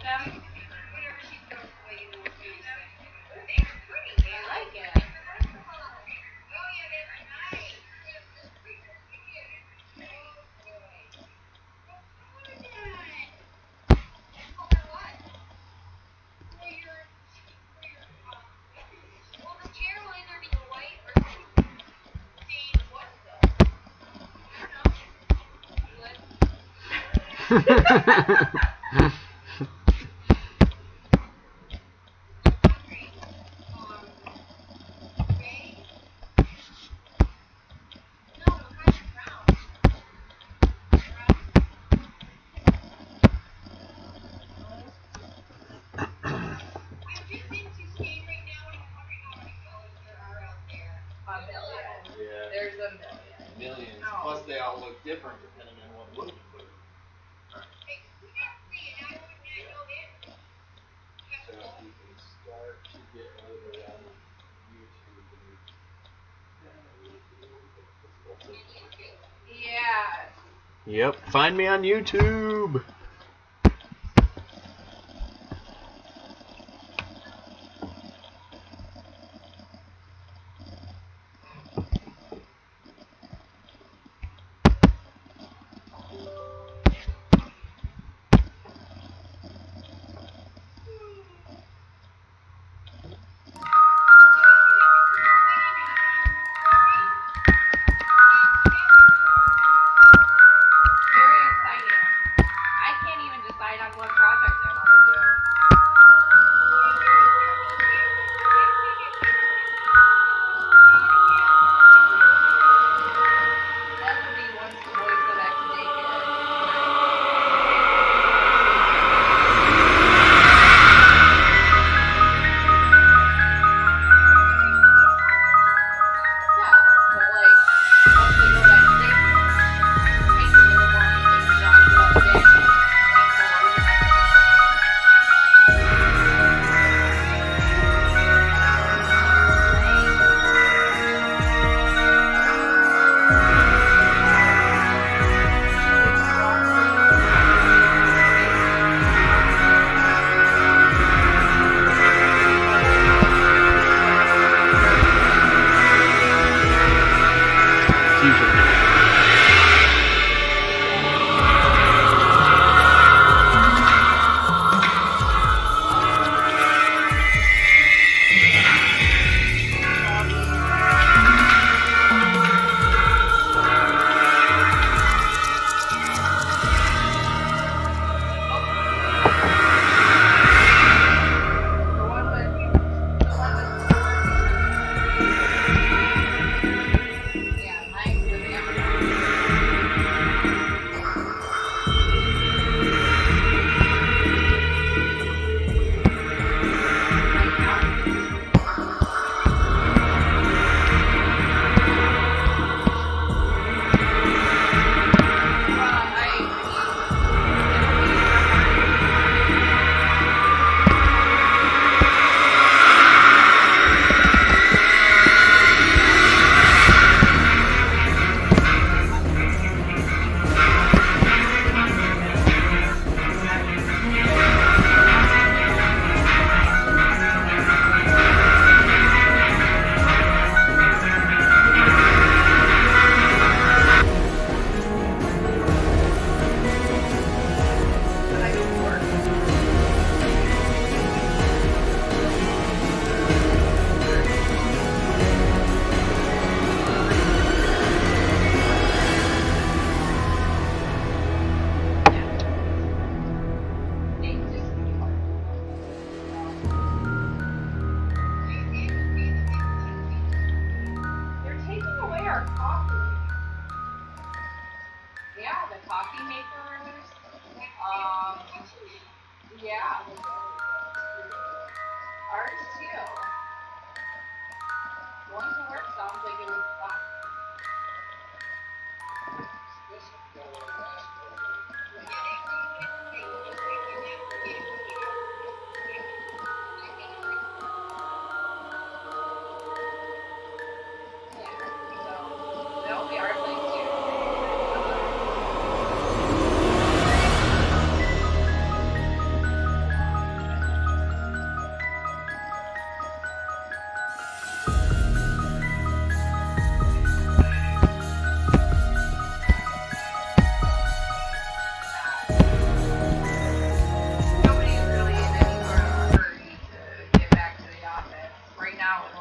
them? I like it. There's a million. Millions. Plus, they all look different depending on what movie. So you can start to get over on YouTube. Yeah. Yep. Find me on YouTube.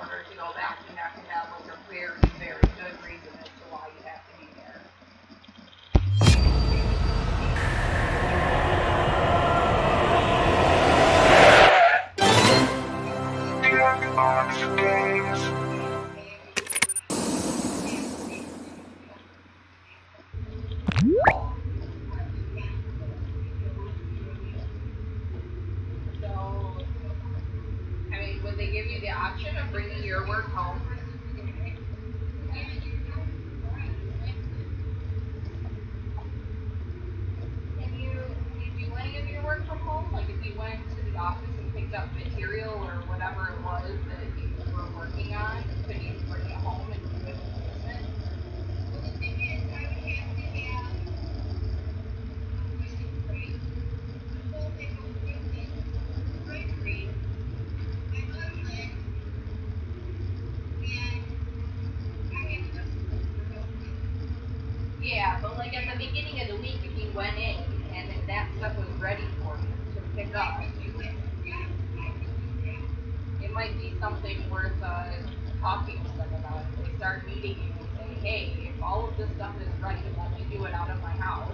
order to go back, you have to have like a very, very good reason as to why you have to be there. So, I mean, would they give you the option of bringing your work home? Can you do any of your work from home? Like if you went to the office and picked up material or whatever it was that you were working on, could you bring it home and do it in the basement? Yeah, but like at the beginning of the week, if you went in and then that stuff was ready for you to pick up, it might be something worth talking to them about. If they start meeting you and say, hey, if all of this stuff is ready, let me do it out of my house.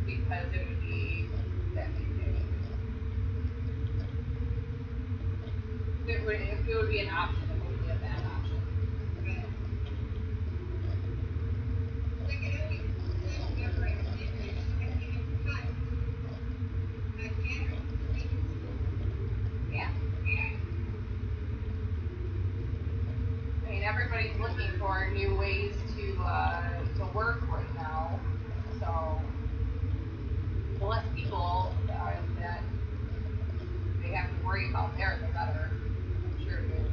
Because it would be that if it would be an option, it would be a bad option. Yeah. I mean, everybody's looking for new ways to work right now. So the less people that they have to worry about there, the better. I'm sure it is.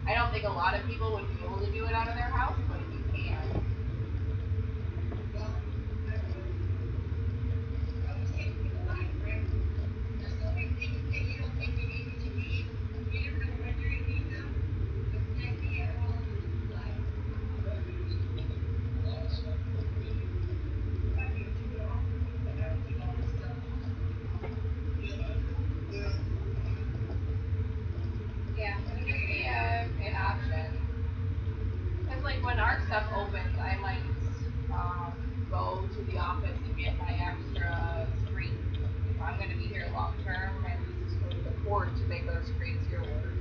I don't think a lot of people would be able to do it out of their house, but if you can. Yeah, it could be an option. Because like when our stuff opens, I might go to the office and get my extra screen. If I'm going to be here long term, at least we can afford to make those screens here work.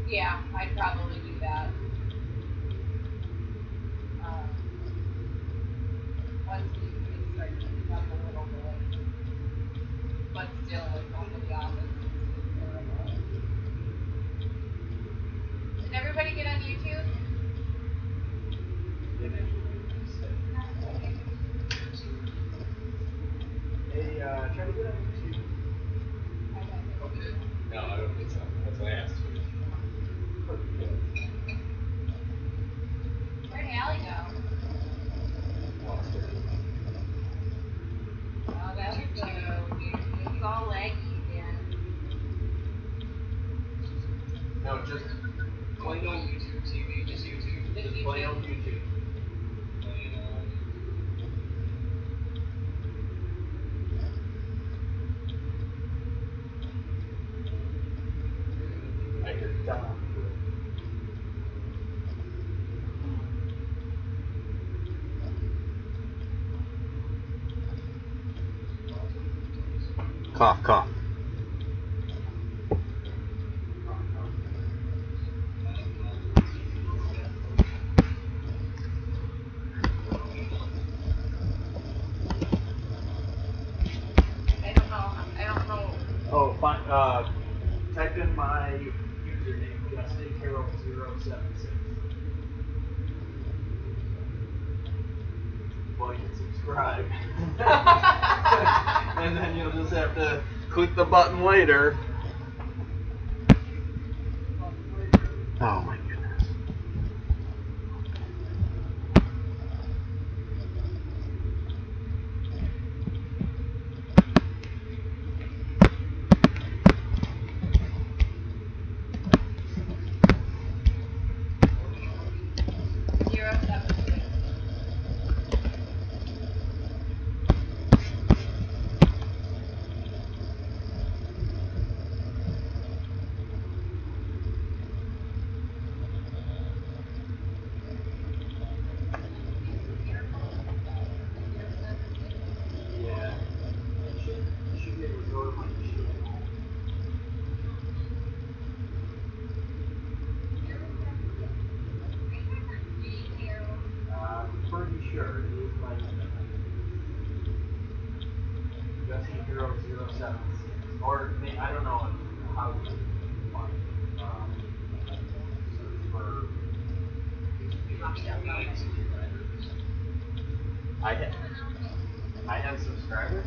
Yeah, I'd probably do that. Once we start to pick up a little bit. But still, like going to the office is terrible. Did everybody get on YouTube? Hey, try to get on YouTube. No, I don't think so. That's what I asked you. Where'd Allie go? Lost her. Oh, that was it's all laggy again. No, just plain old YouTube TV. Just YouTube. Just Just plain YouTube. old YouTube. I could down. Cough, cough. I don't know. Oh, fine. Type in my username, Justin Carroll 076. Like and subscribe. And then you'll just have to Click the button later. Oh my goodness. Hero076, or I don't know how you find it. Search for. I have subscribers.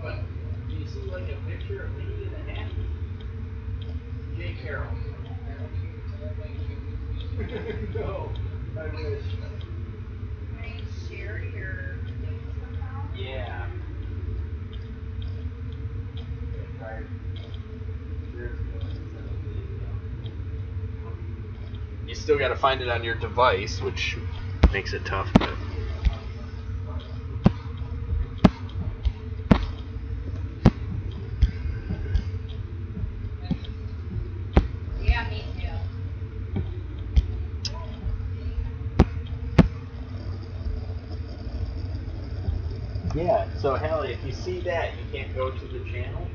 But do you see like a picture of me in a hat? Jay Carroll. No, I wish. Can I share your thing somehow? Yeah. Right. You still got to find it on your device, which makes it tough. But Yeah, me too. Yeah, so Hallie, if you see that, you can't go to the channel.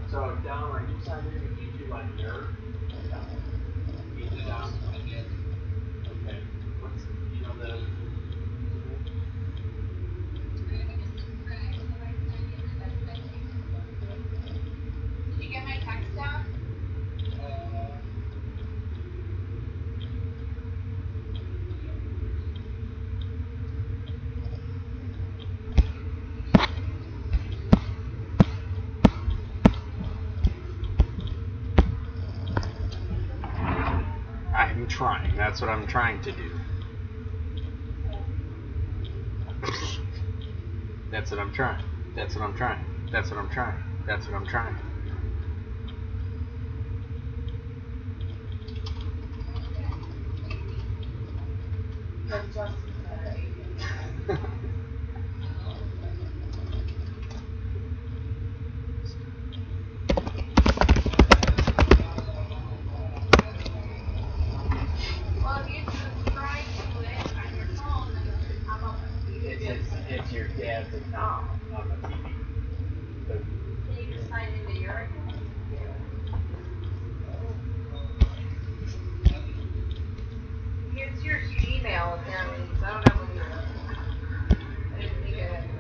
So down, are you signed in with YouTube on your account? YouTube down? Okay. What's, you know, the Did you get my text down? I'm trying. That's what I'm trying to do. That's what I'm trying. That's what I'm trying. That's what I'm trying. That's what I'm trying. That's Justin said. Well, if you subscribe to it on your phone, then it should pop up. it's your dad's account on the TV. But Can you just sign into your account? It's your Gmail apparently, so I don't know what you're. I didn't think I had to.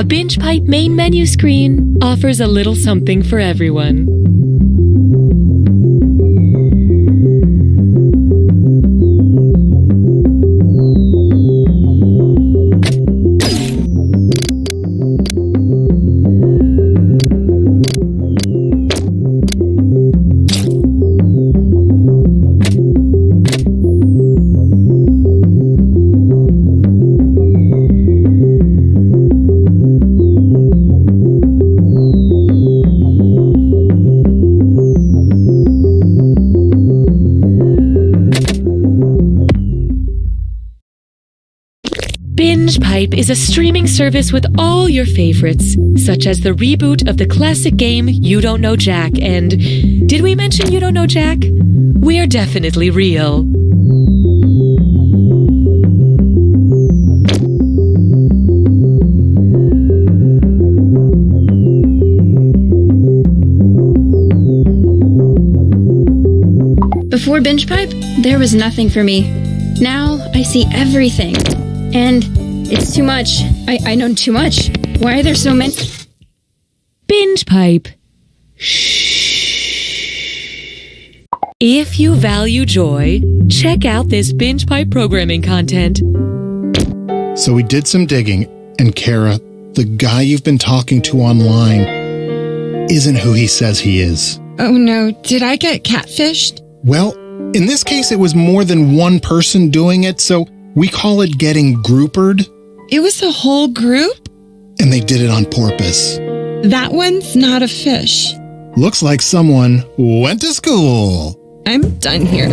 A Binge Pipe main menu screen offers a little something for everyone. Binge Pipe is a streaming service with all your favorites, such as the reboot of the classic game You Don't Know Jack and did we mention You Don't Know Jack? We're definitely real. Before Binge Pipe, there was nothing for me. Now I see everything. And it's too much. I know too much. Why are there so many? Binge Pipe. If you value joy, check out this Binge Pipe programming content. So we did some digging, and Kara, the guy you've been talking to online, isn't who he says he is. Oh no, did I get catfished? Well, in this case, it was more than one person doing it, so we call it getting groupered, It was a whole group? and they did it on purpose. That one's not a fish. Looks like someone went to school. I'm done here.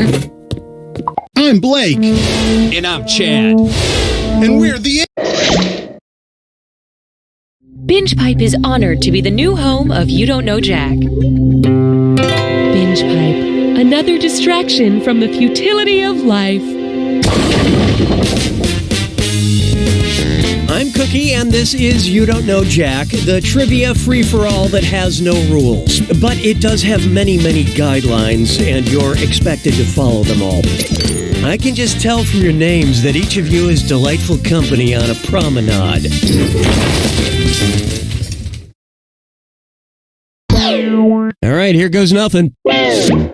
I'm Blake, And I'm Chad. and we're the... Binge Pipe is honored to be the new home of You Don't Know Jack. Binge Pipe, another distraction from the futility of life. I'm Cookie, and this is You Don't Know Jack, the trivia free-for-all that has no rules. But it does have many, many guidelines, and you're expected to follow them all. I can just tell from your names that each of you is delightful company on a promenade. All right, here goes nothing. Time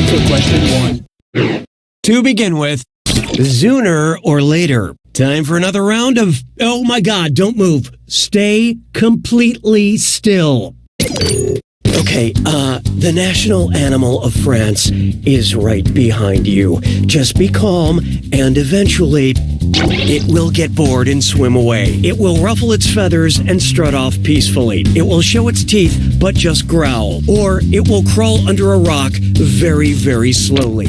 for question 1. To begin with, sooner or later, time for another round of, oh my God, don't move. Stay completely still. Okay, the national animal of France is right behind you. Just be calm, and eventually, it will get bored and swim away. It will ruffle its feathers and strut off peacefully. It will show its teeth, but just growl. Or it will crawl under a rock very, very slowly.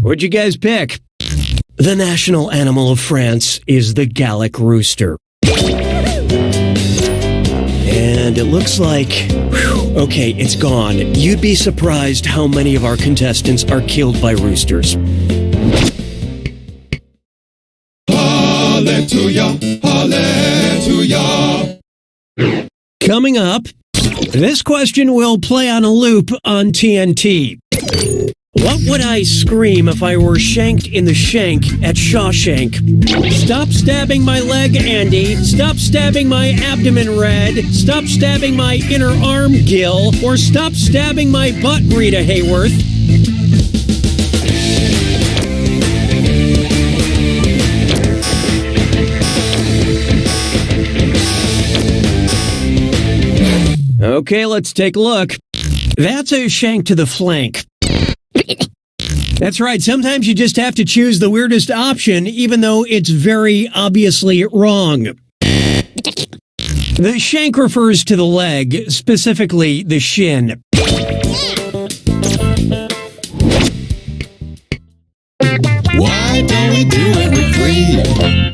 What'd you guys pick? The national animal of France is the Gallic rooster. And it looks like... okay, it's gone. You'd be surprised how many of our contestants are killed by roosters. Hallelujah, hallelujah. Coming up, this question will play on a loop on TNT. What would I scream if I were shanked in the shank at Shawshank? Stop stabbing my leg, Andy. Stop stabbing my abdomen, Red. Stop stabbing my inner arm, Gil. Or stop stabbing my butt, Rita Hayworth. Okay, let's take a look. That's a shank to the flank. That's right, sometimes you just have to choose the weirdest option, even though it's very obviously wrong. The shank refers to the leg, specifically the shin. Why don't we do it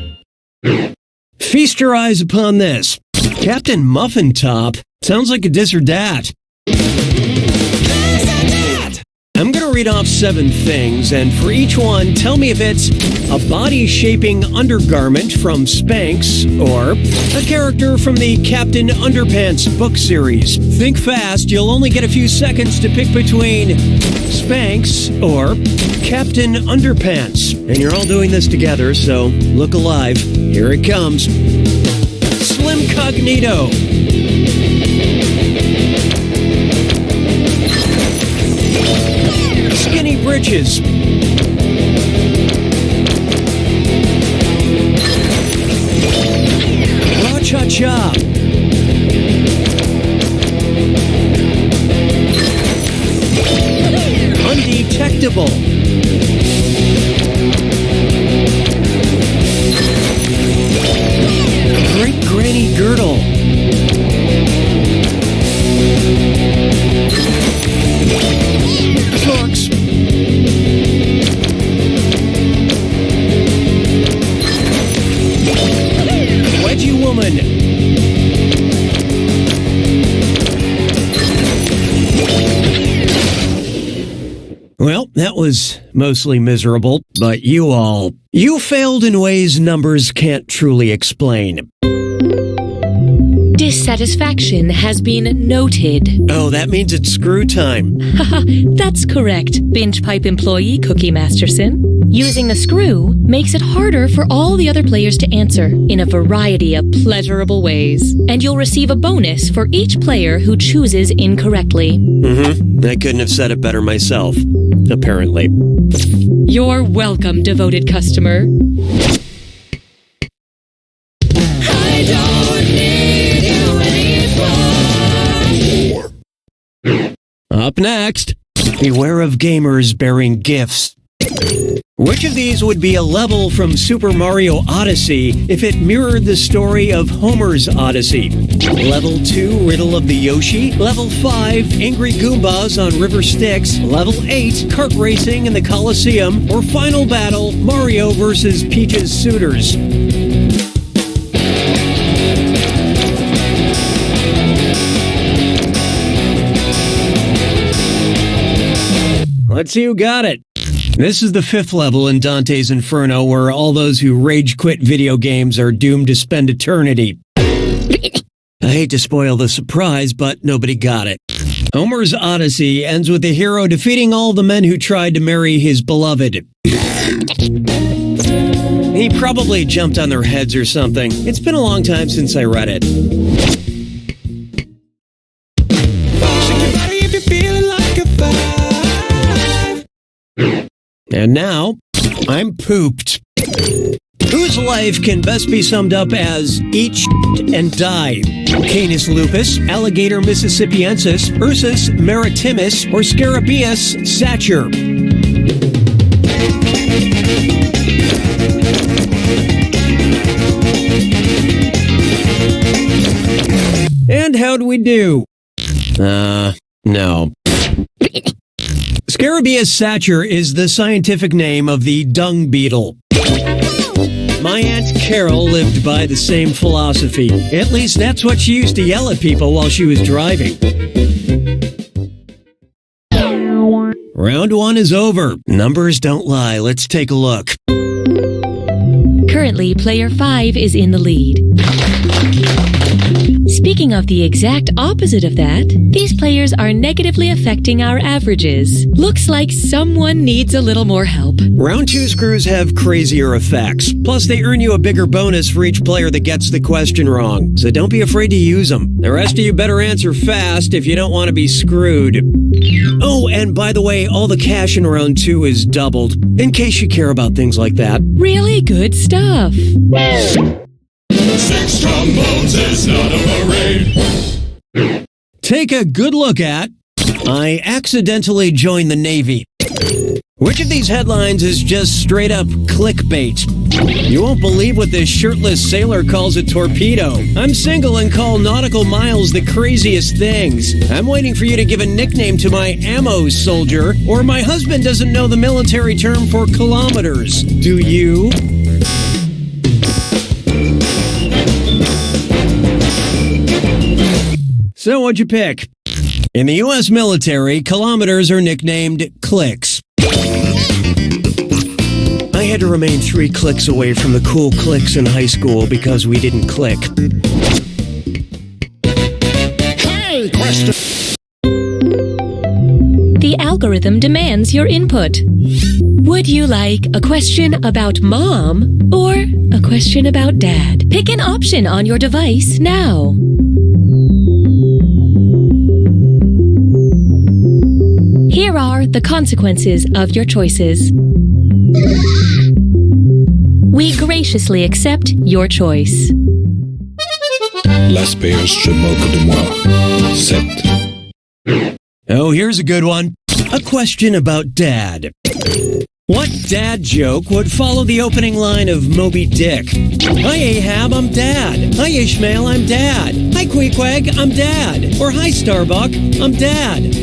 with 3? Feast your eyes upon this. Captain Muffin Top sounds like a dis or dat. I'm going to read off 7 things, and for each one, tell me if it's a body-shaping undergarment from Spanx or a character from the Captain Underpants book series. Think fast, you'll only get a few seconds to pick between Spanx or Captain Underpants. And you're all doing this together, so look alive. Here it comes. Slim Cognito. Skinny Britches. Cha-cha. Undetectable. Great Granny Girdle. Torx. Wedgie Woman. Well, that was mostly miserable, but you failed in ways numbers can't truly explain. Dissatisfaction has been noted. Oh, that means it's screw time. Haha, that's correct, Binge Pipe employee Cookie Masterson. Using a screw makes it harder for all the other players to answer in a variety of pleasurable ways. And you'll receive a bonus for each player who chooses incorrectly. I couldn't have said it better myself, apparently. You're welcome, devoted customer. I don't need you anymore. Up next, beware of gamers bearing gifts. Which of these would be a level from Super Mario Odyssey if it mirrored the story of Homer's Odyssey? Level 2, Riddle of the Yoshi. Level 5, Angry Goombas on River Styx. Level 8, Kart Racing in the Coliseum. Or Final Battle, Mario vs. Peach's Suitors. Let's see who got it. This is the 5th level in Dante's Inferno, where all those who rage quit video games are doomed to spend eternity. I hate to spoil the surprise, but nobody got it. Homer's Odyssey ends with the hero defeating all the men who tried to marry his beloved. He probably jumped on their heads or something. It's been a long time since I read it. And now, I'm pooped. Whose life can best be summed up as eat shit and die? Canis lupus, Alligator mississippiensis, Ursus maritimus, or Scarabaeus sacer? And how'd we do? No. Scarabaeus sacer is the scientific name of the dung beetle. My Aunt Carol lived by the same philosophy. At least that's what she used to yell at people while she was driving. Round 1 is over. Numbers don't lie. Let's take a look. Currently, player 5 is in the lead. Speaking of the exact opposite of that, these players are negatively affecting our averages. Looks like someone needs a little more help. Round 2 screws have crazier effects. Plus, they earn you a bigger bonus for each player that gets the question wrong. So don't be afraid to use them. The rest of you better answer fast if you don't want to be screwed. Oh, and by the way, all the cash in round 2 is doubled, in case you care about things like that. Really good stuff. 6 trombones is not a parade. Take a good look at I accidentally joined the Navy. Which of these headlines is just straight up clickbait? You won't believe what this shirtless sailor calls a torpedo. I'm single and call nautical miles the craziest things. I'm waiting for you to give a nickname to my ammo soldier, or my husband doesn't know the military term for kilometers. Do you? So what'd you pick? In the U.S. military, kilometers are nicknamed clicks. I had to remain 3 clicks away from the cool cliques in high school because we didn't click. Hey, question. The algorithm demands your input. Would you like a question about mom or a question about dad? Pick an option on your device now. Here are the consequences of your choices. We graciously accept your choice. L'aspect se moque de moi. 7. Oh, here's a good one. A question about dad. What dad joke would follow the opening line of Moby Dick? Hi Ahab, I'm dad. Hi Ishmael, I'm dad. Hi Queequeg, I'm dad. Or hi Starbuck, I'm dad.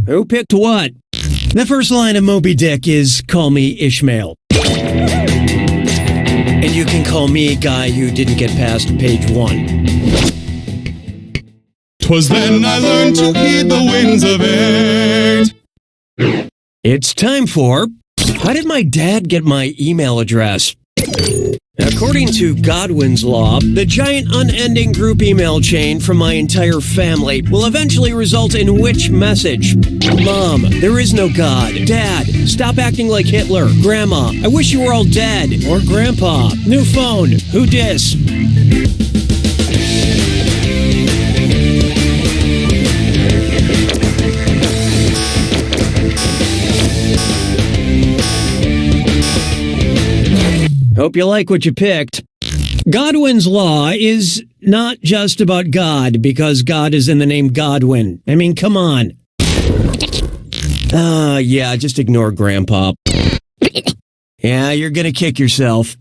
Who picked what? The first line of Moby Dick is, call me Ishmael. And you can call me a guy who didn't get past page 1. 'Twas then I learned to heed the winds of 8. It's time for, how did my dad get my email address? According to Godwin's Law, the giant unending group email chain from my entire family will eventually result in which message? Mom, there is no God. Dad, stop acting like Hitler. Grandma, I wish you were all dead. Or Grandpa, new phone, who dis? Hope you like what you picked. Godwin's Law is not just about God because God is in the name Godwin. I mean, come on. Yeah, just ignore Grandpa. Yeah, you're gonna kick yourself.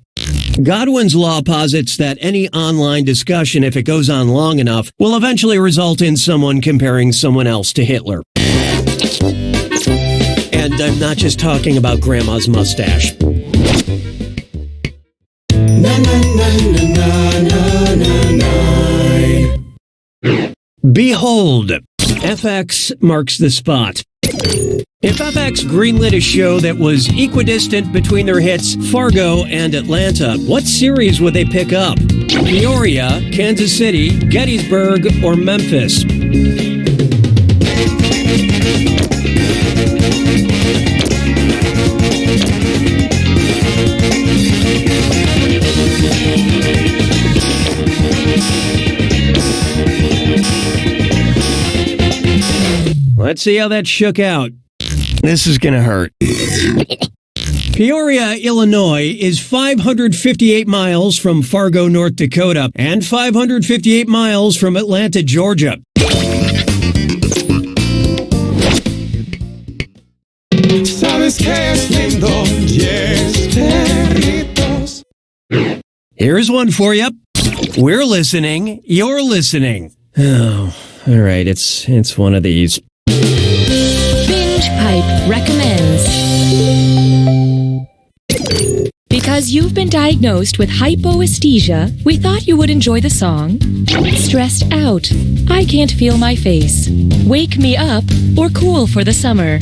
Godwin's Law posits that any online discussion, if it goes on long enough, will eventually result in someone comparing someone else to Hitler. And I'm not just talking about Grandma's mustache. Behold, FX marks the spot. If FX greenlit a show that was equidistant between their hits Fargo and Atlanta, what series would they pick up? Peoria, Kansas City, Gettysburg, or Memphis? Let's see how that shook out. This is gonna hurt. Peoria, Illinois is 558 miles from Fargo, North Dakota, and 558 miles from Atlanta, Georgia. Sabes que es lindo, yes, perritos. Here's one for you. We're listening. You're listening. Oh, all right. It's one of these. Binge Pipe recommends. Because you've been diagnosed with hypoesthesia, we thought you would enjoy the song Stressed Out, I Can't Feel My Face, Wake Me Up, or Cool for the Summer.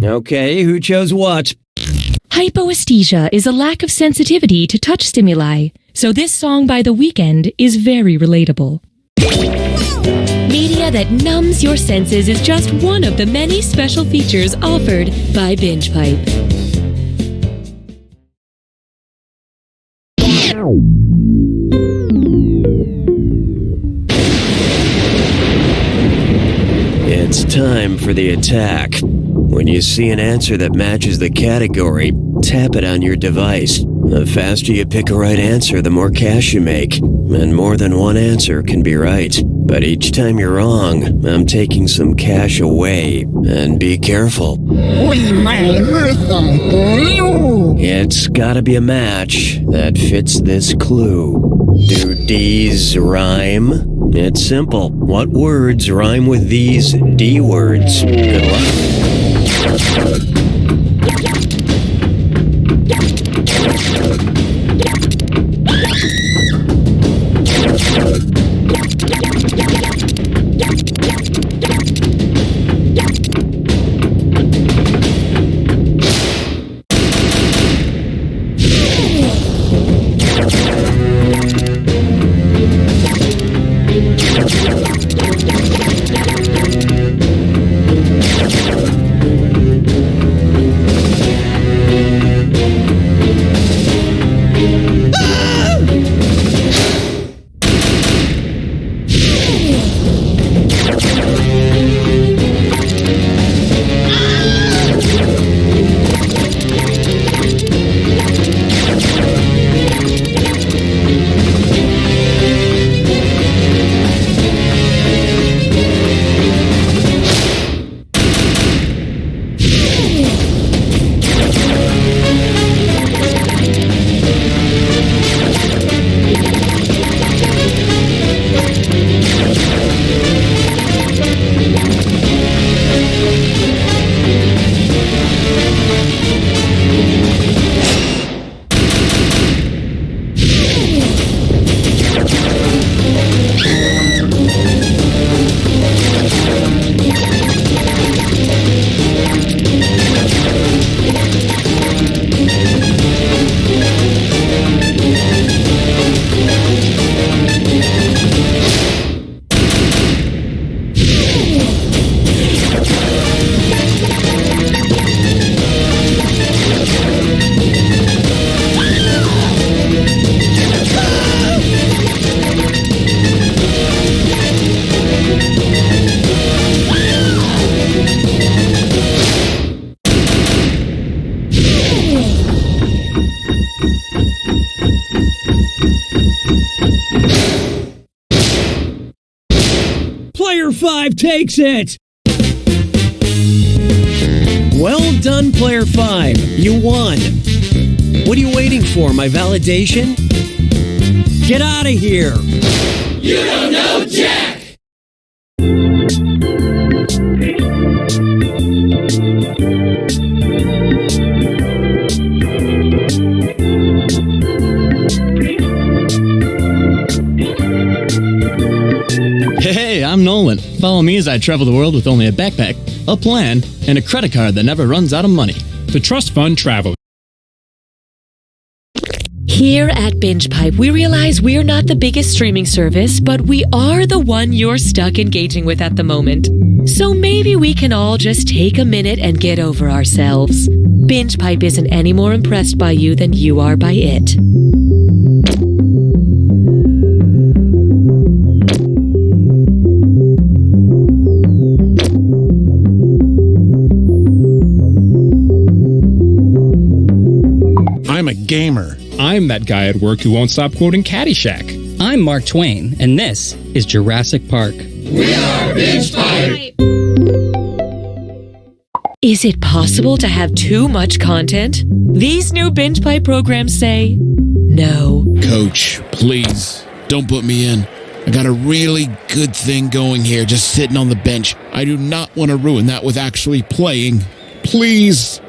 Okay, who chose what? Hypoesthesia is a lack of sensitivity to touch stimuli, so this song by The Weeknd is very relatable. Media that numbs your senses is just one of the many special features offered by Binge Pipe. It's time for the attack. When you see an answer that matches the category, tap it on your device. The faster you pick a right answer, the more cash you make. And more than one answer can be right. But each time you're wrong, I'm taking some cash away. And be careful. It's gotta be a match that fits this clue. Do D's rhyme? It's simple. What words rhyme with these D words? Good luck. Player 5 takes it! Well done, Player 5. You won. What are you waiting for, my validation? Get out of here! You don't know Jack! Hey, I'm Nolan. Follow me as I travel the world with only a backpack, a plan, and a credit card that never runs out of money. The Trust Fund Travel. Here at Binge Pipe, we realize we're not the biggest streaming service, but we are the one you're stuck engaging with at the moment. So maybe we can all just take a minute and get over ourselves. Binge Pipe isn't any more impressed by you than you are by it. I'm a gamer. I'm that guy at work who won't stop quoting Caddyshack. I'm Mark Twain, and this is Jurassic Park. We are Binge Pipe! Is it possible to have too much content? These new Binge Pipe programs say no. Coach, please, don't put me in. I got a really good thing going here, just sitting on the bench. I do not want to ruin that with actually playing. Please.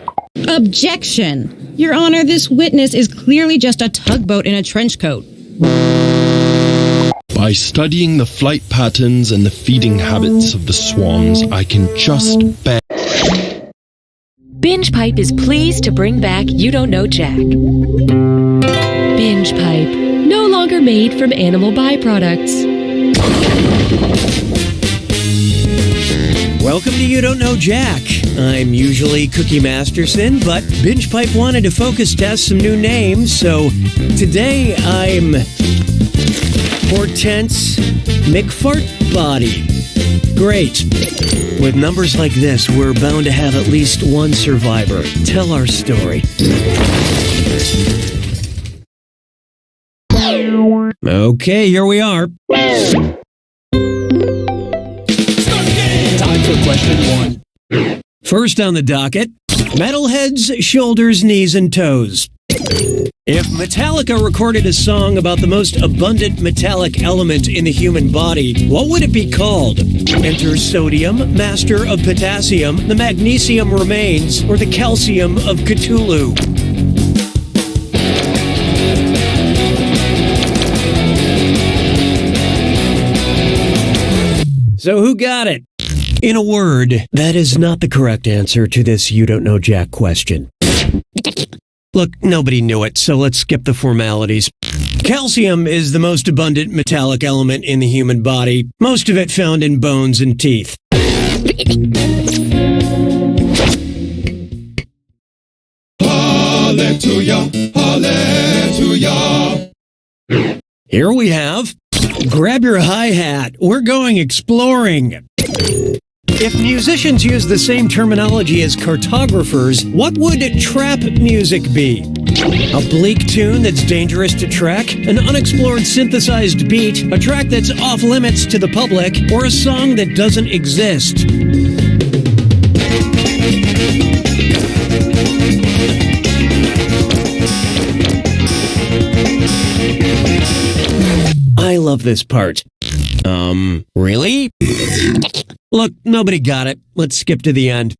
Objection! Your Honor, this witness is clearly just a tugboat in a trench coat. By studying the flight patterns and the feeding habits of the swans, I can just bear. Binge Pipe is pleased to bring back You Don't Know Jack. Binge Pipe, no longer made from animal byproducts. Welcome to You Don't Know Jack. I'm usually Cookie Masterson, but Binge Pipe wanted to focus test some new names, so today I'm Hortense McFartbody. Great. With numbers like this, we're bound to have at least one survivor. Tell our story. Okay, here we are. Time for question 1. First on the docket, metalheads, shoulders, knees, and toes. If Metallica recorded a song about the most abundant metallic element in the human body, what would it be called? Enter sodium, master of potassium, the magnesium remains, or the calcium of Cthulhu. So who got it? In a word, that is not the correct answer to this You Don't Know Jack question. Look, nobody knew it, so let's skip the formalities. Calcium is the most abundant metallic element in the human body, most of it found in bones and teeth. Hallelujah, hallelujah. Here we have, grab your hi-hat, we're going exploring. If musicians use the same terminology as cartographers, what would trap music be? A bleak tune that's dangerous to track? An unexplored synthesized beat? A track that's off limits to the public? Or a song that doesn't exist? I love this part. Really? Look, nobody got it. Let's skip to the end.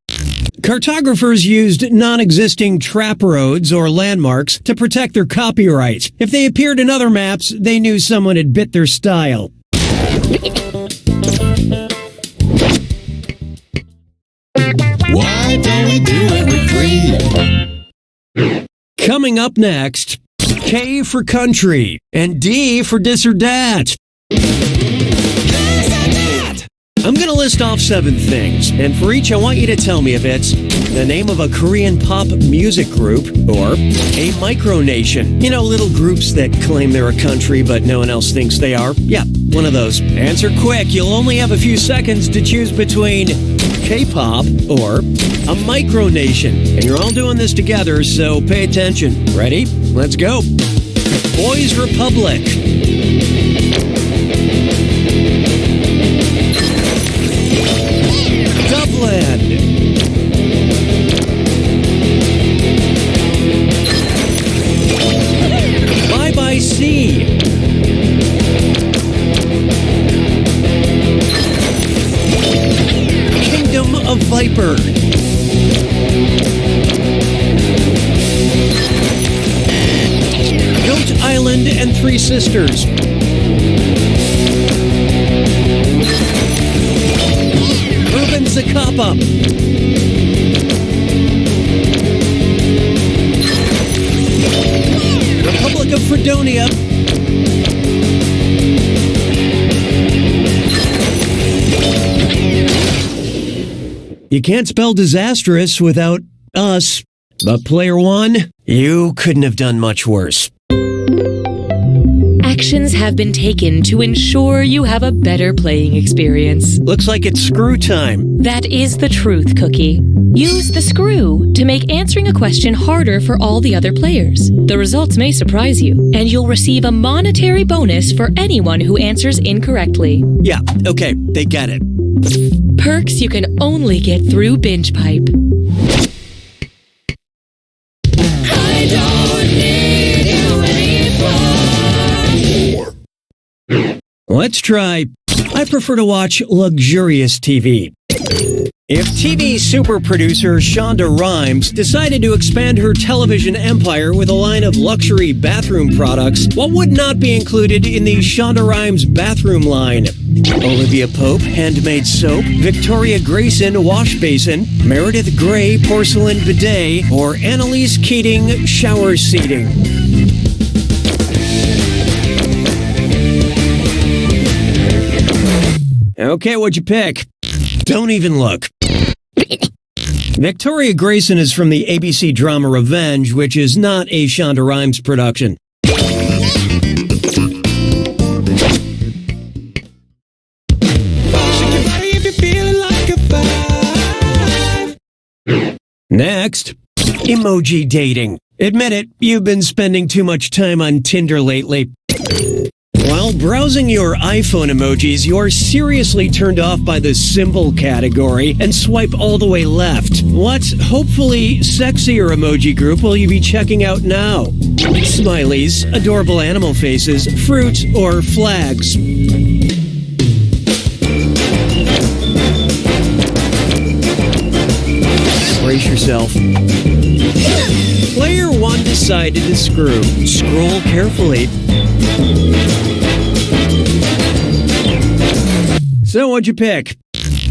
Cartographers used non-existing trap roads or landmarks to protect their copyright. If they appeared in other maps, they knew someone had bit their style. Why don't we do it with 3? Coming up next, K for country and D for this or that. I'm going to list off 7 things, and for each I want you to tell me if it's the name of a Korean pop music group or a micronation. You know, little groups that claim they're a country but no one else thinks they are. Yeah, one of those. Answer quick. You'll only have a few seconds to choose between K-pop or a micronation. And you're all doing this together, so pay attention. Ready? Let's go. Boys Republic. Dublin. Bye Bye Sea. Kingdom of Viper. Goat Island and Three Sisters. Urban Zacapa. Republic of Fredonia. You can't spell disastrous without us. But player 1, you couldn't have done much worse. Actions have been taken to ensure you have a better playing experience. Looks like it's screw time. That is the truth, Cookie. Use the screw to make answering a question harder for all the other players. The results may surprise you, and you'll receive a monetary bonus for anyone who answers incorrectly. Yeah, okay, they get it. Perks you can only get through Binge Pipe. I don't need you anymore. Let's try. I prefer to watch luxurious TV. If TV super producer Shonda Rhimes decided to expand her television empire with a line of luxury bathroom products, what would not be included in the Shonda Rhimes bathroom line? Olivia Pope handmade soap, Victoria Grayson wash basin, Meredith Grey porcelain bidet, or Annalise Keating shower seating? Okay, what'd you pick? Don't even look. Victoria Grayson is from the ABC drama Revenge, which is not a Shonda Rhimes production. Next, emoji dating. Admit it, you've been spending too much time on Tinder lately. While browsing your iPhone emojis, you're seriously turned off by the symbol category and swipe all the way left. What hopefully sexier emoji group will you be checking out now? Smileys, adorable animal faces, fruit, or flags? Brace yourself. Player 1 decided to screw. Scroll carefully. So what'd you pick?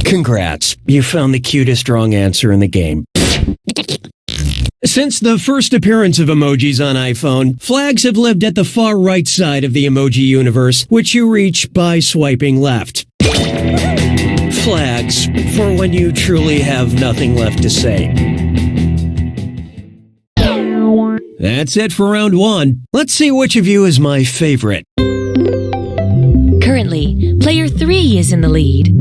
Congrats, you found the cutest wrong answer in the game. Since the first appearance of emojis on iPhone, flags have lived at the far right side of the emoji universe, which you reach by swiping left. Flags, for when you truly have nothing left to say. That's it for round 1. Let's see which of you is my favorite. Currently, player 3 is in the lead.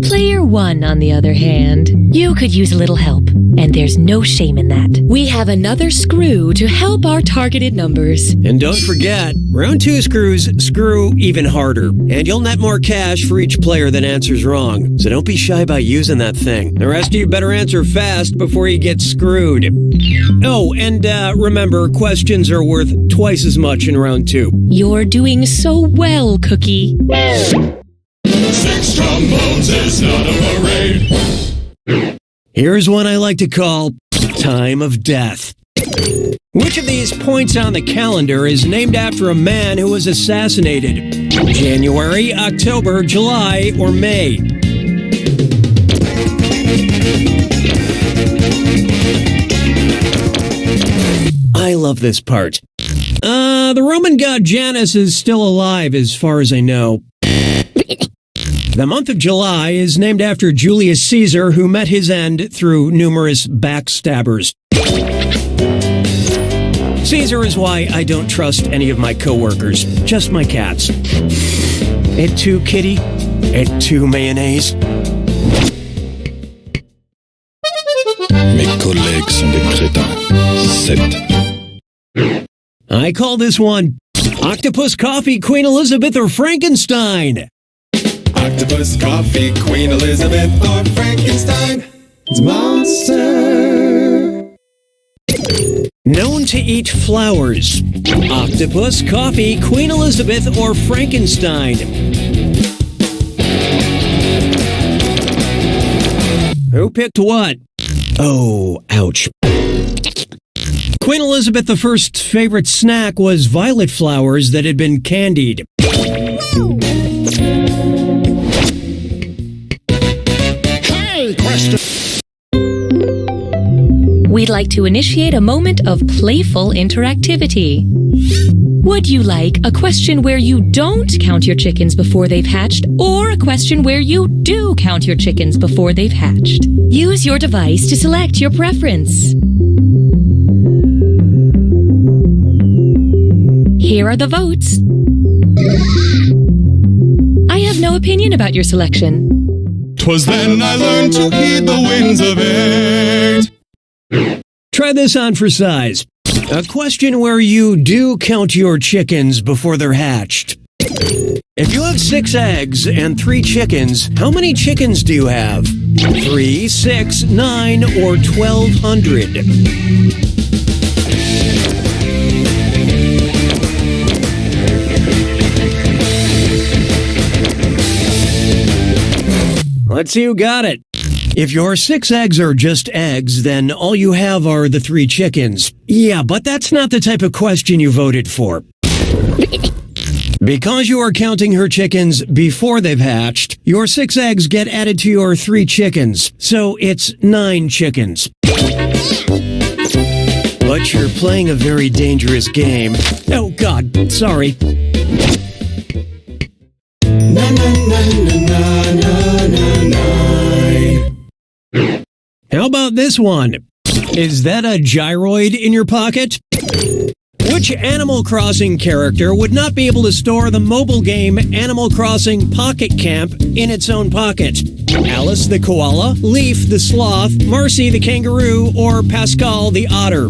Player 1, on the other hand, you could use a little help, and there's no shame in that. We have another screw to help our targeted numbers. And don't forget, round 2 screws screw even harder, and you'll net more cash for each player that answers wrong. So don't be shy about using that thing. The rest of you better answer fast before you get screwed. Oh, and remember, questions are worth twice as much in round 2. You're doing so well, Cookie. 6 trombones is not a parade. Here's one I like to call Time of Death. Which of these points on the calendar is named after a man who was assassinated? January, October, July, or May? I love this part. The Roman god Janus is still alive as far as I know. The month of July is named after Julius Caesar, who met his end through numerous backstabbers. Caesar is why I don't trust any of my coworkers, just my cats. Et tu, kitty? Et tu, mayonnaise? Mes collègues sont des crétins. 7. I call this one Octopus Coffee, Queen Elizabeth, or Frankenstein. Octopus, coffee, Queen Elizabeth, or Frankenstein. It's a monster. Known to eat flowers. Octopus, coffee, Queen Elizabeth, or Frankenstein. Who picked what? Oh, ouch. Queen Elizabeth I's favorite snack was violet flowers that had been candied. Hey, question. We'd like to initiate a moment of playful interactivity. Would you like a question where you don't count your chickens before they've hatched, or a question where you do count your chickens before they've hatched? Use your device to select your preference. Here are the votes. I have no opinion about your selection. 'Twas then I learned to heed the winds of age. Try this on for size. A question where you do count your chickens before they're hatched. If you have 6 eggs and 3 chickens, how many chickens do you have? 3, 6, 9, or 1,200? Let's see who got it. If your 6 eggs are just eggs, then all you have are the 3 chickens. Yeah, but that's not the type of question you voted for. Because you are counting her chickens before they've hatched, your 6 eggs get added to your 3 chickens. So it's 9 chickens. But you're playing a very dangerous game. Oh, God, sorry. How about this one? Is that a gyroid in your pocket? Which Animal Crossing character would not be able to store the mobile game Animal Crossing Pocket Camp in its own pocket? Alice the koala, Leaf the sloth, Marcy the kangaroo, or Pascal the otter?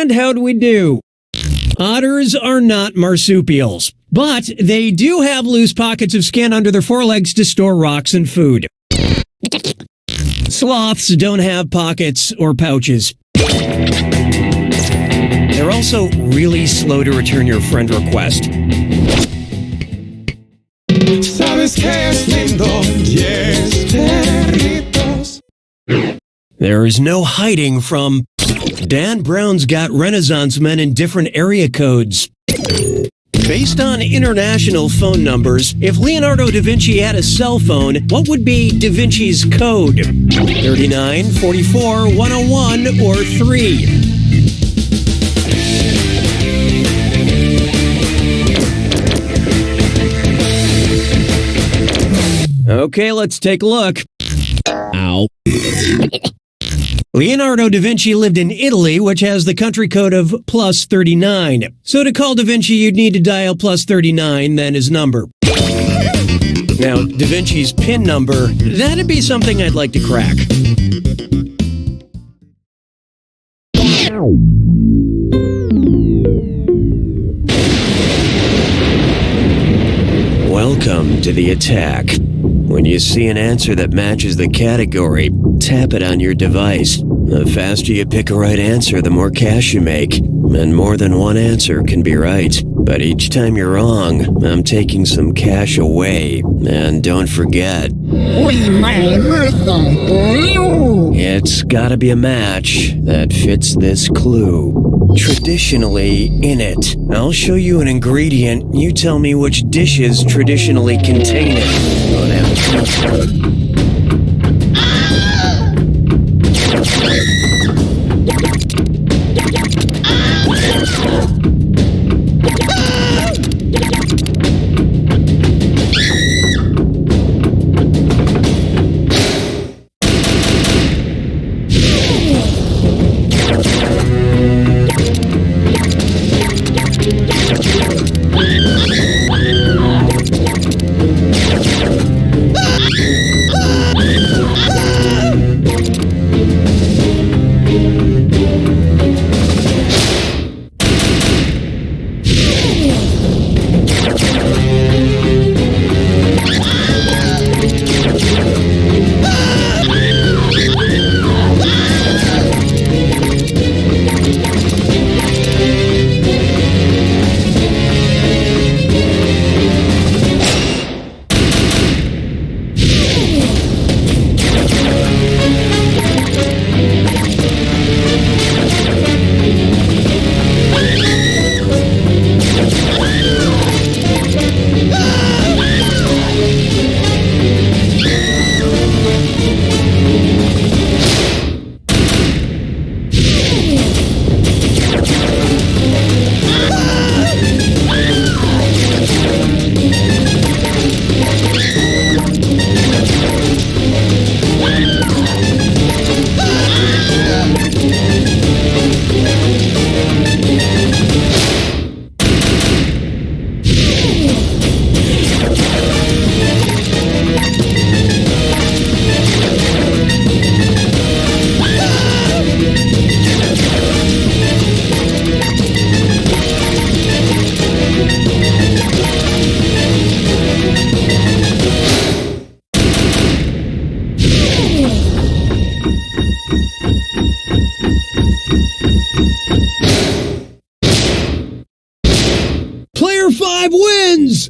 And how'd we do? Otters are not marsupials, but they do have loose pockets of skin under their forelegs to store rocks and food. Sloths don't have pockets or pouches. They're also really slow to return your friend request. Sabes que es lindo, 10 perritos. There is no hiding from Dan Brown's got Renaissance men in different area codes. Based on international phone numbers, if Leonardo da Vinci had a cell phone, what would be Da Vinci's code? 39, 44, 101, or 3? Okay, let's take a look. Ow. Leonardo da Vinci lived in Italy, which has the country code of +39. So to call da Vinci, you'd need to dial +39, then his number. Now, da Vinci's PIN number, that'd be something I'd like to crack. Welcome to the attack. When you see an answer that matches the category, tap it on your device. The faster you pick a right answer, the more cash you make. And more than one answer can be right. But each time you're wrong, I'm taking some cash away. And don't forget, it's gotta be a match that fits this clue. Traditionally in it. I'll show you an ingredient. You tell me which dishes traditionally contain it. Oh, now. Player 5 wins!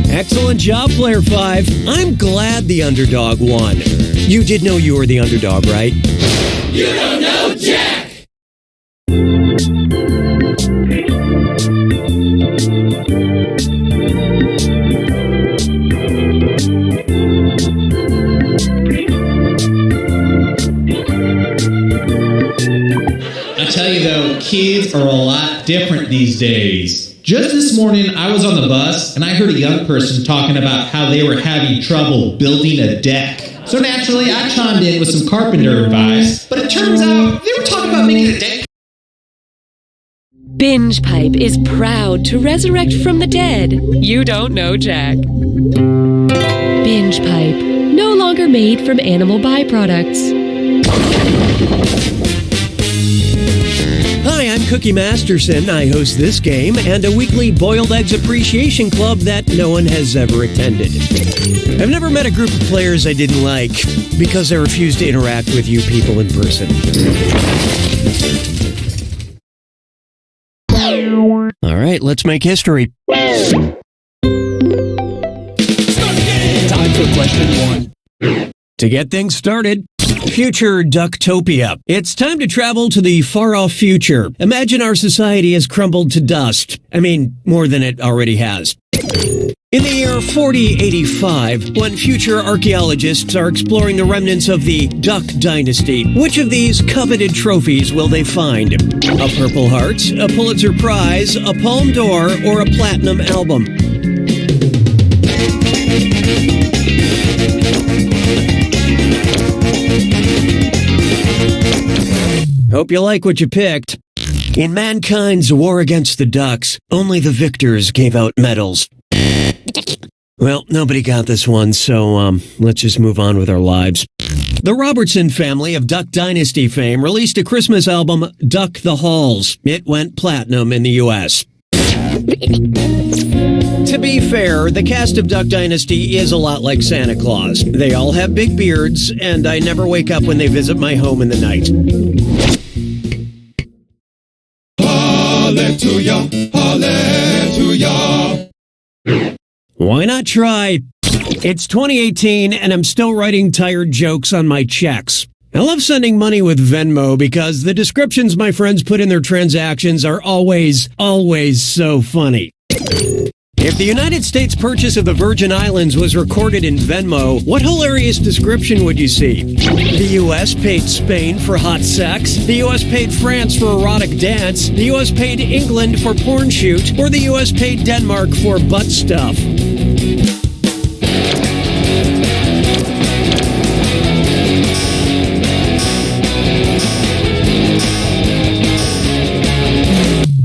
Excellent job, Player 5. I'm glad the underdog won. You did know you were the underdog, right? You don't know Jack! I tell you though, kids are a lot different these days. Just this morning, I was on the bus and I heard a young person talking about how they were having trouble building a deck. So naturally, I chimed in with some carpenter advice, but it turns out they were talking about making a deck. Binge Pipe is proud to resurrect from the dead. You don't know Jack. Binge Pipe, no longer made from animal byproducts. Cookie Masterson. I host this game and a weekly boiled eggs appreciation club that no one has ever attended. I've never met a group of players I didn't like because I refuse to interact with you people in person. All right, let's make history. Time for question 1. To get things started, Future Ducktopia. It's time to travel to the far-off future. Imagine our society has crumbled to dust. I mean, more than it already has. In the year 4085, when future archaeologists are exploring the remnants of the Duck Dynasty, which of these coveted trophies will they find? A Purple Heart, a Pulitzer Prize, a Palme d'Or, or a Platinum Album? Hope you like what you picked. In mankind's war against the ducks, only the victors gave out medals. Well, nobody got this one, so let's just move on with our lives. The Robertson family of Duck Dynasty fame released a Christmas album, Duck the Halls. It went platinum in the U.S. To be fair, the cast of Duck Dynasty is a lot like Santa Claus. They all have big beards, and I never wake up when they visit my home in the night. Hallelujah, hallelujah. Why not try? It's 2018 and I'm still writing tired jokes on my checks. I love sending money with Venmo because the descriptions my friends put in their transactions are always so funny. If the United States purchase of the Virgin Islands was recorded in Venmo, what hilarious description would you see? The U.S. paid Spain for hot sex, the U.S. paid France for erotic dance, the U.S. paid England for porn shoot, or the U.S. paid Denmark for butt stuff.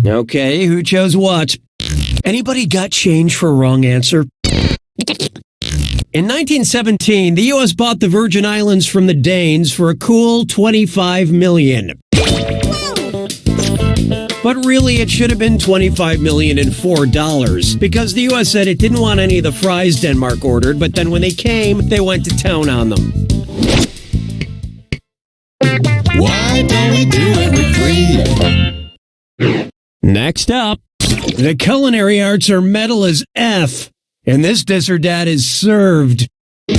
Okay, who chose what? Anybody got change for a wrong answer? In 1917, the U.S. bought the Virgin Islands from the Danes for a cool $25 million. But really, it should have been $25,004 because the U.S. said it didn't want any of the fries Denmark ordered, but then when they came, they went to town on them. Why don't we do it with free? Next up, the culinary arts are metal as F, and this dis or dat is served. I'm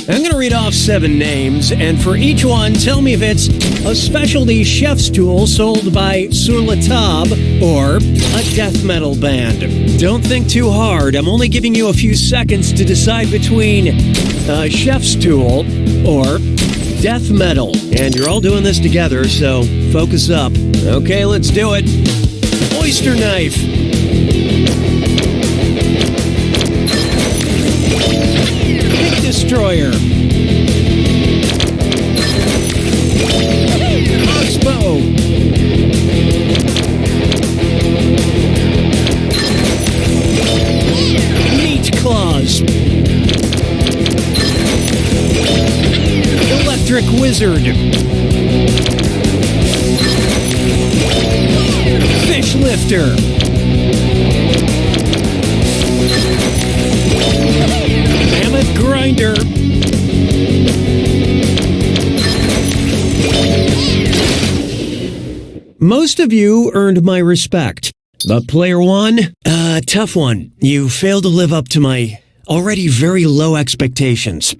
going to read off 7 names, and for each one, tell me if it's a specialty chef's tool sold by Sur La Table or a death metal band. Don't think too hard. I'm only giving you a few seconds to decide between a chef's tool or death metal. And you're all doing this together, so focus up. Okay, let's do it. Oyster knife. Big destroyer. Crossbow. Meat claws. Electric wizard. Fish lifter. Mammoth grinder. Most of you earned my respect. But player 1, tough one. You failed to live up to my already very low expectations.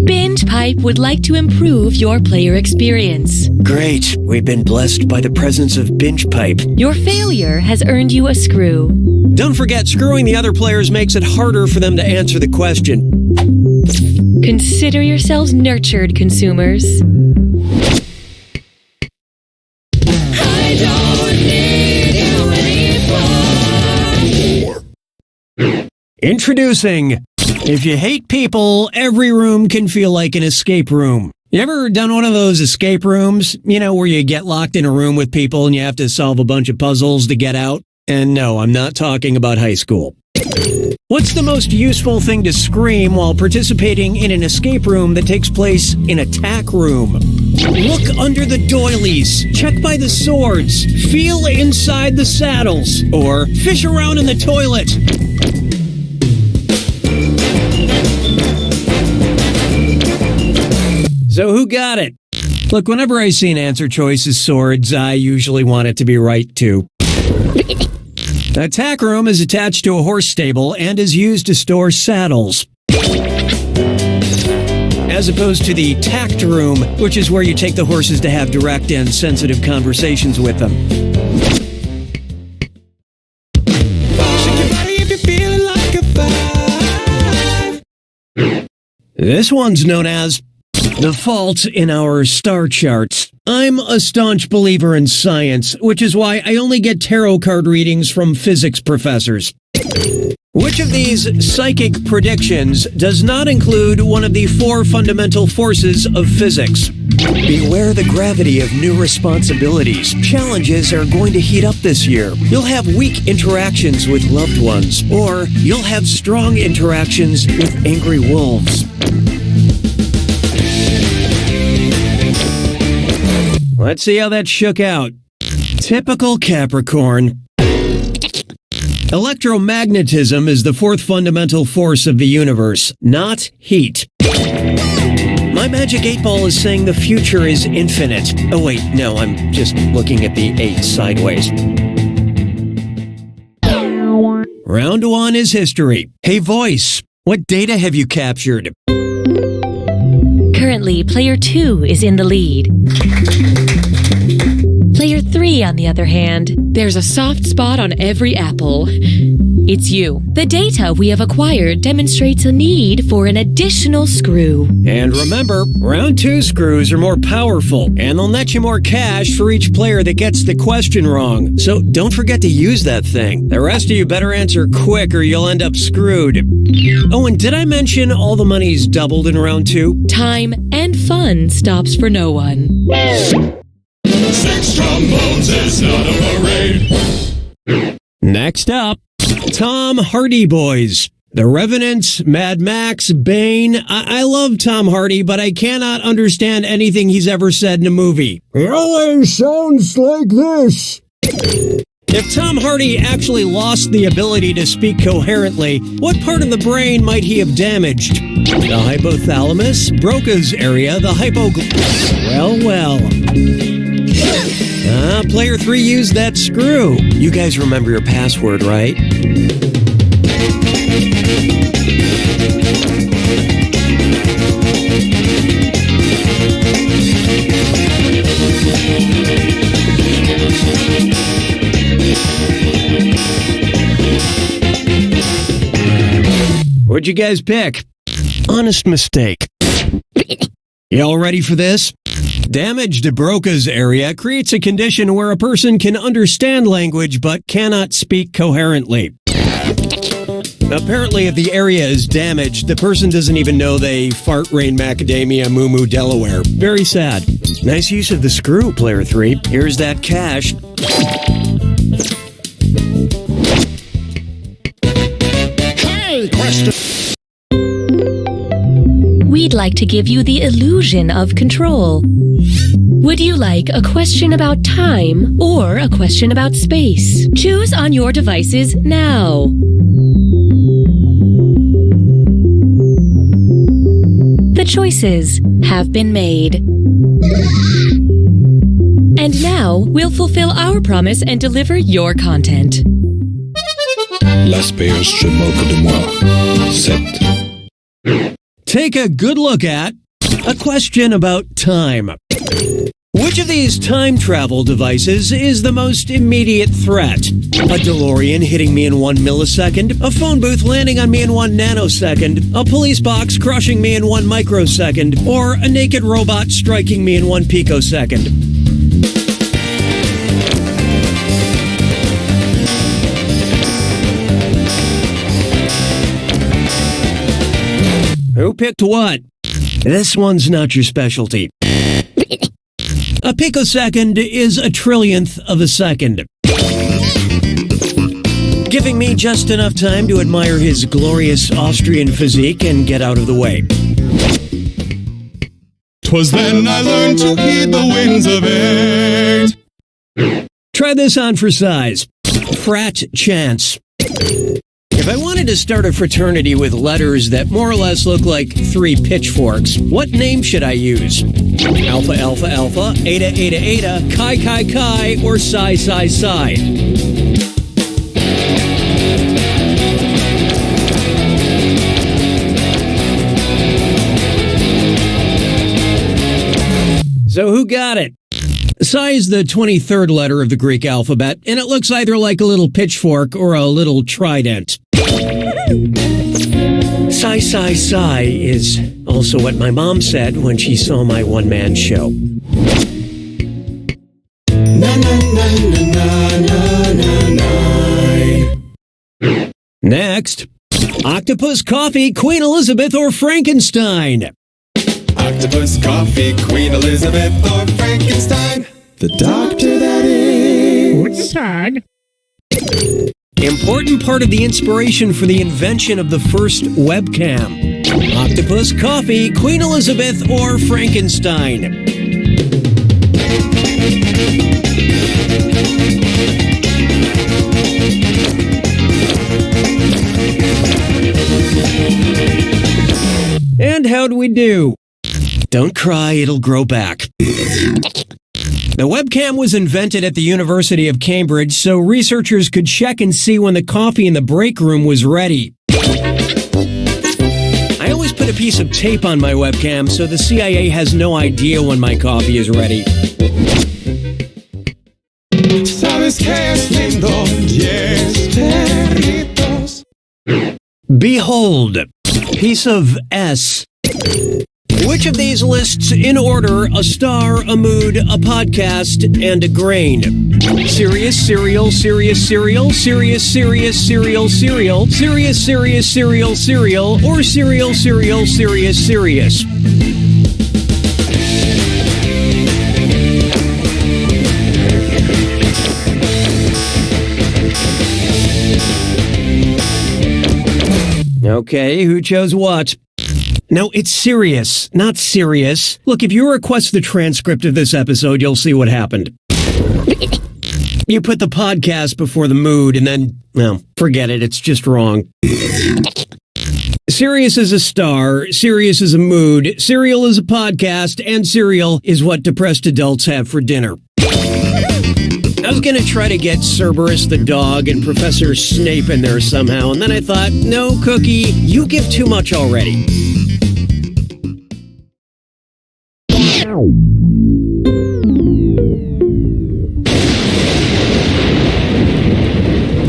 BingePipe would like to improve your player experience. Great. We've been blessed by the presence of BingePipe. Your failure has earned you a screw. Don't forget, screwing the other players makes it harder for them to answer the question. Consider yourselves nurtured, consumers. Introducing, if you hate people, every room can feel like an escape room. You ever done one of those escape rooms? You know, where you get locked in a room with people and you have to solve a bunch of puzzles to get out? And no, I'm not talking about high school. What's the most useful thing to scream while participating in an escape room that takes place in a tack room? Look under the doilies, check by the swords, feel inside the saddles, or fish around in the toilet. So who got it? Look, whenever I see an answer choice as swords, I usually want it to be right too. A tack room is attached to a horse stable and is used to store saddles. As opposed to the tact room, which is where you take the horses to have direct and sensitive conversations with them. This one's known as the fault in our star charts. I'm a staunch believer in science, which is why I only get tarot card readings from physics professors. Which of these psychic predictions does not include one of the 4 fundamental forces of physics? Beware the gravity of new responsibilities. Challenges are going to heat up this year. You'll have weak interactions with loved ones, or you'll have strong interactions with angry wolves. Let's see how that shook out. Typical Capricorn. Electromagnetism is the 4th fundamental force of the universe, not heat. My magic 8-ball is saying the future is infinite. Oh wait, no, I'm just looking at the 8 sideways. Round 1 is history. Hey voice, what data have you captured? Currently, player 2 is in the lead. Player 3, on the other hand, there's a soft spot on every apple. It's you. The data we have acquired demonstrates a need for an additional screw. And remember, round 2 screws are more powerful, and they'll net you more cash for each player that gets the question wrong. So don't forget to use that thing. The rest of you better answer quick or you'll end up screwed. Oh, and did I mention all the money's doubled in round 2? Time and fun stops for no one. 6 trombones is not a parade. Next up, Tom Hardy Boys. The Revenant, Mad Max, Bane. I love Tom Hardy, but I cannot understand anything he's ever said in a movie. It always sounds like this. If Tom Hardy actually lost the ability to speak coherently, what part of the brain might he have damaged? The hypothalamus, Broca's area, the Well. Player 3 used that screw. You guys remember your password, right? What'd you guys pick? Honest mistake. Y'all ready for this? Damage to Broca's area creates a condition where a person can understand language but cannot speak coherently. Apparently, if the area is damaged, the person doesn't even know they fart rain macadamia moo moo Delaware. Very sad. Nice use of the screw, player 3. Here's that cash. Hey, question. We'd like to give you the illusion of control. Would you like a question about time or a question about space? Choose on your devices now. The choices have been made. And now we'll fulfill our promise and deliver your content. L'aspect se moque de moi. 7. Take a good look at a question about time. Which of these time travel devices is the most immediate threat? A DeLorean hitting me in 1 millisecond, a phone booth landing on me in 1 nanosecond, a police box crushing me in 1 microsecond, or a naked robot striking me in 1 picosecond? Who picked what? This one's not your specialty. A picosecond is a trillionth of a second. Given giving me just enough time to admire his glorious Austrian physique and get out of the way. 'Twas then I learned to heed the winds of eight. Try this on for size. Frat chance. If I wanted to start a fraternity with letters that more or less look like 3 pitchforks, what name should I use? Alpha Alpha Alpha, Eta Eta Eta, Chi Chi Chi, or Psi Psi Psi? So who got it? Psi is the 23rd letter of the Greek alphabet, and it looks either like a little pitchfork or a little trident. Psi Psi Psi is also what my mom said when she saw my one-man show. Next, Octopus Coffee, Queen Elizabeth, or Frankenstein? Octopus, coffee, Queen Elizabeth, or Frankenstein. The doctor, that is. Sad. Important part of the inspiration for the invention of the first webcam. Octopus, coffee, Queen Elizabeth, or Frankenstein? And how'd we do? Don't cry, it'll grow back. The webcam was invented at the University of Cambridge so researchers could check and see when the coffee in the break room was ready. I always put a piece of tape on my webcam so the CIA has no idea when my coffee is ready. Sabes que es lindo, yes, perritos. Behold, piece of S. Which of these lists in order a star, a mood, a podcast, and a grain? Serious, serial, serious, serial, serious, serious, serial, serial, serious, serious, serial, serial, or serial, serial, serious, serious? Okay, who chose what? No, it's serious, not serious. Look, if you request the transcript of this episode, you'll see what happened. You put the podcast before the mood, and then, well, forget it, it's just wrong. Sirius is a star, Sirius is a mood, Serial is a podcast, and Serial is what depressed adults have for dinner. I was gonna try to get Cerberus the dog and Professor Snape in there somehow, and then I thought, no, Cookie, you give too much already.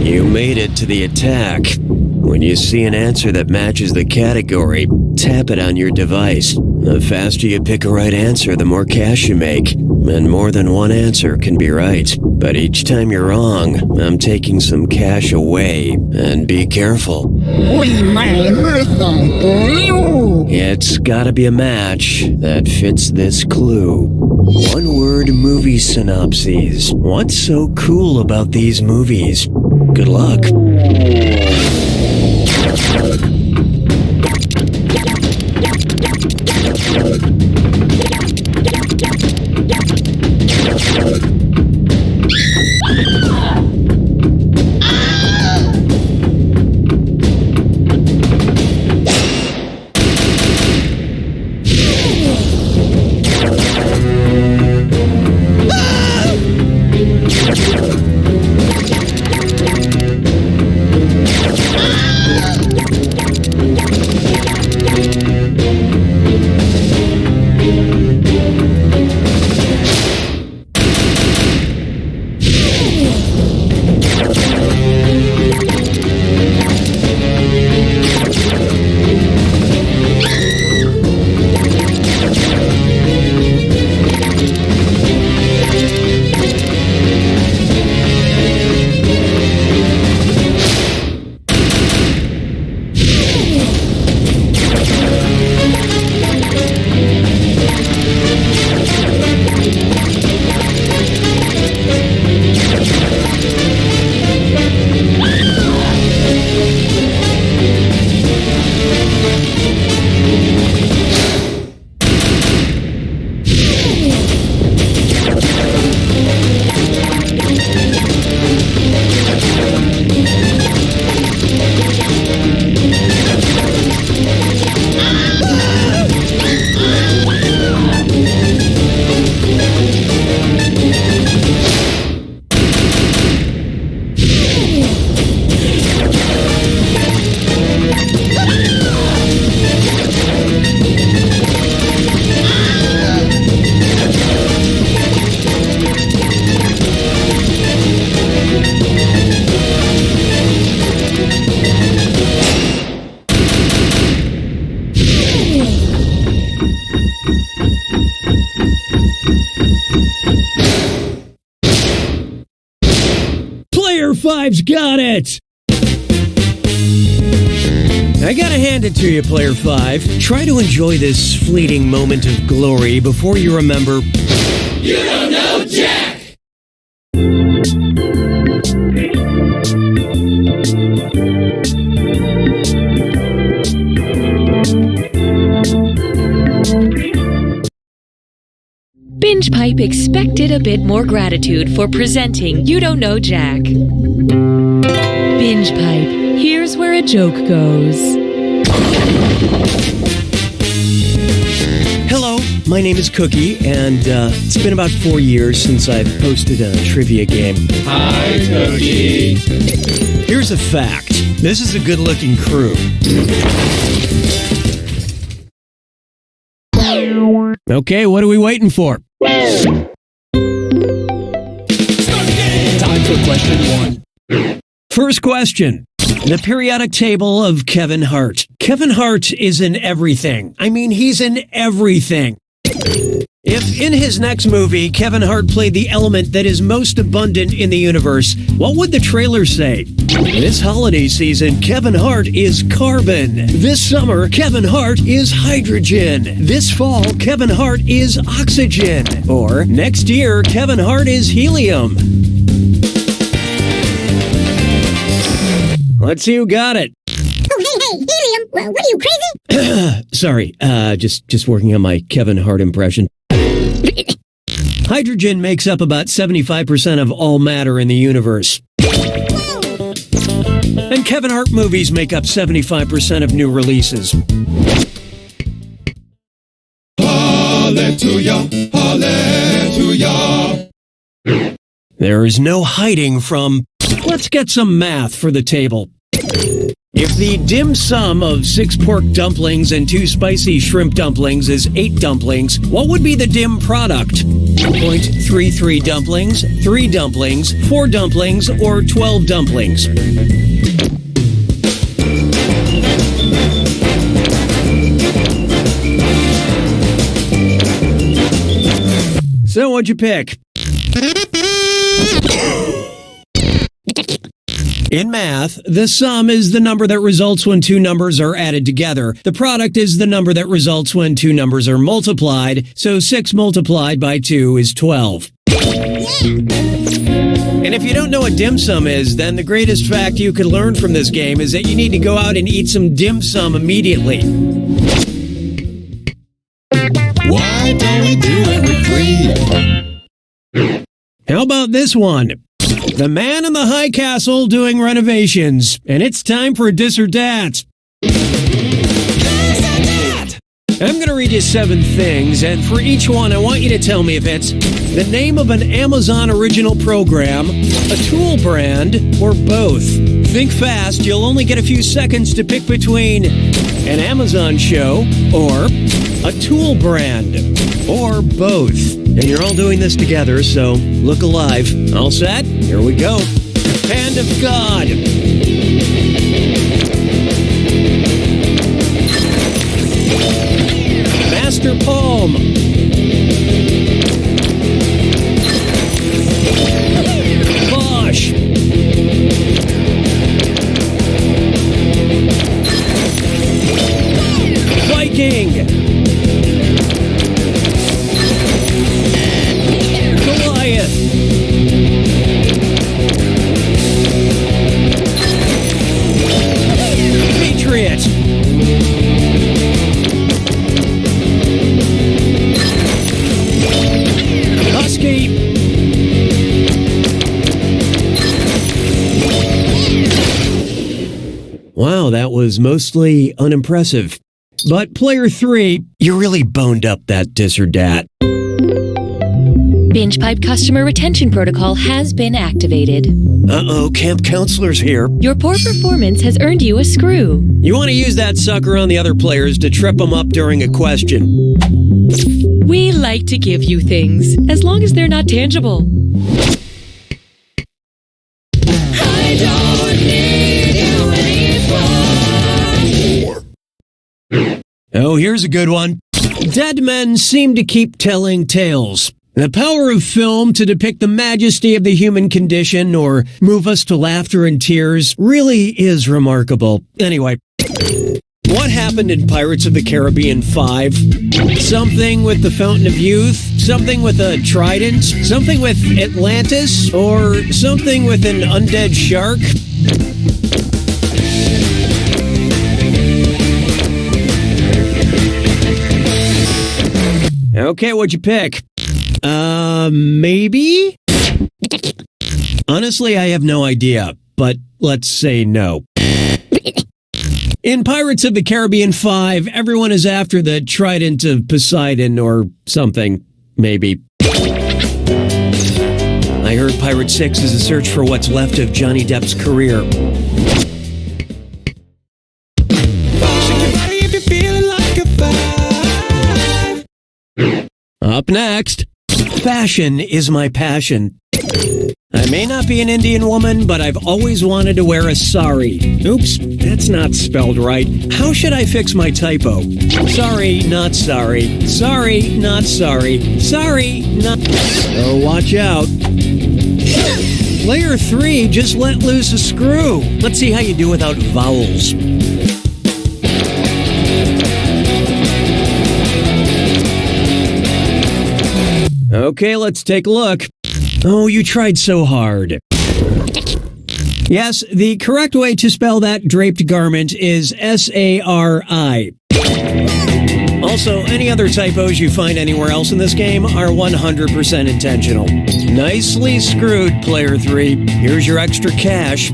You made it to the attack. When you see an answer that matches the category, tap it on your device. The faster you pick a right answer, the more cash you make. And more than one answer can be right. But each time you're wrong, I'm taking some cash away. And be careful. It's gotta be a match that fits this clue. One-word movie synopses. What's so cool about these movies? Good luck. 5's got it! I gotta hand it to you, Player 5. Try to enjoy this fleeting moment of glory before you remember... You don't know Jack! Binge Pipe expected a bit more gratitude for presenting You Don't Know Jack. Binge Pipe, here's where a joke goes. Hello, my name is Cookie, and it's been about 4 years since I've posted a trivia game. Hi, Cookie. Here's a fact. This is a good-looking crew. Okay, what are we waiting for? Time for question 1. First question. The periodic table of Kevin Hart. Kevin Hart is in everything. I mean, he's in everything. If in his next movie, Kevin Hart played the element that is most abundant in the universe, what would the trailer say? This holiday season, Kevin Hart is carbon. This summer, Kevin Hart is hydrogen. This fall, Kevin Hart is oxygen. Or next year, Kevin Hart is helium. Let's see who got it. Oh, hey, helium. Well, what are you, crazy? Sorry, just working on my Kevin Hart impression. Hydrogen makes up about 75% of all matter in the universe. And Kevin Hart movies make up 75% of new releases. Hallelujah, hallelujah. There is no hiding from... Let's get some math for the table. If the dim sum of 6 pork dumplings and 2 spicy shrimp dumplings is 8 dumplings, what would be the dim product? 0.33 dumplings, 3 dumplings, 4 dumplings, or 12 dumplings? So what'd you pick? In math, the sum is the number that results when 2 numbers are added together. The product is the number that results when 2 numbers are multiplied, so 6 multiplied by 2 is 12. And if you don't know what dim sum is, then the greatest fact you could learn from this game is that you need to go out and eat some dim sum immediately. Why don't we do it with 3? How about this one? The man in the high castle doing renovations, and it's time for Dis or Dat. I'm going to read you 7 things, and for each one, I want you to tell me if it's the name of an Amazon original program, a tool brand, or both. Think fast, you'll only get a few seconds to pick between an Amazon show or a tool brand, or both. And you're all doing this together, so look alive. All set? Here we go. Hand of God. Master Palm. Bosch. Viking. Goliath. Patriot. Husky. Wow, that was mostly unimpressive. But player 3, you really boned up that Dis or Dat. Binge Pipe customer retention protocol has been activated. Uh-oh, camp counselor's here. Your poor performance has earned you a screw. You want to use that sucker on the other players to trip them up during a question. We like to give you things, as long as they're not tangible. I don't need you anymore. Oh, here's a good one. Dead men seem to keep telling tales. The power of film to depict the majesty of the human condition or move us to laughter and tears really is remarkable. Anyway, what happened in Pirates of the Caribbean 5? Something with the Fountain of Youth? Something with a trident? Something with Atlantis? Or something with an undead shark? Okay, what'd you pick? Maybe? Honestly, I have no idea, but let's say no. In Pirates of the Caribbean 5, everyone is after the Trident of Poseidon or something, maybe. I heard Pirate 6 is a search for what's left of Johnny Depp's career. Up next, fashion is my passion. I may not be an Indian woman, but I've always wanted to wear a sari. Oops, that's not spelled right. How should I fix my typo? Sorry, not sorry. Sorry, not sorry. Sorry, not... Oh, watch out. Layer 3 just let loose a screw. Let's see how you do without vowels. Okay, let's take a look. Oh, you tried so hard. Yes, the correct way to spell that draped garment is S-A-R-I. Also, any other typos you find anywhere else in this game are 100% intentional. Nicely screwed, Player 3. Here's your extra cash.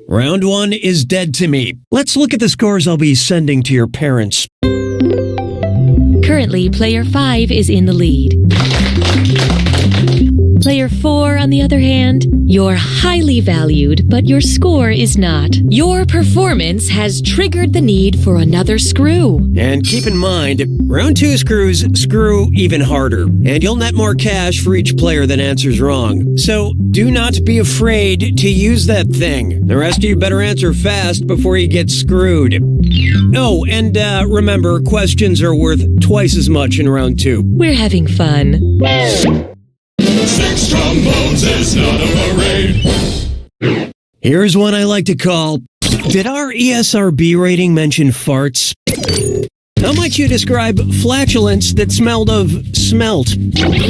Round 1 is dead to me. Let's look at the scores I'll be sending to your parents. Currently, Player 5 is in the lead. Player 4, on the other hand, you're highly valued, but your score is not. Your performance has triggered the need for another screw. And keep in mind, round 2 screws screw even harder, and you'll net more cash for each player that answers wrong. So do not be afraid to use that thing. The rest of you better answer fast before you get screwed. Oh, and remember, questions are worth twice as much in round 2. We're having fun. 6 trombones is not a parade. Here's one I like to call, did our ESRB rating mention farts? How might you describe flatulence that smelled of smelt?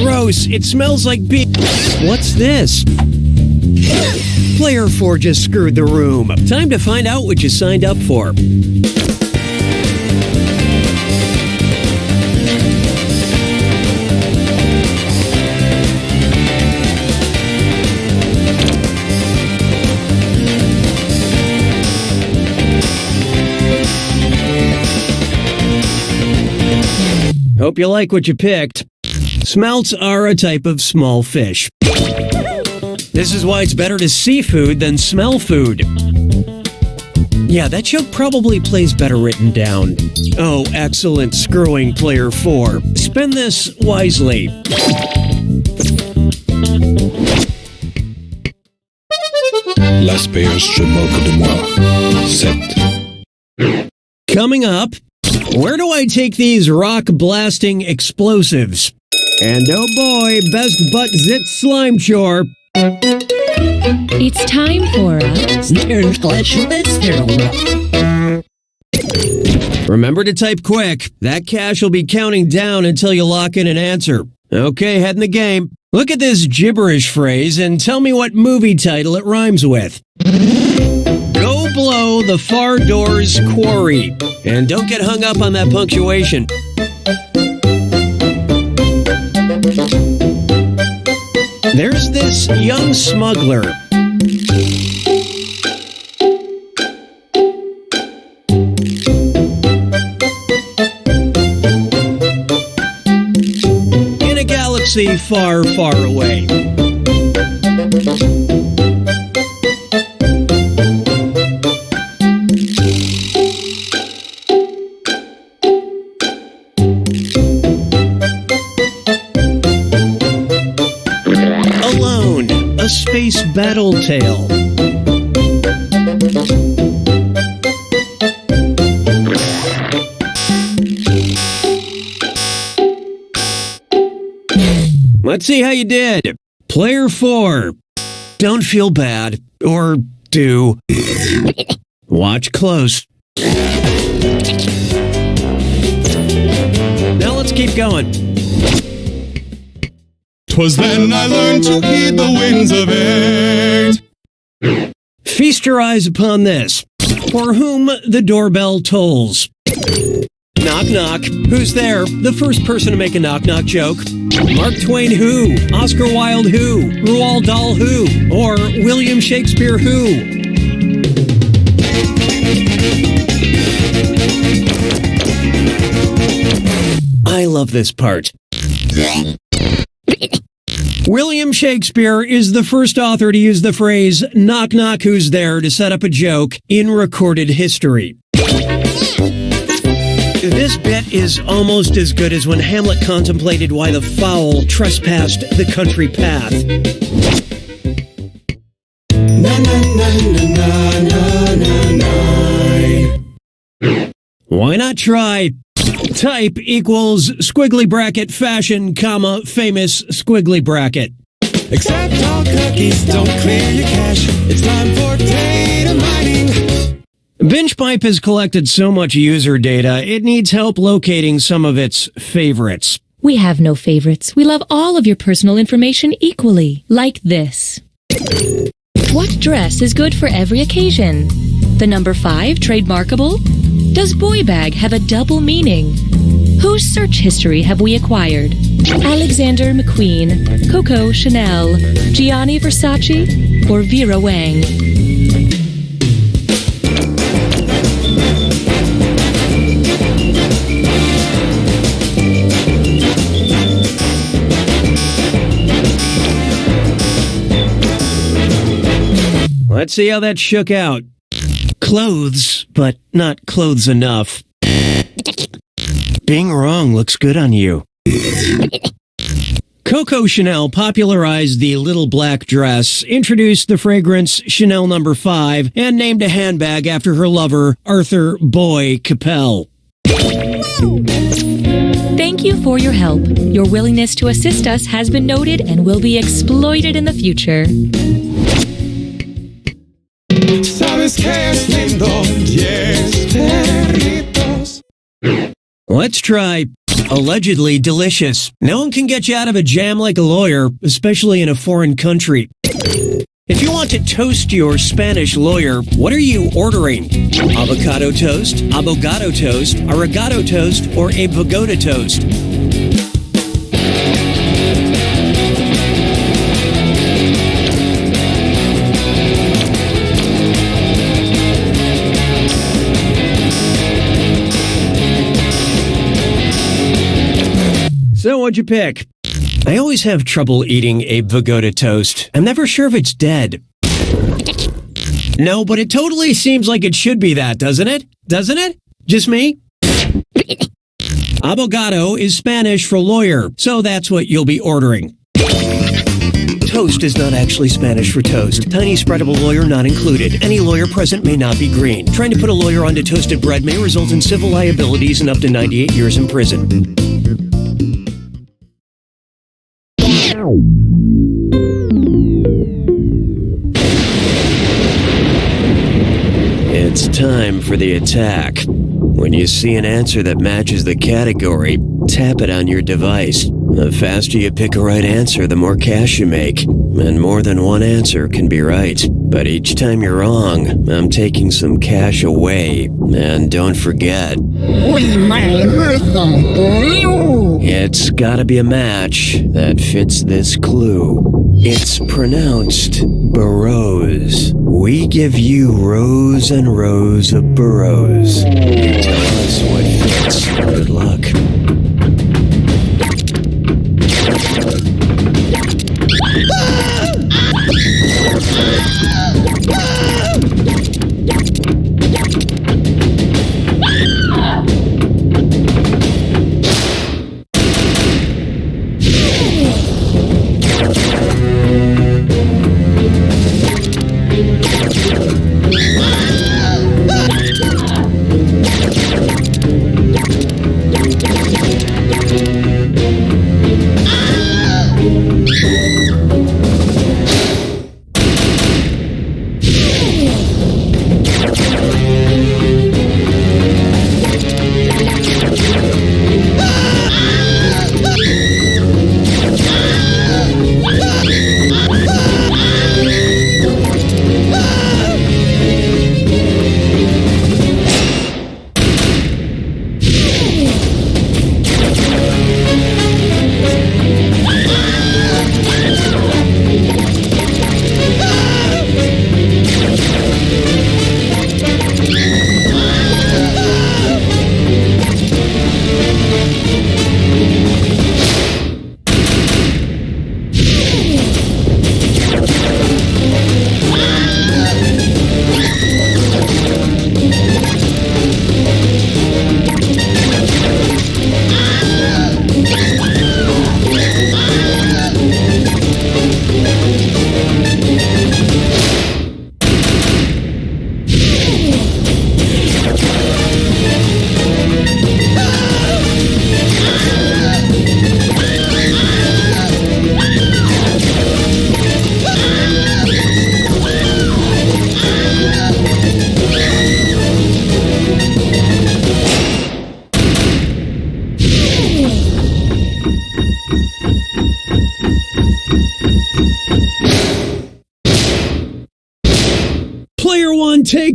Gross, it smells like What's this? Player 4 just screwed the room. Time to find out what you signed up for. Hope you like what you picked. Smelts are a type of small fish. This is why it's better to see food than smell food. Yeah, that joke probably plays better written down. Oh, excellent screwing, Player 4. Spend this wisely. L'asperge se moque de moi. 7. Coming up, where do I take these rock-blasting explosives? And oh boy, best butt zit slime chore. It's time for Remember to type quick. That cash will be counting down until you lock in an answer. Okay, head in the game. Look at this gibberish phrase and tell me what movie title it rhymes with. Go blow the far door's quarry. And don't get hung up on that punctuation. There's this young smuggler. In a galaxy far, far away. A space battle tale. Let's see how you did. Player 4. Don't feel bad. Or do. Watch close. Now let's keep going. 'Twas then I learned to heed the winds of age. Feast your eyes upon this. For whom the doorbell tolls. Knock, knock. Who's there? The first person to make a knock-knock joke. Mark Twain who? Oscar Wilde who? Roald Dahl who? Or William Shakespeare who? I love this part. William Shakespeare is the first author to use the phrase, knock knock who's there, to set up a joke in recorded history. This bit is almost as good as when Hamlet contemplated why the fowl trespassed the country path. Why not try? Type equals squiggly bracket fashion, comma, famous squiggly bracket. Except all cookies don't clear your cache. It's time for data mining. BingePipe has collected so much user data, it needs help locating some of its favorites. We have no favorites. We love all of your personal information equally. Like this. What dress is good for every occasion? The number 5 trademarkable? Does boy bag have a double meaning? Whose search history have we acquired? Alexander McQueen, Coco Chanel, Gianni Versace, or Vera Wang? Let's see how that shook out. Clothes, but not clothes enough. Being wrong looks good on you. Coco Chanel popularized the little black dress, introduced the fragrance Chanel No. 5, and named a handbag after her lover, Arthur Boy Capel. Thank you for your help. Your willingness to assist us has been noted and will be exploited in the future. ¿Sabes qué es lindo? Yes, perritos. Let's try allegedly delicious. No one can get you out of a jam like a lawyer, especially in a foreign country. If you want to toast your Spanish lawyer, what are you ordering? Avocado toast, abogado toast, arigato toast, or a pagoda toast? So what'd you pick? I always have trouble eating a pagoda toast. I'm never sure if it's dead. No, but it totally seems like it should be that, doesn't it? Doesn't it? Just me? Abogado is Spanish for lawyer, so that's what you'll be ordering. Toast is not actually Spanish for toast. Tiny spreadable lawyer not included. Any lawyer present may not be green. Trying to put a lawyer onto toasted bread may result in civil liabilities and up to 98 years in prison. It's time for the attack. When you see an answer that matches the category, tap it on your device. The faster you pick a right answer, the more cash you make. And more than one answer can be right. But each time you're wrong, I'm taking some cash away. And don't forget, it's gotta be a match that fits this clue. It's pronounced burrows. We give you rows and rows of burrows. You tell us what fits. Good luck.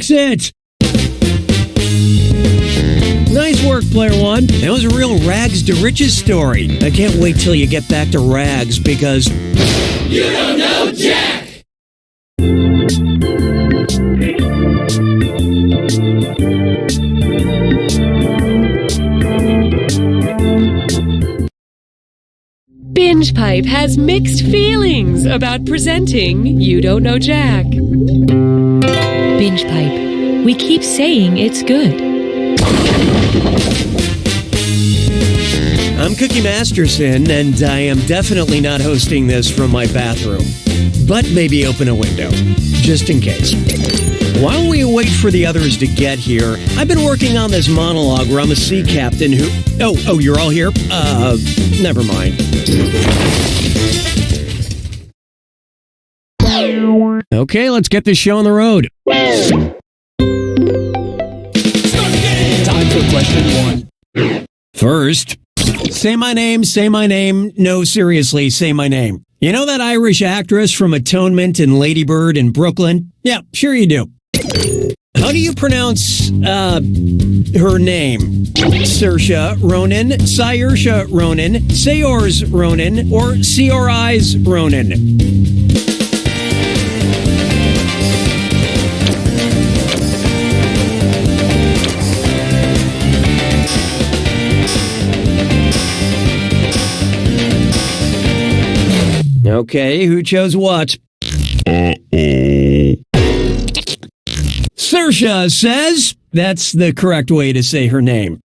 fix it! Nice work, Player One. That was a real rags to riches story. I can't wait till you get back to rags because... You don't know Jack! Binge Pipe has mixed feelings about presenting You Don't Know Jack. Binge Pipe, we keep saying it's good. I'm Cookie Masterson, and I am definitely not hosting this from my bathroom. But maybe open a window, just in case. While we wait for the others to get here, I've been working on this monologue where I'm a sea captain who... Oh, you're all here? Never mind. Okay, let's get this show on the road. Time for question 1. First, say my name, no, seriously, say my name. You know that Irish actress from Atonement and Lady Bird in Brooklyn? Yeah, sure you do. How do you pronounce, her name? Saoirse Ronan, Saoirse Ronan, Saors Ronan, or Cori's Ronan? Okay, who chose what? Saoirse says that's the correct way to say her name.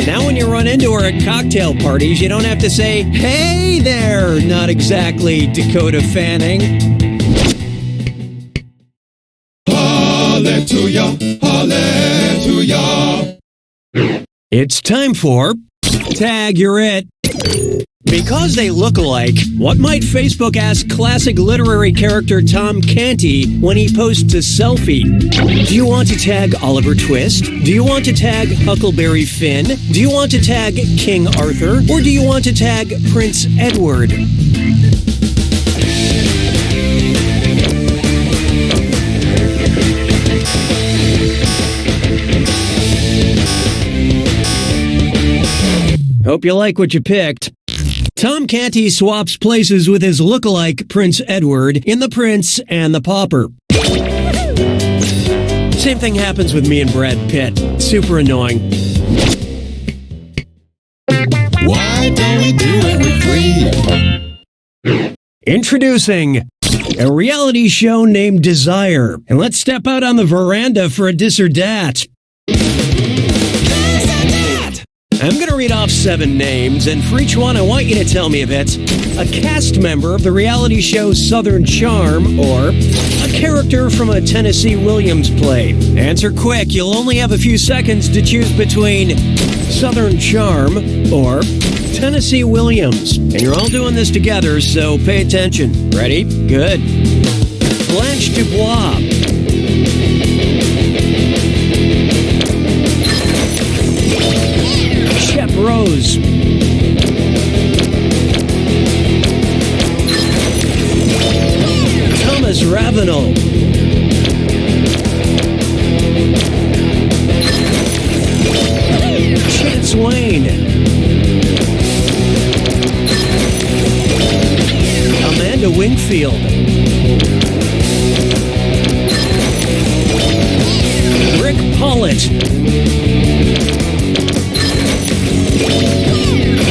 Now when you run into her at cocktail parties, you don't have to say, "Hey there," not exactly Dakota Fanning. Hallelujah, hallelujah. It's time for Tag You're It. Because they look alike, what might Facebook ask classic literary character Tom Canty when he posts a selfie? Do you want to tag Oliver Twist? Do you want to tag Huckleberry Finn? Do you want to tag King Arthur? Or do you want to tag Prince Edward? Hope you like what you picked. Tom Canty swaps places with his lookalike Prince Edward in The Prince and the Pauper. Same thing happens with me and Brad Pitt. Super annoying. Why don't we do it for free? Introducing a reality show named Desire. And let's step out on the veranda for a dis or dat. I'm going to read off 7 names, and for each one, I want you to tell me if it's a cast member of the reality show Southern Charm or a character from a Tennessee Williams play. Answer quick. You'll only have a few seconds to choose between Southern Charm or Tennessee Williams. And you're all doing this together, so pay attention. Ready? Good. Blanche Dubois. Shep Rose. Thomas Ravenel. Chance Wayne. Amanda Wingfield. Rick Pollitt.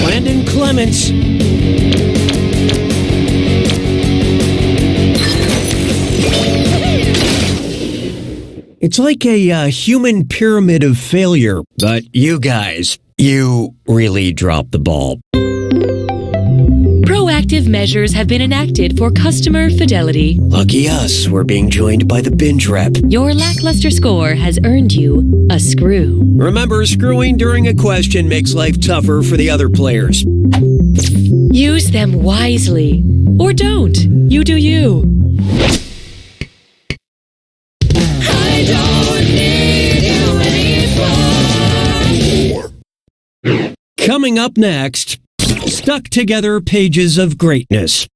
Landon Clements. It's like a human pyramid of failure, but you guys, you really dropped the ball. Proactive measures have been enacted for customer fidelity. Lucky us, we're being joined by the binge rep. Your lackluster score has earned you a screw. Remember, screwing during a question makes life tougher for the other players. Use them wisely. Or don't. You do you. I don't need you anymore. Coming up next, Stuck Together Pages of Greatness.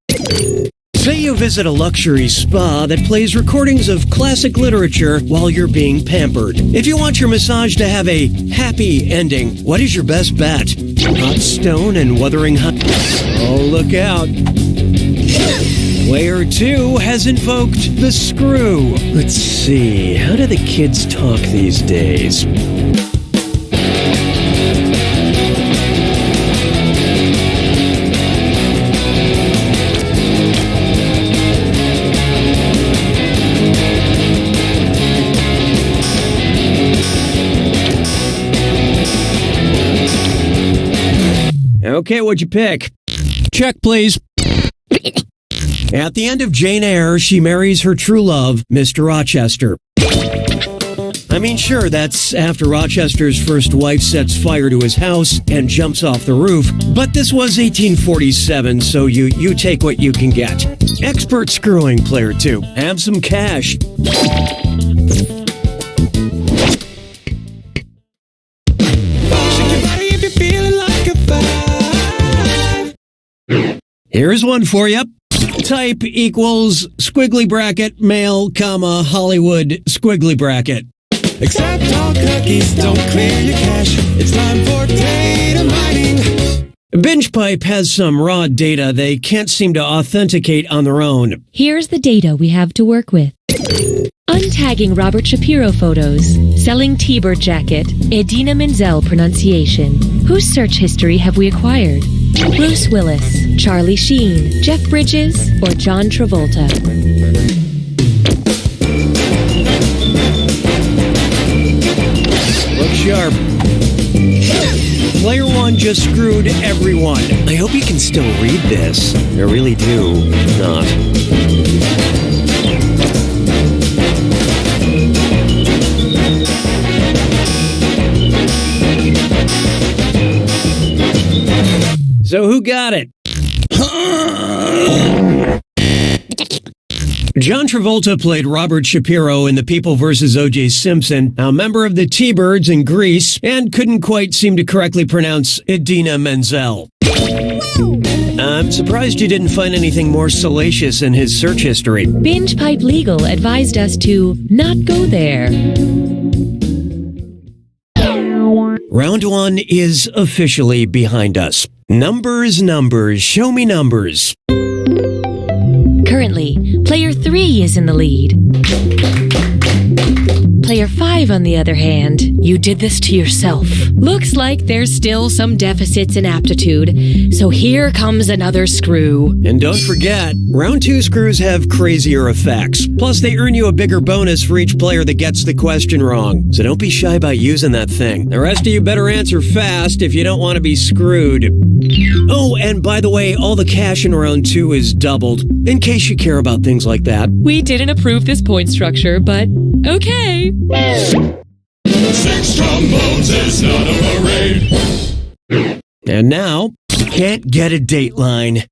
Say you visit a luxury spa that plays recordings of classic literature while you're being pampered. If you want your massage to have a happy ending, what is your best bet? Hot stone and Wuthering Heights. Oh, look out. Player 2 has invoked the screw. Let's see, how do the kids talk these days? Okay, what'd you pick? Check, please. At the end of Jane Eyre, she marries her true love, Mr. Rochester. I mean, sure, that's after Rochester's first wife sets fire to his house and jumps off the roof, but this was 1847, so you take what you can get. Expert screwing, Player 2. Have some cash. Here's one for you. Type equals squiggly bracket, male, comma, Hollywood, squiggly bracket. Accept all cookies, don't clear your cache. It's time for data mining. BingePipe has some raw data they can't seem to authenticate on their own. Here's the data we have to work with. Untagging Robert Shapiro photos. Selling T-Bird jacket. Idina Menzel pronunciation. Whose search history have we acquired? Bruce Willis, Charlie Sheen, Jeff Bridges, or John Travolta? Look sharp. Player 1 just screwed everyone. I hope you can still read this. I really do not. So who got it? John Travolta played Robert Shapiro in The People vs. O.J. Simpson, a member of the T-Birds in Greece, and couldn't quite seem to correctly pronounce Idina Menzel. I'm surprised you didn't find anything more salacious in his search history. BingePipe Legal advised us to not go there. Round 1 is officially behind us. Numbers, show me numbers. Currently, Player 3 is in the lead. Player 5, on the other hand, you did this to yourself. Looks like there's still some deficits in aptitude, so here comes another screw. And don't forget, round 2 screws have crazier effects. Plus, they earn you a bigger bonus for each player that gets the question wrong. So don't be shy about using that thing. The rest of you better answer fast if you don't want to be screwed. Oh, and by the way, all the cash in round 2 is doubled, in case you care about things like that. We didn't approve this point structure, but okay. 6 trombones is not a parade. And now, can't get a dateline.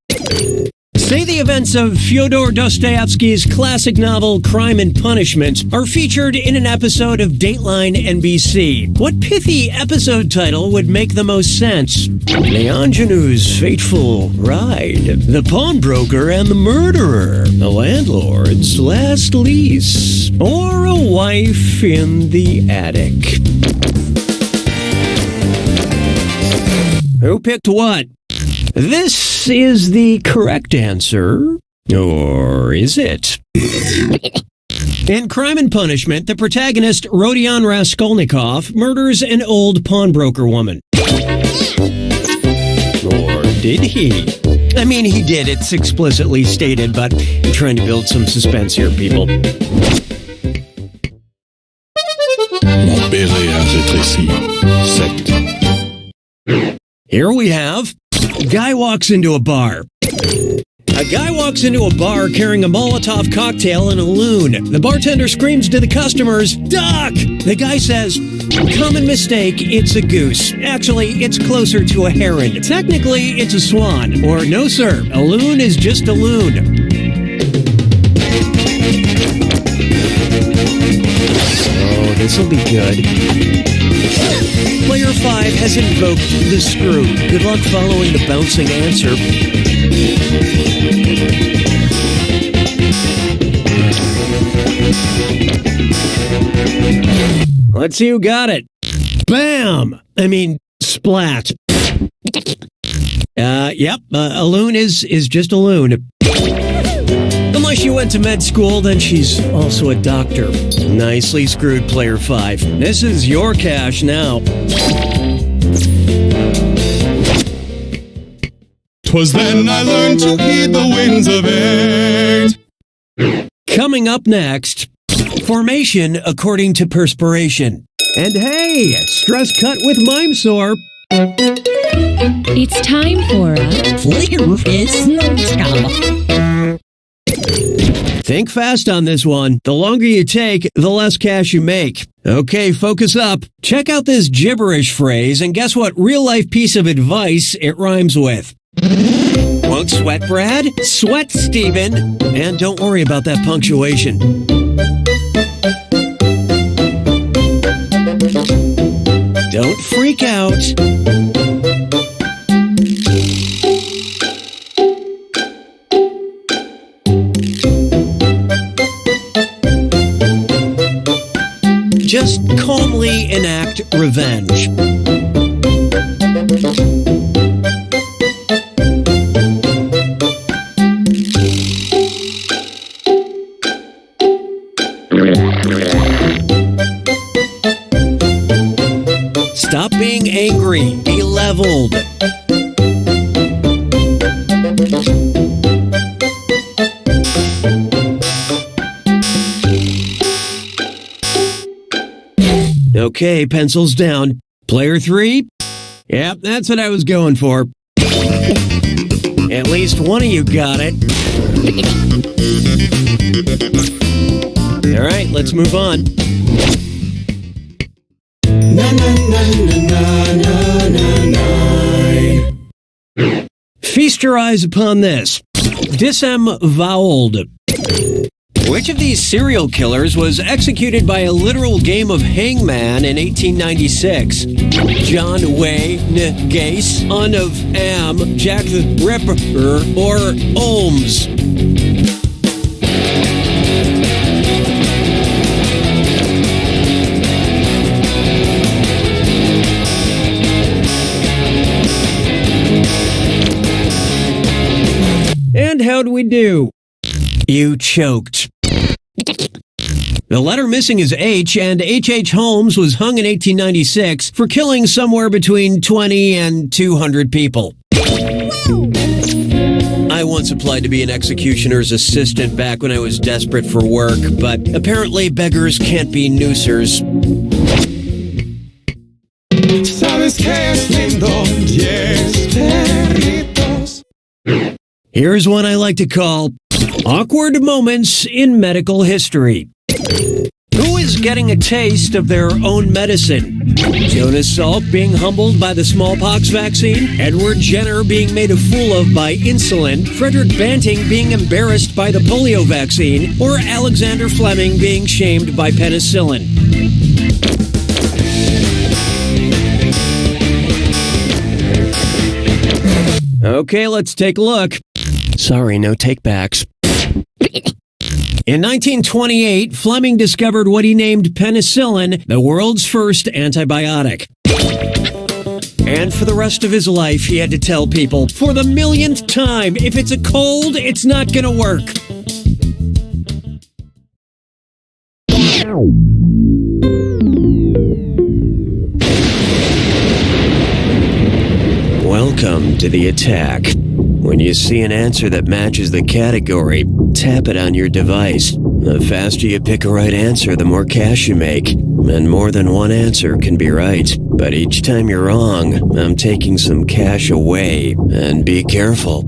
Say the events of Fyodor Dostoevsky's classic novel Crime and Punishment are featured in an episode of Dateline NBC. What pithy episode title would make the most sense? The ingenue's fateful ride, the pawnbroker and the murderer, the landlord's last lease, or a wife in the attic. Who picked what? This is the correct answer. Or is it? In Crime and Punishment, the protagonist, Rodion Raskolnikov, murders an old pawnbroker woman. Or did he? I mean, he did. It's explicitly stated, but I'm trying to build some suspense here, people. Mon père a rétréci. Secte. Here we have... Guy walks into a bar. A guy walks into a bar carrying a Molotov cocktail and a loon. The bartender screams to the customers, "Duck!" The guy says, "Common mistake, it's a goose. Actually, it's closer to a heron. Technically, it's a swan." Or, no sir, a loon is just a loon. Oh, this'll be good. Player 5 has invoked the screw. Good luck following the bouncing answer. Let's see who got it. Bam! I mean, splat. Yep, a loon is just a loon. Unless she went to med school, then she's also a doctor. Nicely screwed, player 5. This is your cash now. 'Twas then I learned to heed the winds of eight. Coming up next, formation according to perspiration. And hey, stress cut with Mimesore. It's time for a Think fast on this one. The longer you take, the less cash you make. Okay, focus up. Check out this gibberish phrase and guess what real-life piece of advice it rhymes with. Won't sweat, Brad? Sweat, Steven. And don't worry about that punctuation. Don't freak out. Just calmly enact revenge. Stop being angry. Be leveled. Okay, pencils down. Player 3? Yep, that's what I was going for. At least one of you got it. All right, let's move on. Feast your eyes upon this. Disemboweled. Which of these serial killers was executed by a literal game of hangman in 1896? John Wayne Gacy, son of Am, Jack the Ripper, or Holmes? And how'd we do? You choked. The letter missing is H, and H.H. Holmes was hung in 1896 for killing somewhere between 20 and 200 people. I once applied to be an executioner's assistant back when I was desperate for work, but apparently beggars can't be noosers. Sabes que es lindo, 10 perritos. Here's one I like to call awkward moments in medical history. Who is getting a taste of their own medicine? Jonas Salk being humbled by the smallpox vaccine? Edward Jenner being made a fool of by insulin? Frederick Banting being embarrassed by the polio vaccine? Or Alexander Fleming being shamed by penicillin? Okay, let's take a look. Sorry, no takebacks. In 1928, Fleming discovered what he named penicillin, the world's first antibiotic. And for the rest of his life, he had to tell people, for the millionth time, if it's a cold, it's not gonna work. Welcome to the attack. When you see an answer that matches the category, tap it on your device. The faster you pick a right answer, the more cash you make. And more than one answer can be right. But each time you're wrong, I'm taking some cash away. And be careful.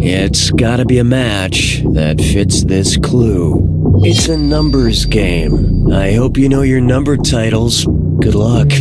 It's gotta be a match that fits this clue. It's a numbers game. I hope you know your number titles. Good luck.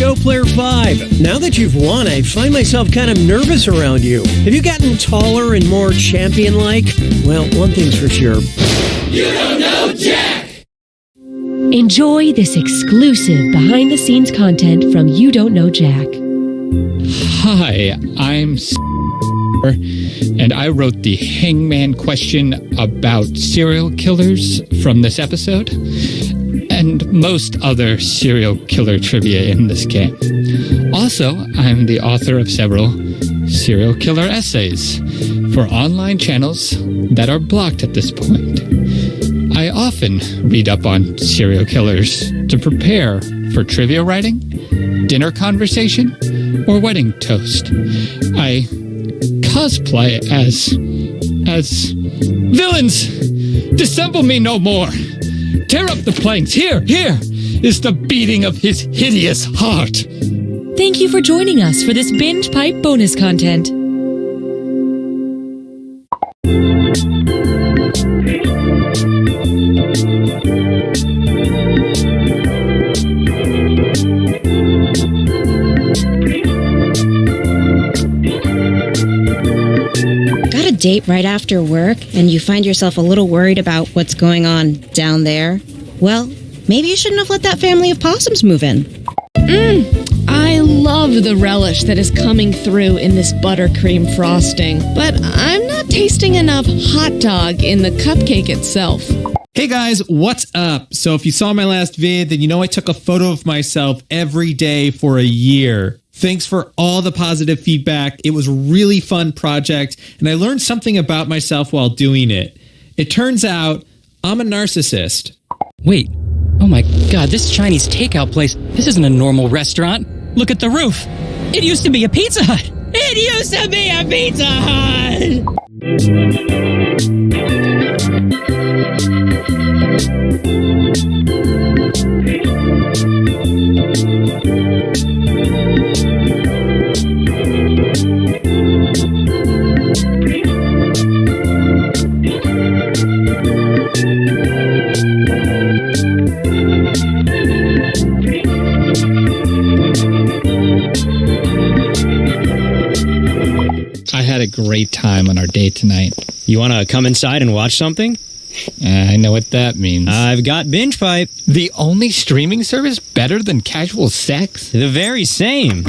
Show Player 5. Now that you've won, I find myself kind of nervous around you. Have you gotten taller and more champion-like? Well, one thing's for sure. You don't know Jack! Enjoy this exclusive behind-the-scenes content from You Don't Know Jack. Hi, I'm and I wrote the hangman question about serial killers from this episode, and most other serial killer trivia in this game. Also, I'm the author of several serial killer essays for online channels that are blocked at this point. I often read up on serial killers to prepare for trivia writing, dinner conversation, or wedding toast. I cosplay as villains. Dissemble me no more. Tear up the planks. Here is the beating of his hideous heart. Thank you for joining us for this Binge Pipe bonus content. Got a date right after work, and you find yourself a little worried about what's going on down there? Well, maybe you shouldn't have let that family of possums move in. I love the relish that is coming through in this buttercream frosting, but I'm not tasting enough hot dog in the cupcake itself. Hey guys, what's up? So if you saw my last vid, then you know I took a photo of myself every day for a year. Thanks for all the positive feedback. It was a really fun project, and I learned something about myself while doing it. It turns out I'm a narcissist. Wait. Oh my god, this Chinese takeout place, this isn't a normal restaurant. Look at the roof. It used to be a Pizza Hut. It used to be a Pizza Hut! I had a great time on our date tonight. You want to come inside and watch something? I know what that means. I've got Binge Pipe. The only streaming service better than casual sex? The very same.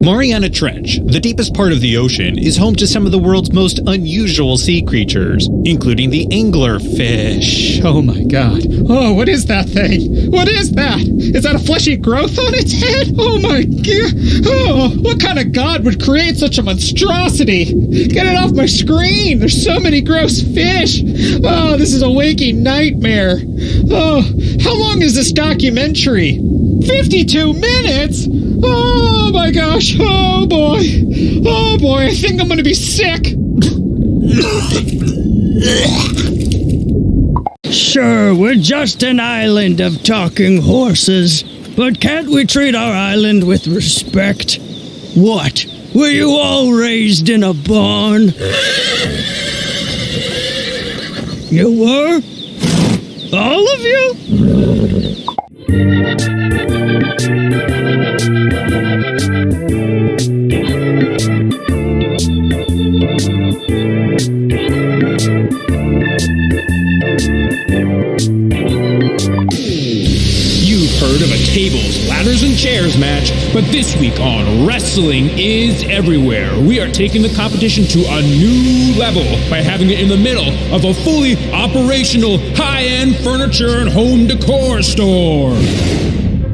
Mariana Trench, the deepest part of the ocean, is home to some of the world's most unusual sea creatures, including the anglerfish. Oh my god. Oh, what is that thing? What is that? Is that a fleshy growth on its head? Oh my god. Oh, what kind of god would create such a monstrosity? Get it off my screen. There's so many gross fish. Oh, this is a waking nightmare. Oh, how long is this documentary? 52 minutes? Oh my gosh. Oh boy. Oh boy. I think I'm gonna be sick. Sure, we're just an island of talking horses, but can't we treat our island with respect? What? Were you all raised in a barn? You were? All of you? You've heard of a tables, ladders, and chairs match, but this week on Wrestling is Everywhere, we are taking the competition to a new level by having it in the middle of a fully operational high-end furniture and home decor store.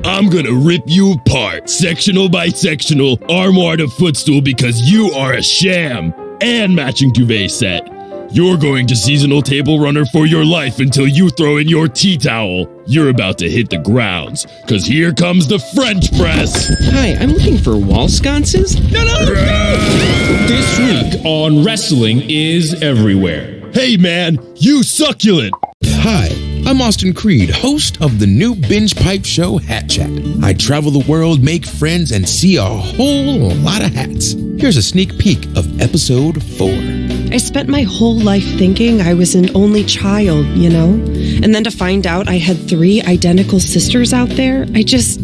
I'm gonna rip you apart, sectional by sectional, armoire to footstool, because you are a sham, and matching duvet set. You're going to seasonal table runner for your life until you throw in your tea towel. You're about to hit the grounds, cause here comes the French press. Hi, I'm looking for wall sconces. No! This week on Wrestling is Everywhere. Hey man, you succulent. Hi, I'm Austin Creed, host of the new Binge Pipe show, Hat Chat. I travel the world, make friends, and see a whole lot of hats. Here's a sneak peek of episode 4. I spent my whole life thinking I was an only child, you know? And then to find out I had 3 identical sisters out there, I just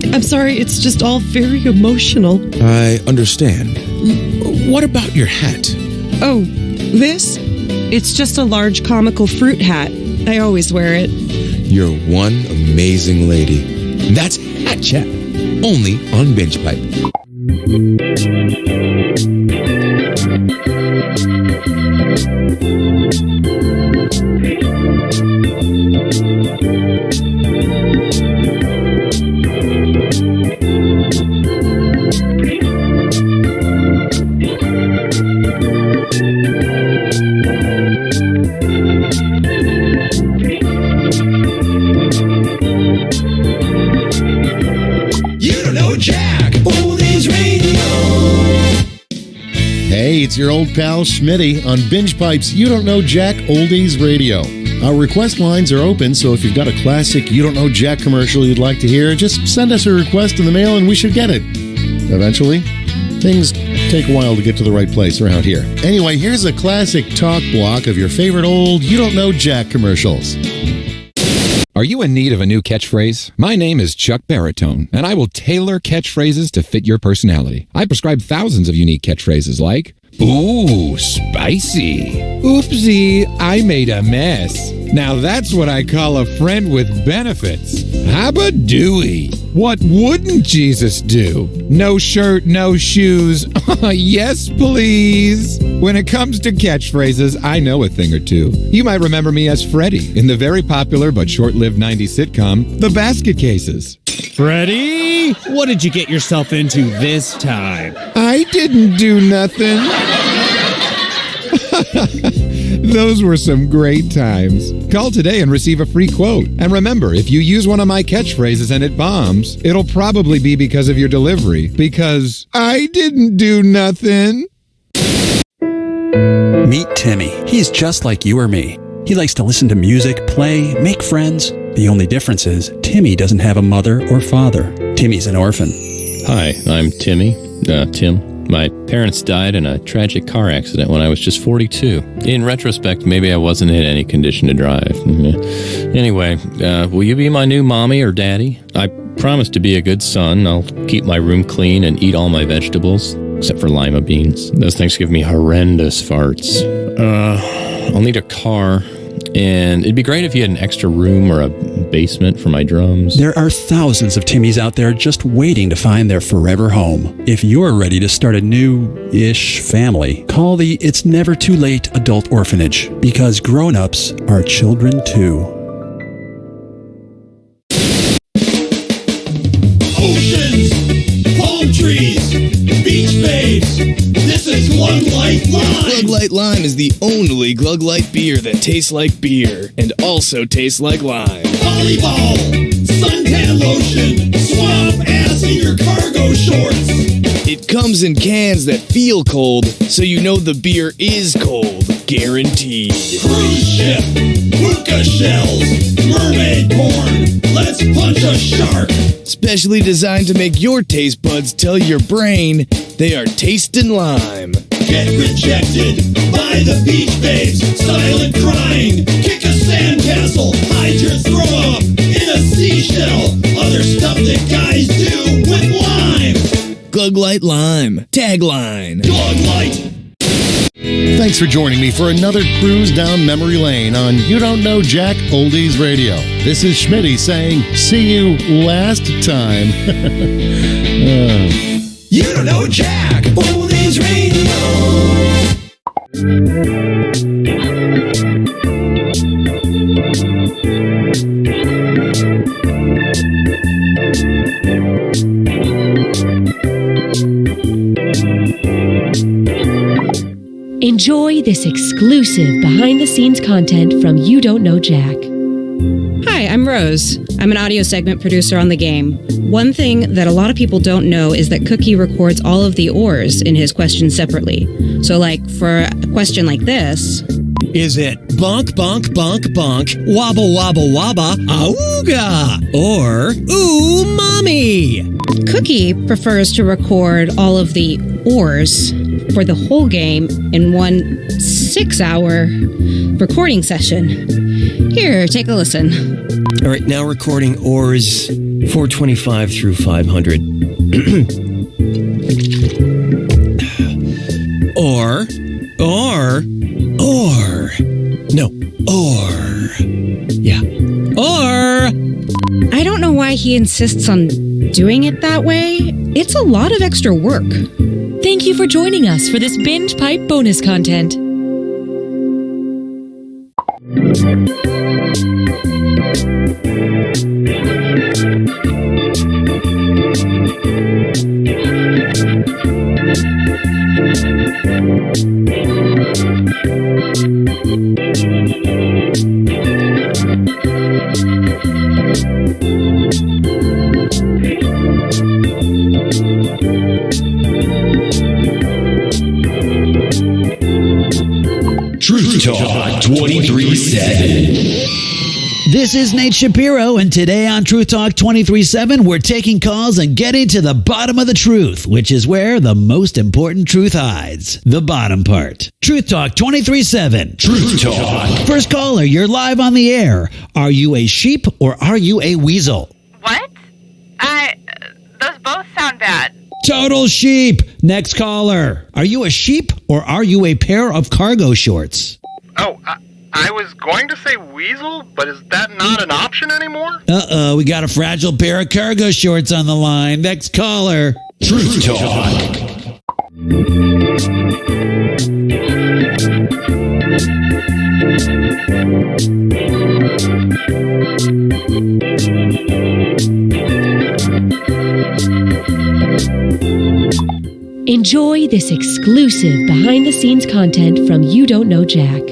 I'm sorry, it's just all very emotional. I understand. What about your hat? Oh, this? It's just a large comical fruit hat. I always wear it. You're one amazing lady. That's Hat Chat, only on Binge Pipe. Hey, it's your old pal Schmitty on Binge Pipe's You Don't Know Jack Oldies Radio. Our request lines are open, so if you've got a classic You Don't Know Jack commercial you'd like to hear, just send us a request in the mail and we should get it. Eventually. Things take a while to get to the right place around here. Anyway, here's a classic talk block of your favorite old You Don't Know Jack commercials. Are you in need of a new catchphrase? My name is Chuck Baritone, and I will tailor catchphrases to fit your personality. I prescribe thousands of unique catchphrases like, ooh, spicy. Oopsie, I made a mess. Now that's what I call a friend with benefits. Habba-dooey. What wouldn't Jesus do? No shirt, no shoes. Yes, please. When it comes to catchphrases, I know a thing or two. You might remember me as Freddie in the very popular but short-lived 90s sitcom, The Basket Cases. Freddie, what did you get yourself into this time? I didn't do nothing. Those were some great times. Call today and receive a free quote. And remember, if you use one of my catchphrases and it bombs, it'll probably be because of your delivery. Because I didn't do nothing. Meet Timmy. He's just like you or me. He likes to listen to music, play, make friends. The only difference is Timmy doesn't have a mother or father. Timmy's an orphan. Hi, I'm Timmy. Tim. My parents died in a tragic car accident when I was just 42. In retrospect, maybe I wasn't in any condition to drive. Anyway, will you be my new mommy or daddy? I promise to be a good son. I'll keep my room clean and eat all my vegetables, except for lima beans. Those things give me horrendous farts. I'll need a car, and it'd be great if you had an extra room or a basement for my drums. There are thousands of Timmys out there just waiting to find their forever home. If you're ready to start a new-ish family, call the It's Never Too Late Adult Orphanage, because grown-ups are children too. Oceans, palm trees, beach babes. This is Glug Light Lime. Glug Light Lime is the only Glug Light beer that tastes like beer and also tastes like lime. Volleyball, suntan lotion, swamp ass in your cargo shorts. It comes in cans that feel cold, so you know the beer is cold. Guaranteed. Cruise ship, puka shells, mermaid porn. Let's punch a shark. Specially designed to make your taste buds tell your brain they are tasting lime. Get rejected by the beach babes, silent crying. Kick a sandcastle, hide your throw up in a seashell. Other stuff that guys do with lime. Glug Light Lime. Tagline. Glug Light. Thanks for joining me for another cruise down memory lane on You Don't Know Jack Oldies Radio. This is Schmitty saying, see you last time. You Don't Know Jack Oldies Radio. Enjoy this exclusive behind-the-scenes content from You Don't Know Jack. Hi, I'm Rose. I'm an audio segment producer on the game. One thing that a lot of people don't know is that Cookie records all of the ors in his questions separately. So, like, for a question like this... Is it bonk, bonk, bonk, bonk, wobble, wobble, wobba, auga, or ooh, mommy? Cookie prefers to record all of the ors for the whole game in one 6-hour recording session. Here, take a listen. All right, now recording ors 425 through 500. Or. Yeah. Or. I don't know why he insists on doing it that way. It's a lot of extra work. Thank you for joining us for this Binge Pipe bonus content. Truth Talk 23-7. This is Nate Shapiro, and today on Truth Talk 23-7, we're taking calls and getting to the bottom of the truth, which is where the most important truth hides. The bottom part. Truth Talk 23-7. Truth Talk. First caller, you're live on the air. Are you a sheep or are you a weasel? What? Those both sound bad. Total sheep. Next caller. Are you a sheep or are you a pair of cargo shorts? Oh, I was going to say weasel, but is that not an option anymore? Uh-oh, we got a fragile pair of cargo shorts on the line. Next caller. Truth Talk. Enjoy this exclusive behind-the-scenes content from You Don't Know Jack.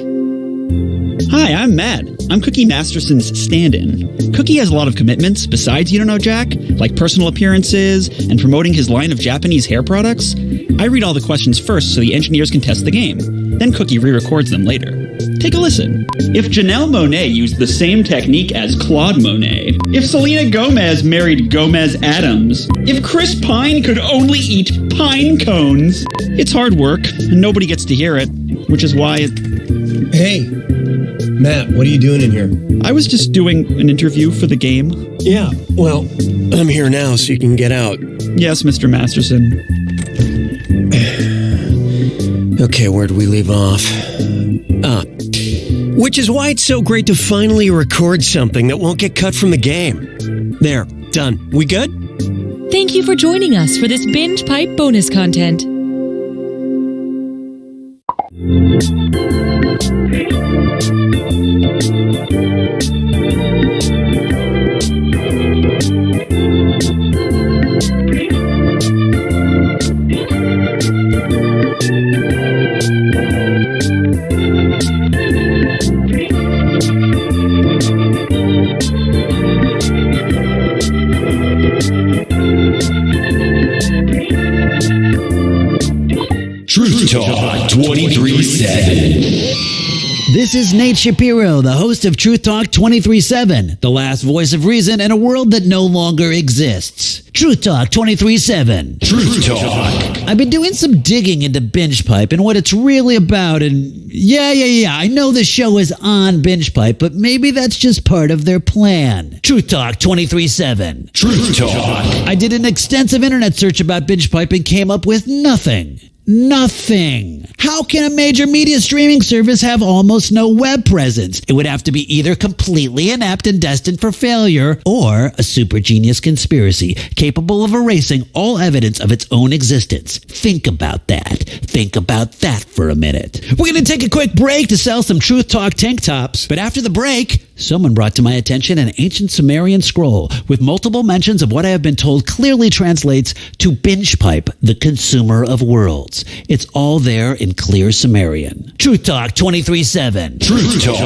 Hi, I'm Matt. I'm Cookie Masterson's stand-in. Cookie has a lot of commitments besides You Don't Know Jack, like personal appearances and promoting his line of Japanese hair products. I read all the questions first so the engineers can test the game. Then Cookie re-records them later. Take a listen. If Janelle Monáe used the same technique as Claude Monet, if Selena Gomez married Gomez Adams, if Chris Pine could only eat pine cones, it's hard work and nobody gets to hear it, which is why it... Hey, Matt, what are you doing in here? I was just doing an interview for the game. Yeah, well, I'm here now so you can get out. Yes, Mr. Masterson. Okay, where'd we leave off? Which is why it's so great to finally record something that won't get cut from the game. There, done. We good? Thank you for joining us for this Binge Pipe bonus content. Truth Talk 23-7. This is Nate Shapiro, the host of Truth Talk 23-7, the last voice of reason in a world that no longer exists. Truth Talk 23-7. Truth Talk. I've been doing some digging into Binge Pipe and what it's really about, and yeah, I know the show is on Binge Pipe, but maybe that's just part of their plan. Truth Talk 23-7. Truth Talk. I did an extensive internet search about Binge Pipe and came up with nothing. Nothing. How can a major media streaming service have almost no web presence? It would have to be either completely inept and destined for failure, or a super genius conspiracy capable of erasing all evidence of its own existence. Think about that. Think about that for a minute. We're going to take a quick break to sell some Truth Talk tank tops, but after the break, someone brought to my attention an ancient Sumerian scroll with multiple mentions of what I have been told clearly translates to Binge Pipe, the consumer of worlds. It's all there in clear Sumerian. Truth Talk 23-7. Truth Talk.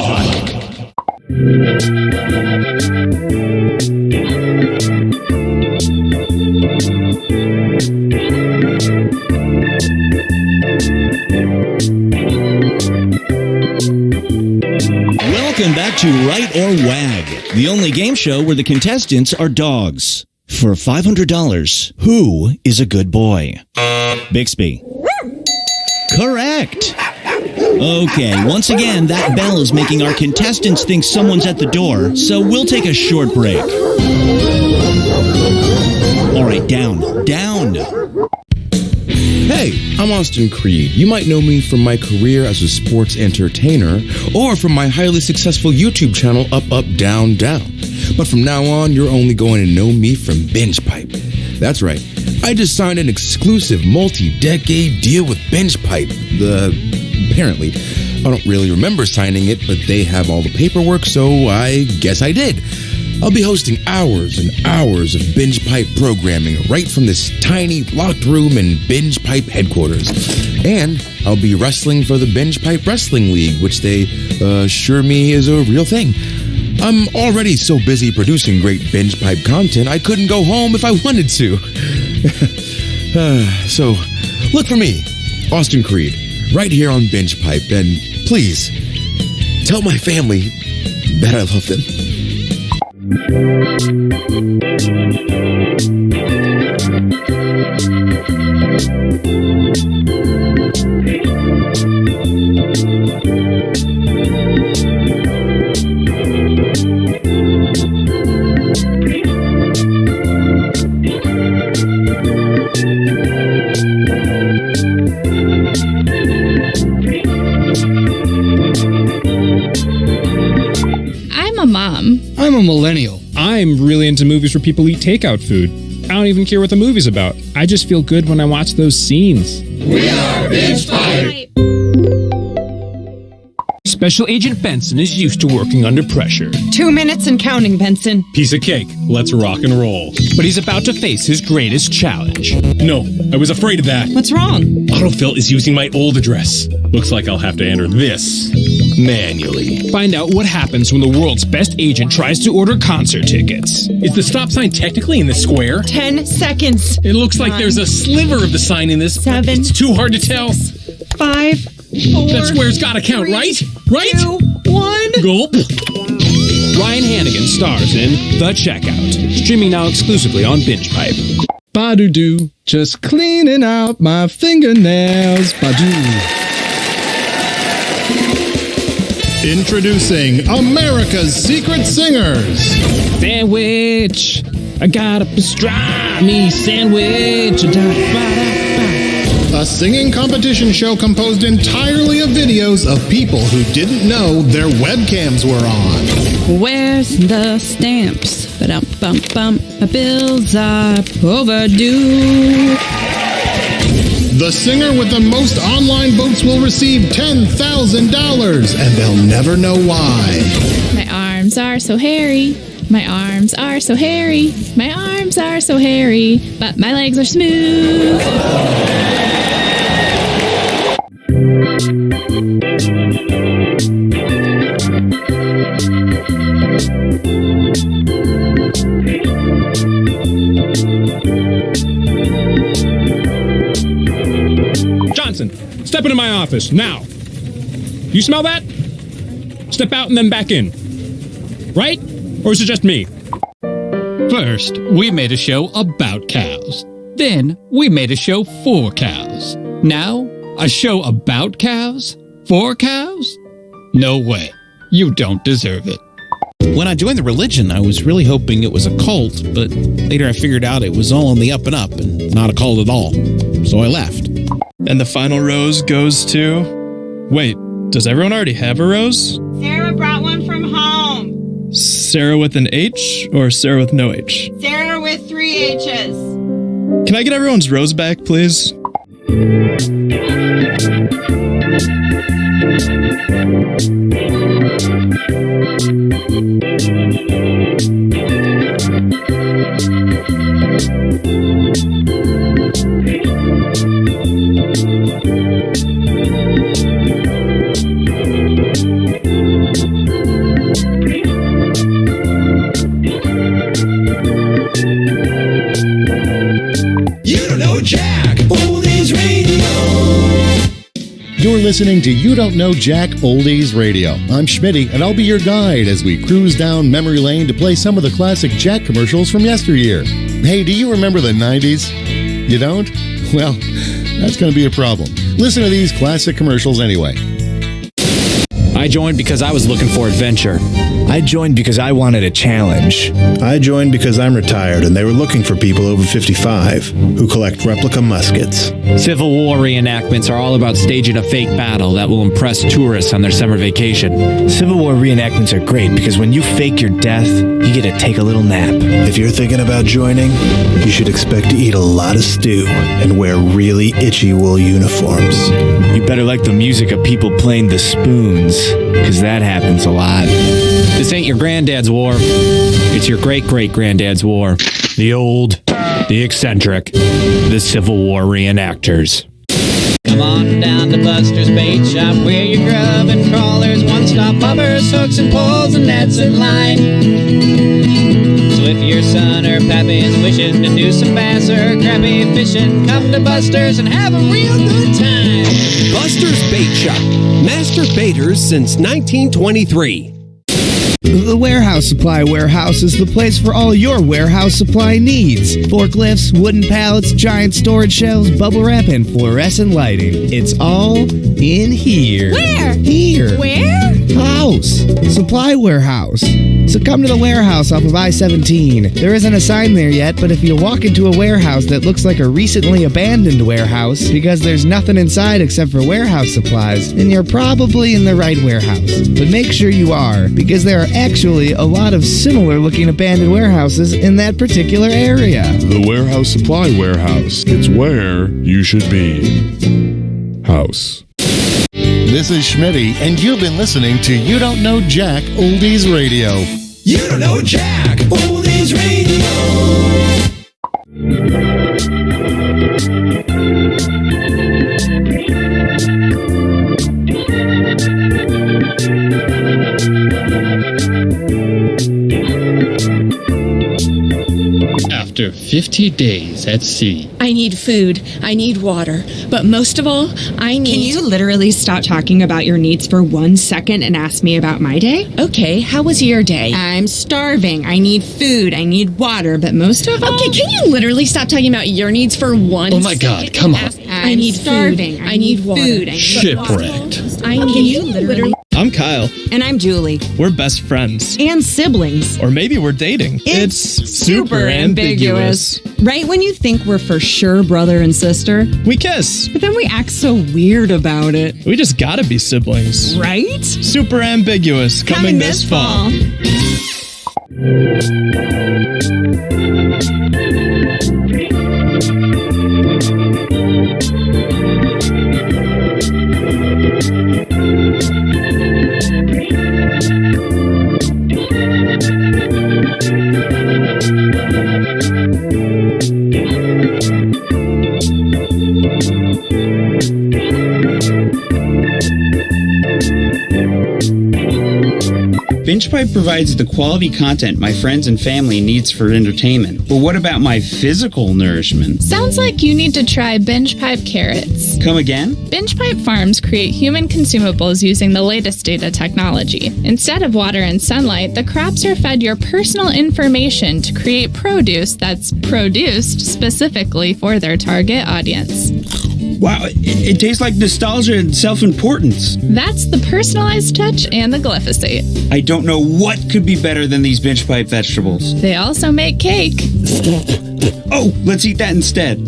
Welcome back to Right or Wag, the only game show where the contestants are dogs. For $500, who is a good boy? Bixby. Correct. Okay, once again, that bell is making our contestants think someone's at the door, so we'll take a short break. All right, down. Hey, I'm Austin Creed. You might know me from my career as a sports entertainer or from my highly successful YouTube channel, Up, Up, Down, Down. But from now on, you're only going to know me from Binge Pipe. That's right. I just signed an exclusive multi-decade deal with Binge Pipe. Apparently. I don't really remember signing it, but they have all the paperwork, so I guess I did. I'll be hosting hours and hours of Binge Pipe programming right from this tiny locked room in Binge Pipe headquarters. And I'll be wrestling for the Binge Pipe Wrestling League, which they assure me is a real thing. I'm already so busy producing great Binge Pipe content, I couldn't go home if I wanted to. So, look for me, Austin Creed, right here on Binge Pipe, and please, tell my family that I love them. I'm a mom. I'm a millennial. I'm really into movies where people eat takeout food. I don't even care what the movie's about. I just feel good when I watch those scenes. We are Binge Pipe! Special Agent Benson is used to working under pressure. 2 minutes and counting, Benson. Piece of cake. Let's rock and roll. But he's about to face his greatest challenge. No, I was afraid of that. What's wrong? Autofill is using my old address. Looks like I'll have to enter this manually. Find out what happens when the world's best agent tries to order concert tickets. Is the stop sign technically in the square? 10 seconds. It looks like there's a sliver of the sign in this. 7. It's too hard to tell. 5, 4. That square's gotta count, 3, right? Right? 2, 1. Gulp. Ryan Hannigan stars in The Checkout, streaming now exclusively on Binge Pipe. Ba-do-do, just cleaning out my fingernails. Ba-do. Introducing America's Secret Singers. Sandwich. I got a pastrami sandwich. A singing competition show composed entirely of videos of people who didn't know their webcams were on. Where's the stamps? Ba-dum-bum-bum. My bills are overdue. The singer with the most online votes will receive $10,000, and they'll never know why. My arms are so hairy. My arms are so hairy. My arms are so hairy. But my legs are smooth. Johnson, step into my office, now. You smell that? Step out and then back in. Right? Or is it just me? First, we made a show about cows. Then, we made a show for cows. Now, a show about cows? For cows? No way. You don't deserve it. When I joined the religion, I was really hoping it was a cult, but later I figured out it was all on the up and up and not a cult at all. So I left. And the final rose goes to... Wait, does everyone already have a rose? Sarah brought one from home. Sarah with an H or Sarah with no H? Sarah with 3 H's. Can I get everyone's rose back, please? You don't know Jack, Oldies Radio. You're listening to You Don't Know Jack Oldies Radio. I'm Schmitty, and I'll be your guide as we cruise down memory lane to play some of the classic Jack commercials from yesteryear. Hey, do you remember the 90s? You don't? Well, that's going to be a problem. Listen to these classic commercials anyway. I joined because I was looking for adventure. I joined because I wanted a challenge. I joined because I'm retired and they were looking for people over 55 who collect replica muskets. Civil War reenactments are all about staging a fake battle that will impress tourists on their summer vacation. Civil War reenactments are great because when you fake your death, you get to take a little nap. If you're thinking about joining, you should expect to eat a lot of stew and wear really itchy wool uniforms. You better like the music of people playing the spoons, because that happens a lot. This ain't your granddad's war. It's your great-great-granddad's war. The old, the eccentric, the Civil War reenactors. Come on down to Buster's Bait Shop, where your grub and crawlers, one-stop bobbers, hooks and poles and nets and line. So if your son or pappy is wishing to do some bass or crappie fishing, come to Buster's and have a real good time. Buster's Bait Shop. Master baiters since 1923. The Warehouse Supply Warehouse is the place for all your warehouse supply needs. Forklifts, wooden pallets, giant storage shelves, bubble wrap, and fluorescent lighting. It's all in here. Where? Here. Where? House. Supply Warehouse. So come to the warehouse off of I-17. There isn't a sign there yet, but if you walk into a warehouse that looks like a recently abandoned warehouse because there's nothing inside except for warehouse supplies, then you're probably in the right warehouse. But make sure you are, because there are actually a lot of similar looking abandoned warehouses in that particular area. The Warehouse Supply Warehouse. It's where you should be. House. This is Schmitty, and you've been listening to You Don't Know Jack Oldies Radio. You don't know Jack Oldies Radio. After 50 days at sea. I need food. I need water. But most of all, I need... Can you literally stop talking about your needs for 1 second and ask me about my day? Okay, how was your day? I'm starving. I need food. I need water. But most of all... Okay, can you literally stop talking about your needs for 1 second? Oh my God, come on. I need starving. Food. I need water. Food. I need Shipwrecked. I need... Can you literally... I'm Kyle. And I'm Julie. We're best friends. And siblings. Or maybe we're dating. It's super ambiguous. Right when you think we're for sure brother and sister, we kiss. But then we act so weird about it. We just gotta be siblings. Right? Super ambiguous. Coming this fall. BingePipe provides the quality content my friends and family needs for entertainment. But what about my physical nourishment? Sounds like you need to try BingePipe carrots. Come again? BingePipe farms create human consumables using the latest data technology. Instead of water and sunlight, the crops are fed your personal information to create produce that's produced specifically for their target audience. Wow, it tastes like nostalgia and self-importance. That's the personalized touch and the glyphosate. I don't know what could be better than these BingePipe vegetables. They also make cake. Oh, let's eat that instead.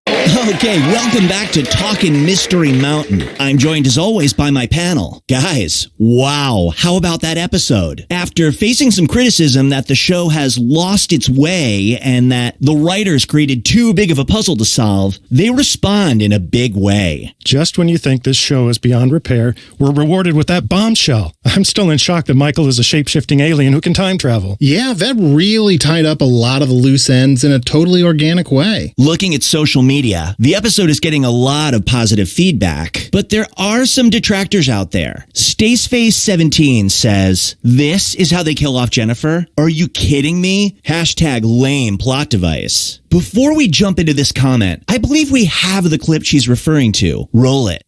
Okay, welcome back to Talkin' Mystery Mountain. I'm joined as always by my panel. Guys, wow, how about that episode? After facing some criticism that the show has lost its way and that the writers created too big of a puzzle to solve, they respond in a big way. Just when you think this show is beyond repair, we're rewarded with that bombshell. I'm still in shock that Michael is a shape-shifting alien who can time travel. Yeah, that really tied up a lot of the loose ends in a totally organic way. Looking at social media, the episode is getting a lot of positive feedback, but there are some detractors out there. Staceface17 says, "This is how they kill off Jennifer? Are you kidding me? Hashtag lame plot device." Before we jump into this comment, I believe we have the clip she's referring to. Roll it.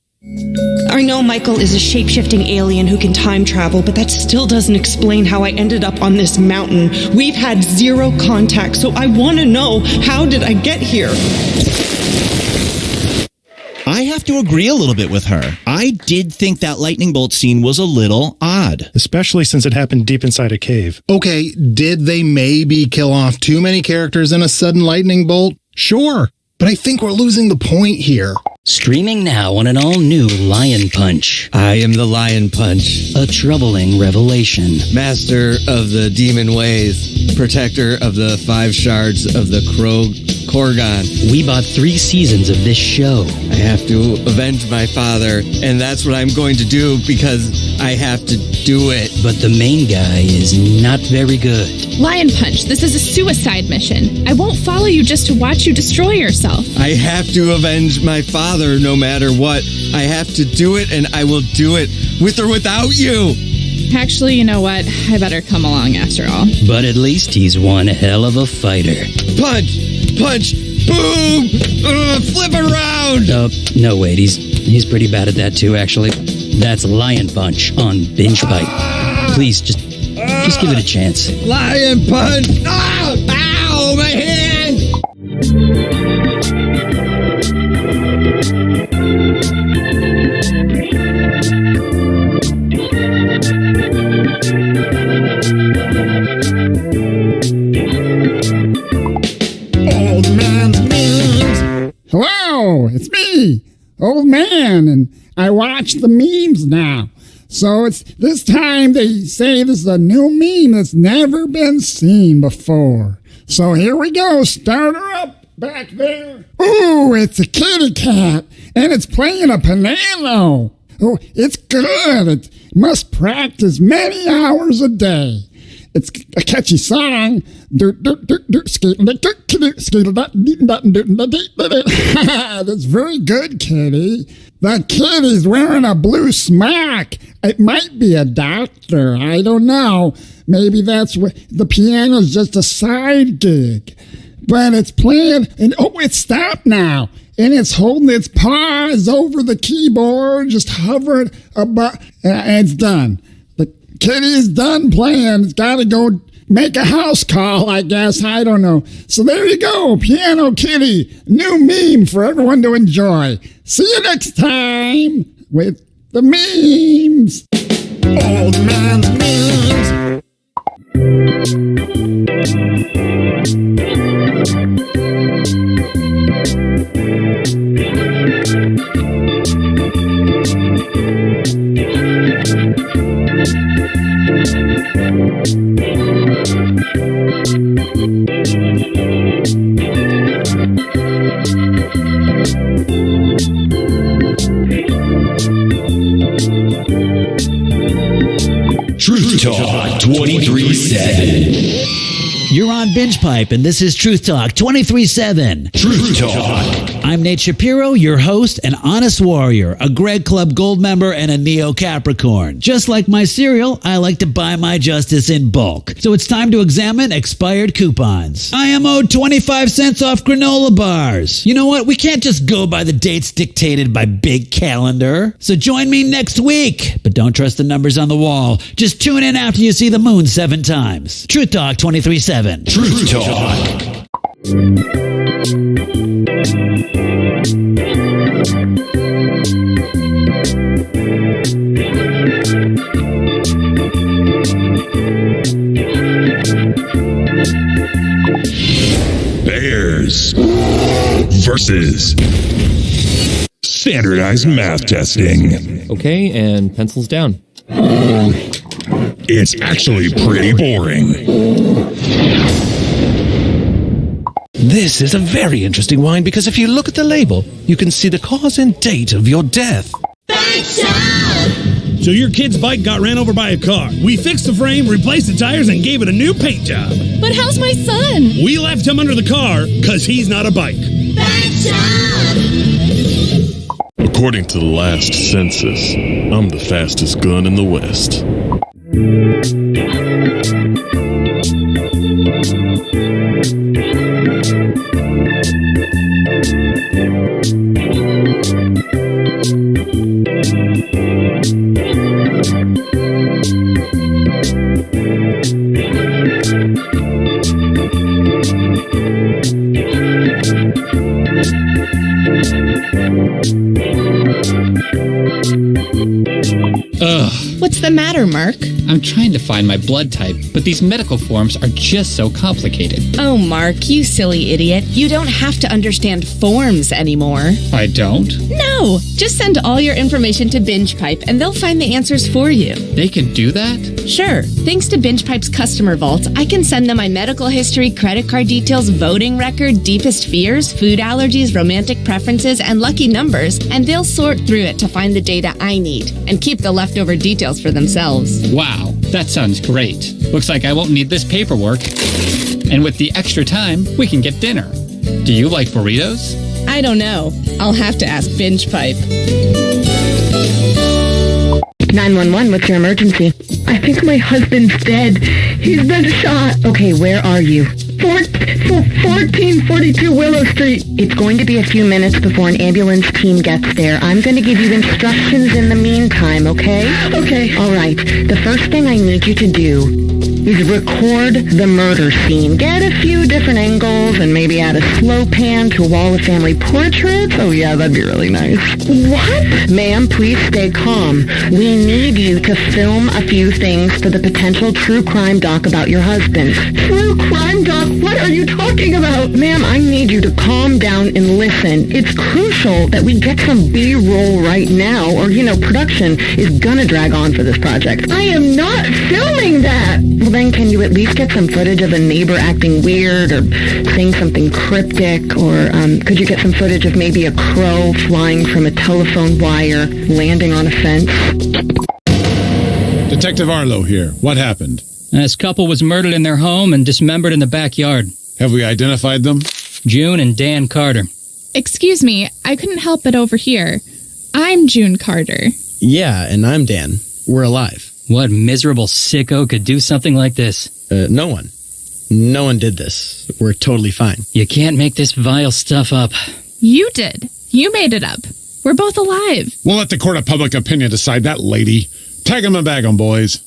I know Michael is a shape-shifting alien who can time travel, but that still doesn't explain how I ended up on this mountain. We've had zero contact, so I want to know, how did I get here? I have have to agree a little bit with her. I did think that lightning bolt scene was a little odd. Especially since it happened deep inside a cave. Okay, did they maybe kill off too many characters in a sudden lightning bolt? Sure, but I think we're losing the point here. Streaming now on an all-new Lion Punch. I am the Lion Punch. A troubling revelation. Master of the demon ways. Protector of the 5 shards of the Korgon. We bought 3 seasons of this show. I have to avenge my father, and that's what I'm going to do because I have to do it. But the main guy is not very good. Lion Punch, this is a suicide mission. I won't follow you just to watch you destroy yourself. I have to avenge my father no matter what. I have to do it, and I will do it with or without you. Actually, you know what? I better come along after all. But at least he's one hell of a fighter. Punch! Punch! Boom! Flip around! No, wait. He's pretty bad at that too, actually. That's Lion Punch on Binge Pipe. Please, just give it a chance. Lion Punch! Oh! Ow! My hand! Old Man's Memes. Hello, it's me, Old Man, and I watch the memes now. So it's this time they say this is a new meme that's never been seen before. So here we go. Start her up back there. Ooh, it's a kitty cat, and it's playing a piano. Oh, it's good. It must practice many hours a day. It's a catchy song. That's very good, kitty. The kitty's wearing a blue smock. It might be a doctor. I don't know. Maybe that's what the piano's just a side gig. But it's playing, and it stopped now. And it's holding its paws over the keyboard, just hovering above, and it's done. The kitty is done playing. It's got to go make a house call, I guess. I don't know. So there you go, Piano Kitty. New meme for everyone to enjoy. See you next time with the memes. Old Man's Memes. Truth Talk 23/7. You're on Binge Pipe, and this is Truth Talk 23/7. Truth Talk. I'm Nate Shapiro, your host, an honest warrior, a Greg Club Gold member, and a Neo Capricorn. Just like my cereal, I like to buy my justice in bulk. So it's time to examine expired coupons. I am owed 25 cents off granola bars. You know what? We can't just go by the dates dictated by Big Calendar. So join me next week. But don't trust the numbers on the wall. Just tune in after you see the moon 7 times. Truth Talk 23/7. Truth Talk. Bears versus standardized math testing. Okay, and pencils down. It's actually pretty boring. This is a very interesting wine because if you look at the label, you can see the cause and date of your death. So your kid's bike got ran over by a car. We fixed the frame, replaced the tires, and gave it a new paint job. But how's my son? We left him under the car because he's not a bike. According to the last census, I'm the fastest gun in the West. Mark? I'm trying to find my blood type, but these medical forms are just so complicated. Oh, Mark, you silly idiot. You don't have to understand forms anymore. I don't? No! Just send all your information to BingePipe and they'll find the answers for you. They can do that? Sure. Thanks to BingePipe's customer vault, I can send them my medical history, credit card details, voting record, deepest fears, food allergies, romantic preferences, and lucky numbers, and they'll sort through it to find the data I need and keep the leftover details for themselves. Wow, that sounds great. Looks like I won't need this paperwork. And with the extra time, we can get dinner. Do you like burritos? I don't know. I'll have to ask BingePipe. 911, what's your emergency? I think my husband's dead. He's been shot. Okay, where are you? 1442 Willow Street. It's going to be a few minutes before an ambulance team gets there. I'm going to give you instructions in the meantime, okay? Okay. All right. The first thing I need you to do is record the murder scene. Get a few different angles and maybe add a slow pan to a wall of family portraits. Oh yeah, that'd be really nice. What? Ma'am, please stay calm. We need you to film a few things for the potential true crime doc about your husband. True crime doc? What are you talking about? Ma'am, I need you to calm down and listen. It's crucial that we get some B-roll right now or, production is gonna drag on for this project. I am not filming that! Well, then can you at least get some footage of a neighbor acting weird or saying something cryptic? Or could you get some footage of maybe a crow flying from a telephone wire, landing on a fence? Detective Arlo here. What happened? This couple was murdered in their home and dismembered in the backyard. Have we identified them? June and Dan Carter. Excuse me, I couldn't help but overhear. I'm June Carter. Yeah, and I'm Dan. We're alive. What miserable sicko could do something like this? No one. No one did this. We're totally fine. You can't make this vile stuff up. You did. You made it up. We're both alive. We'll let the court of public opinion decide that, lady. Tag 'em and bag 'em, boys.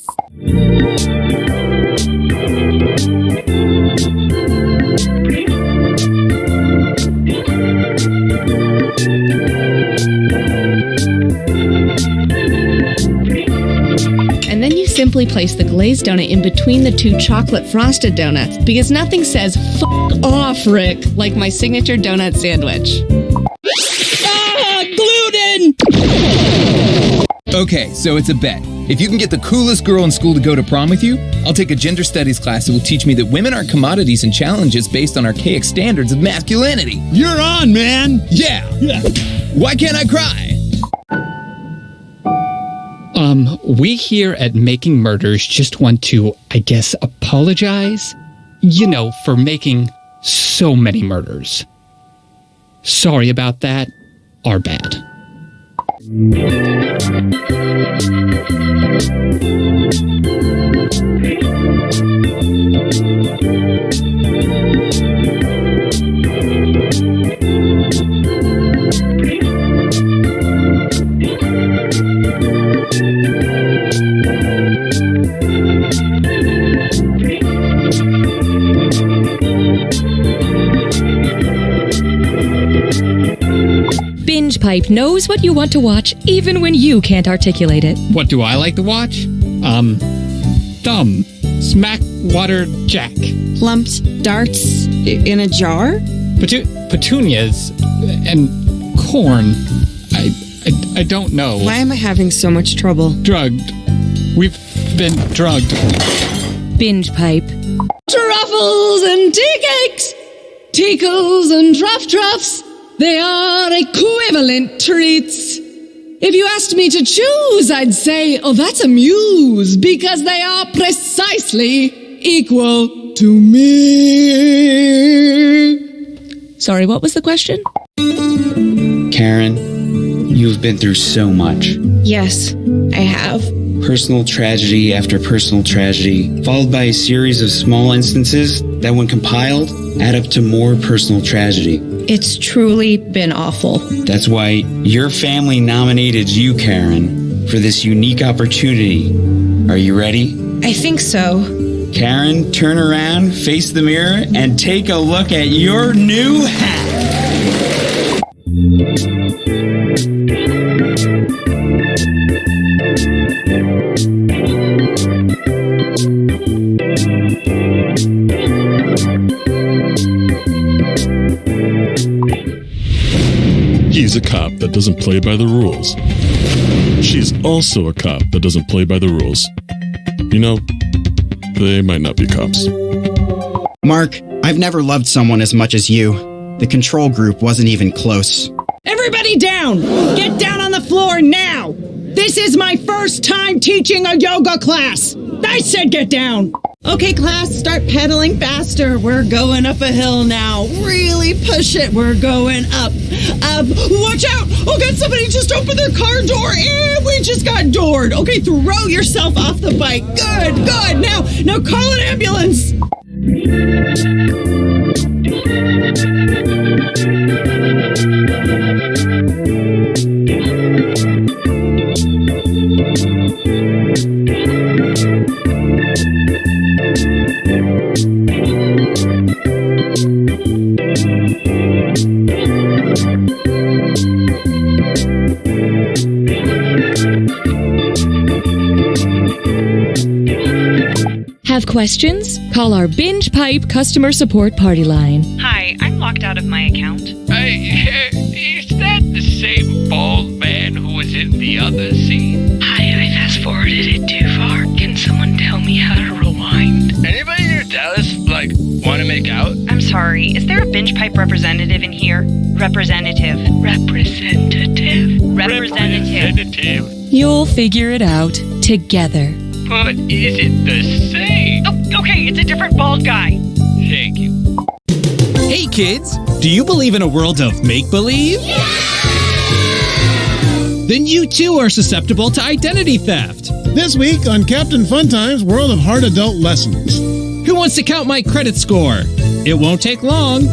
And then you simply place the glazed donut in between the two chocolate frosted donuts, because nothing says "F off, Rick" like my signature donut sandwich. Gluten! Okay, so it's a bet. If you can get the coolest girl in school to go to prom with you, I'll take a gender studies class that will teach me that women aren't commodities and challenges based on archaic standards of masculinity. You're on, man! Yeah! Why can't I cry? We here at Making Murders just want to, I guess, apologize, for making so many murders. Sorry about that. Our bad. BingePipe knows what you want to watch, even when you can't articulate it. What do I like to watch? Dumb. Smack Water Jack. Plumped darts in a jar? Petunias and corn. I don't know. Why am I having so much trouble? Drugged. We've been drugged. BingePipe. Truffles and tea cakes! Tickles and truffs. They are equivalent treats. If you asked me to choose, I'd say, oh, that's a muse, because they are precisely equal to me. Sorry, what was the question? Karen, you've been through so much. Yes, I have. Personal tragedy after personal tragedy, followed by a series of small instances that, when compiled, add up to more personal tragedy. It's truly been awful. That's why your family nominated you, Karen, for this unique opportunity. Are you ready? I think so. Karen, turn around, face the mirror, and take a look at your new hat. He's a cop that doesn't play by the rules. She's also a cop that doesn't play by the rules. You know, they might not be cops. Mark, I've never loved someone as much as you. The control group wasn't even close. Everybody down! Get down on the floor now! This is my first time teaching a yoga class! I said get down! Okay, class, start pedaling faster. We're going up a hill now. Really push it. We're going up. Watch out! Oh God, somebody just opened their car door and we just got doored. Okay, throw yourself off the bike. Good, good. Now call an ambulance. Have questions? Call our Binge Pipe customer support party line. Hi, I'm locked out of my account. Is that the same bald man who was in the other scene? Hi, I fast-forwarded it too far. Can someone tell me how to rewind? Anybody near Dallas, want to make out? I'm sorry, is there a Binge Pipe representative in here? Representative. You'll figure it out together. But is it the same? Oh, okay, it's a different bald guy. Thank you. Hey kids, do you believe in a world of make-believe? Yeah! Then you too are susceptible to identity theft. This week on Captain Funtime's World of Hard Adult Lessons. Who wants to count my credit score? It won't take long.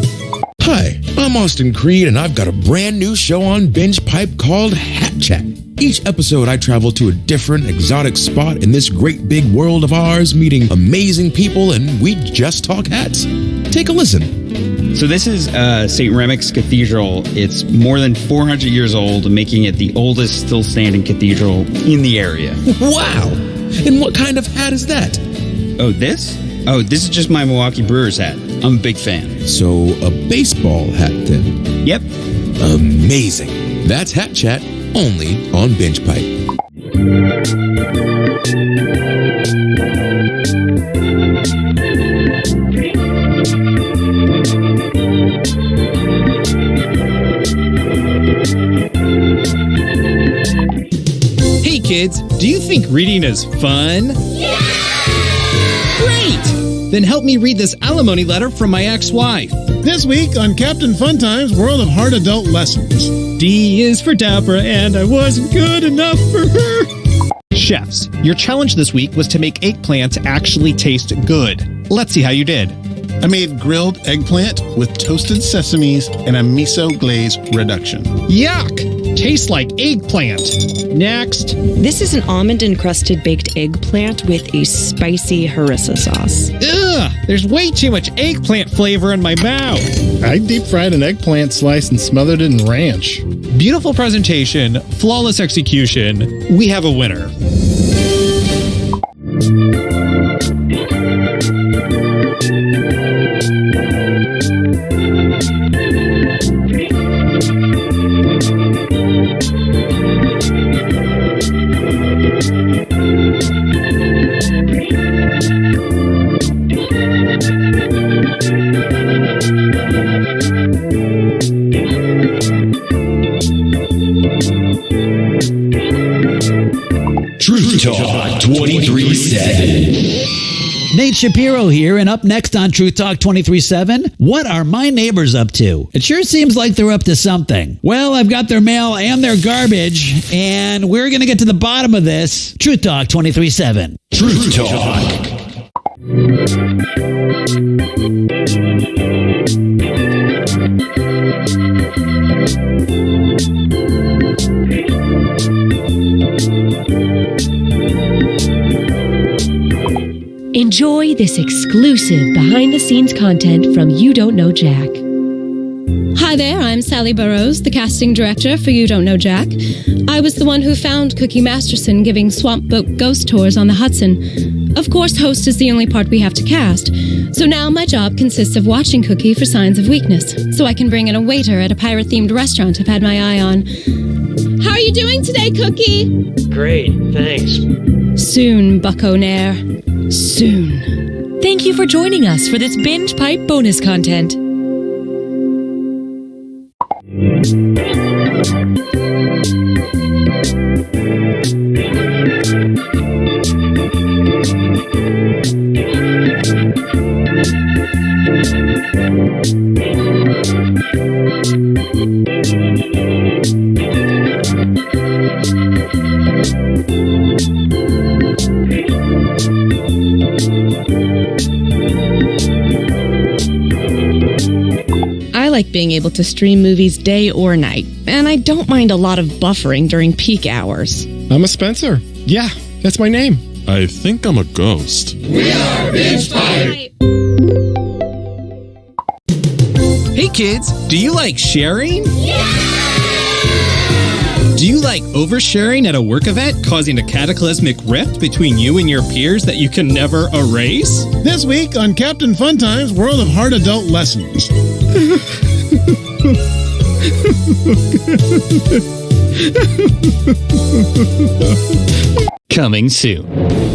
Hi, I'm Austin Creed, and I've got a brand new show on Binge Pipe called Hat Chat. Each episode, I travel to a different exotic spot in this great big world of ours, meeting amazing people, and we just talk hats. Take a listen. So this is St. Remek's Cathedral. It's more than 400 years old, making it the oldest still standing cathedral in the area. Wow! And what kind of hat is that? Oh, this? Oh, this is just my Milwaukee Brewers hat. I'm a big fan. So a baseball hat then? Yep. Amazing. That's Hat Chat, only on Binge Pipe. Hey kids, do you think reading is fun? Yeah! Great! Then help me read this alimony letter from my ex-wife. This week on Captain Funtime's World of Hard Adult Lessons. D is for Deborah, and I wasn't good enough for her. Chefs, your challenge this week was to make eggplants actually taste good. Let's see how you did. I made grilled eggplant with toasted sesames and a miso glaze reduction. Yuck! Tastes like eggplant. Next. This is an almond-encrusted baked eggplant with a spicy harissa sauce. Ugh! There's way too much eggplant flavor in my mouth. I deep-fried an eggplant slice and smothered it in ranch. Beautiful presentation, flawless execution. We have a winner. Truth Talk 23-7. Nate Shapiro here, and up next on Truth Talk 23-7, what are my neighbors up to? It sure seems like they're up to something. Well, I've got their mail and their garbage, and we're going to get to the bottom of this. Truth Talk 23-7. Truth Talk. Enjoy this exclusive behind-the-scenes content from You Don't Know Jack. Hi there, I'm Sally Burrows, the casting director for You Don't Know Jack. I was the one who found Cookie Masterson giving swamp boat ghost tours on the Hudson. Of course, host is the only part we have to cast. So now my job consists of watching Cookie for signs of weakness, so I can bring in a waiter at a pirate-themed restaurant I've had my eye on. How are you doing today, Cookie? Great, thanks. Soon, Bucko Nair. Soon. Thank you for joining us for this Binge Pipe bonus content. I like being able to stream movies day or night, and I don't mind a lot of buffering during peak hours. I'm a Spencer. Yeah, that's my name. I think I'm a ghost. We are Binge Pipe! Hey kids, do you like sharing? Do you like oversharing at a work event, causing a cataclysmic rift between you and your peers that you can never erase? This week on Captain Funtime's World of Hard Adult Lessons. Coming soon,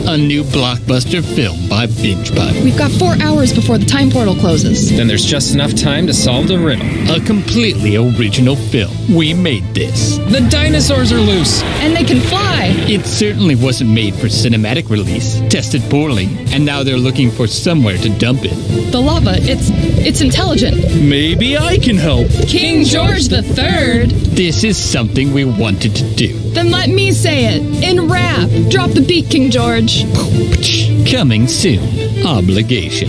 a new blockbuster film by Binge Pipe. We've got 4 hours before the time portal closes. Then there's just enough time to solve the riddle. A completely original film. We made this. The dinosaurs are loose. And they can fly. It certainly wasn't made for cinematic release. Tested poorly, and now they're looking for somewhere to dump it. The lava, it's intelligent. Maybe I can help. King George III. This is something we wanted to do. Then let me say it. In rap. Drop the beat, King George. Coming soon. Obligation.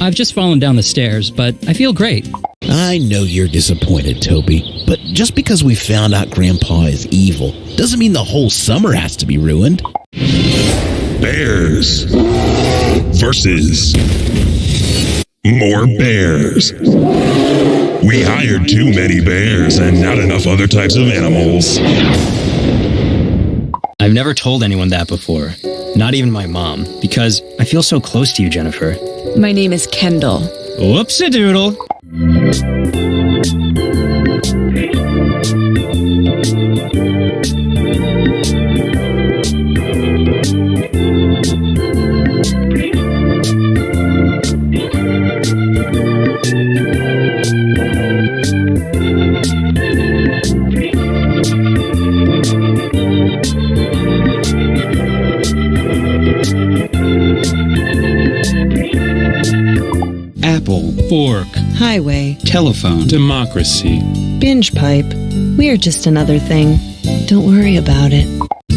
I've just fallen down the stairs, but I feel great. I know you're disappointed, Toby, but just because we found out Grandpa is evil doesn't mean the whole summer has to be ruined. Bears versus more bears. We hired too many bears and not enough other types of animals. I've never told anyone that before, not even my mom, because I feel so close to you, Jennifer. My name is Kendall. Whoops-a-doodle. Apple, fork, highway, telephone, democracy, binge pipe. We're just another thing. Don't worry about it.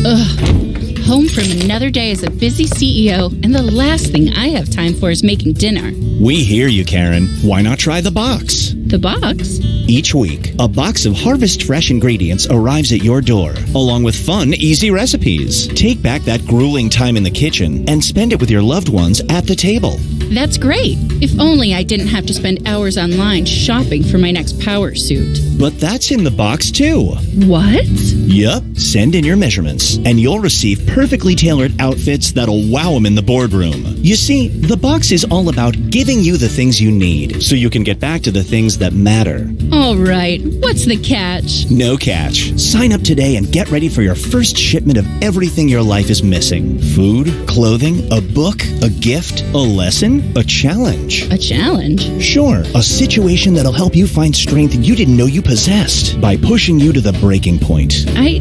Ugh. Home from another day as a busy CEO, and the last thing I have time for is making dinner. We hear you, Karen. Why not try the box? The box? Each week, a box of Harvest Fresh ingredients arrives at your door, along with fun, easy recipes. Take back that grueling time in the kitchen and spend it with your loved ones at the table. That's great. If only I didn't have to spend hours online shopping for my next power suit. But that's in the box too. What? Yup. Send in your measurements, and you'll receive perfectly tailored outfits that'll wow them in the boardroom. You see, the box is all about giving you the things you need, so you can get back to the things that matter. All right. What's the catch? No catch. Sign up today and get ready for your first shipment of everything your life is missing. Food, clothing, a book, a gift, a lesson, a challenge. A challenge? Sure. A situation that'll help you find strength you didn't know you possessed by pushing you to the breaking point. I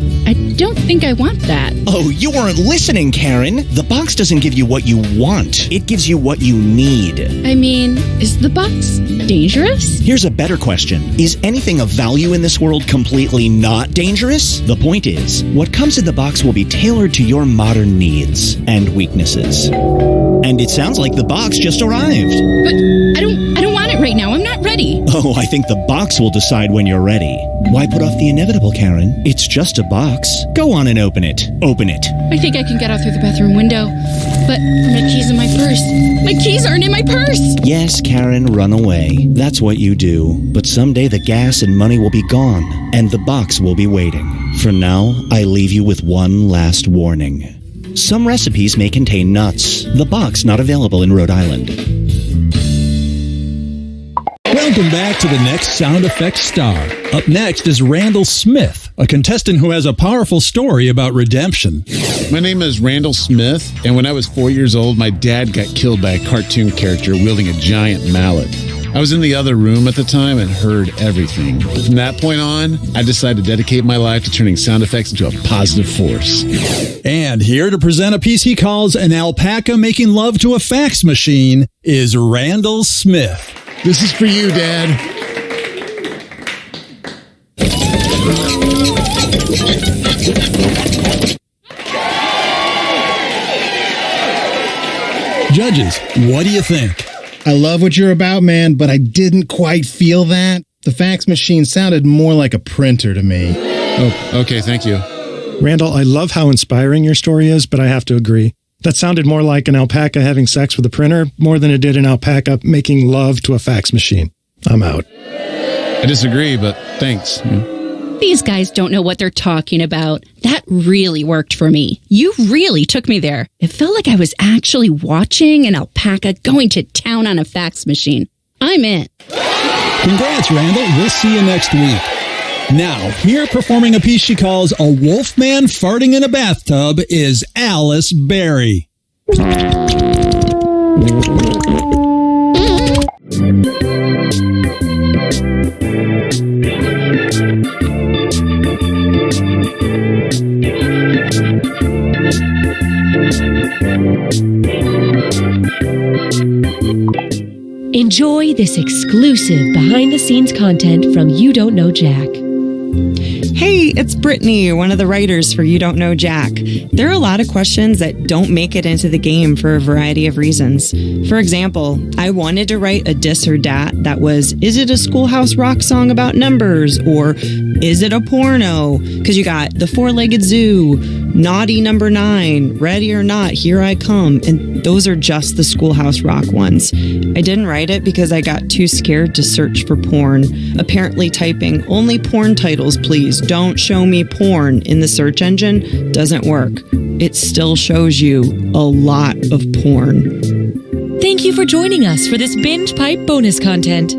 don't think I want that. Oh, you weren't listening, Karen. The box doesn't give you what you want. It gives you what you need. I mean, is the box dangerous? Here's a better question. Is anything of value in this world completely not dangerous? The point is, what comes in the box will be tailored to your modern needs and weaknesses. And it sounds like the box just arrived. But I don't want it right now. I'm not ready. Oh, I think the box will decide when you're ready. Why put off the inevitable, Karen. It's just a box. Go on and open it. Open it. I think I can get out through the bathroom window. But my keys in my purse. My keys aren't in my purse. Yes, Karen, run away. That's what you do. But someday the gas and money will be gone, and the box will be waiting. For now, I leave you with one last warning. Some recipes may contain nuts. The box not available in Rhode Island. Welcome back to the next Sound Effects star. Up next is Randall Smith, a contestant who has a powerful story about redemption. My name is Randall Smith, and when I was 4 years old, my dad got killed by a cartoon character wielding a giant mallet. I was in the other room at the time and heard everything. From that point on, I decided to dedicate my life to turning sound effects into a positive force. And here to present a piece he calls An Alpaca Making Love to a Fax Machine is Randall Smith. This is for you, Dad. Judges, what do you think? I love what you're about, man, but I didn't quite feel that. The fax machine sounded more like a printer to me. Oh, okay, thank you. Randall, I love how inspiring your story is, but I have to agree. That sounded more like an alpaca having sex with a printer more than it did an alpaca making love to a fax machine. I'm out. I disagree, but thanks. These guys don't know what they're talking about. That really worked for me. You really took me there. It felt like I was actually watching an alpaca going to town on a fax machine. I'm in. Congrats, Randall. We'll see you next week. Now, here performing a piece she calls A Wolfman Farting in a Bathtub is Alice Berry. Enjoy this exclusive behind-the-scenes content from You Don't Know Jack. Hey, it's Brittany, one of the writers for You Don't Know Jack. There are a lot of questions that don't make it into the game for a variety of reasons. For example, I wanted to write a dis or dat that was, is it a Schoolhouse Rock song about numbers? Or is it a porno? Because you got The Four-Legged Zoo, Naughty Number 9, Ready or Not, Here I Come, and those are just the Schoolhouse Rock ones. I didn't write it because I got too scared to search for porn. Apparently typing, only porn titles please, don't show me porn in the search engine doesn't work. It still shows you a lot of porn. Thank you for joining us for this Binge Pipe bonus content.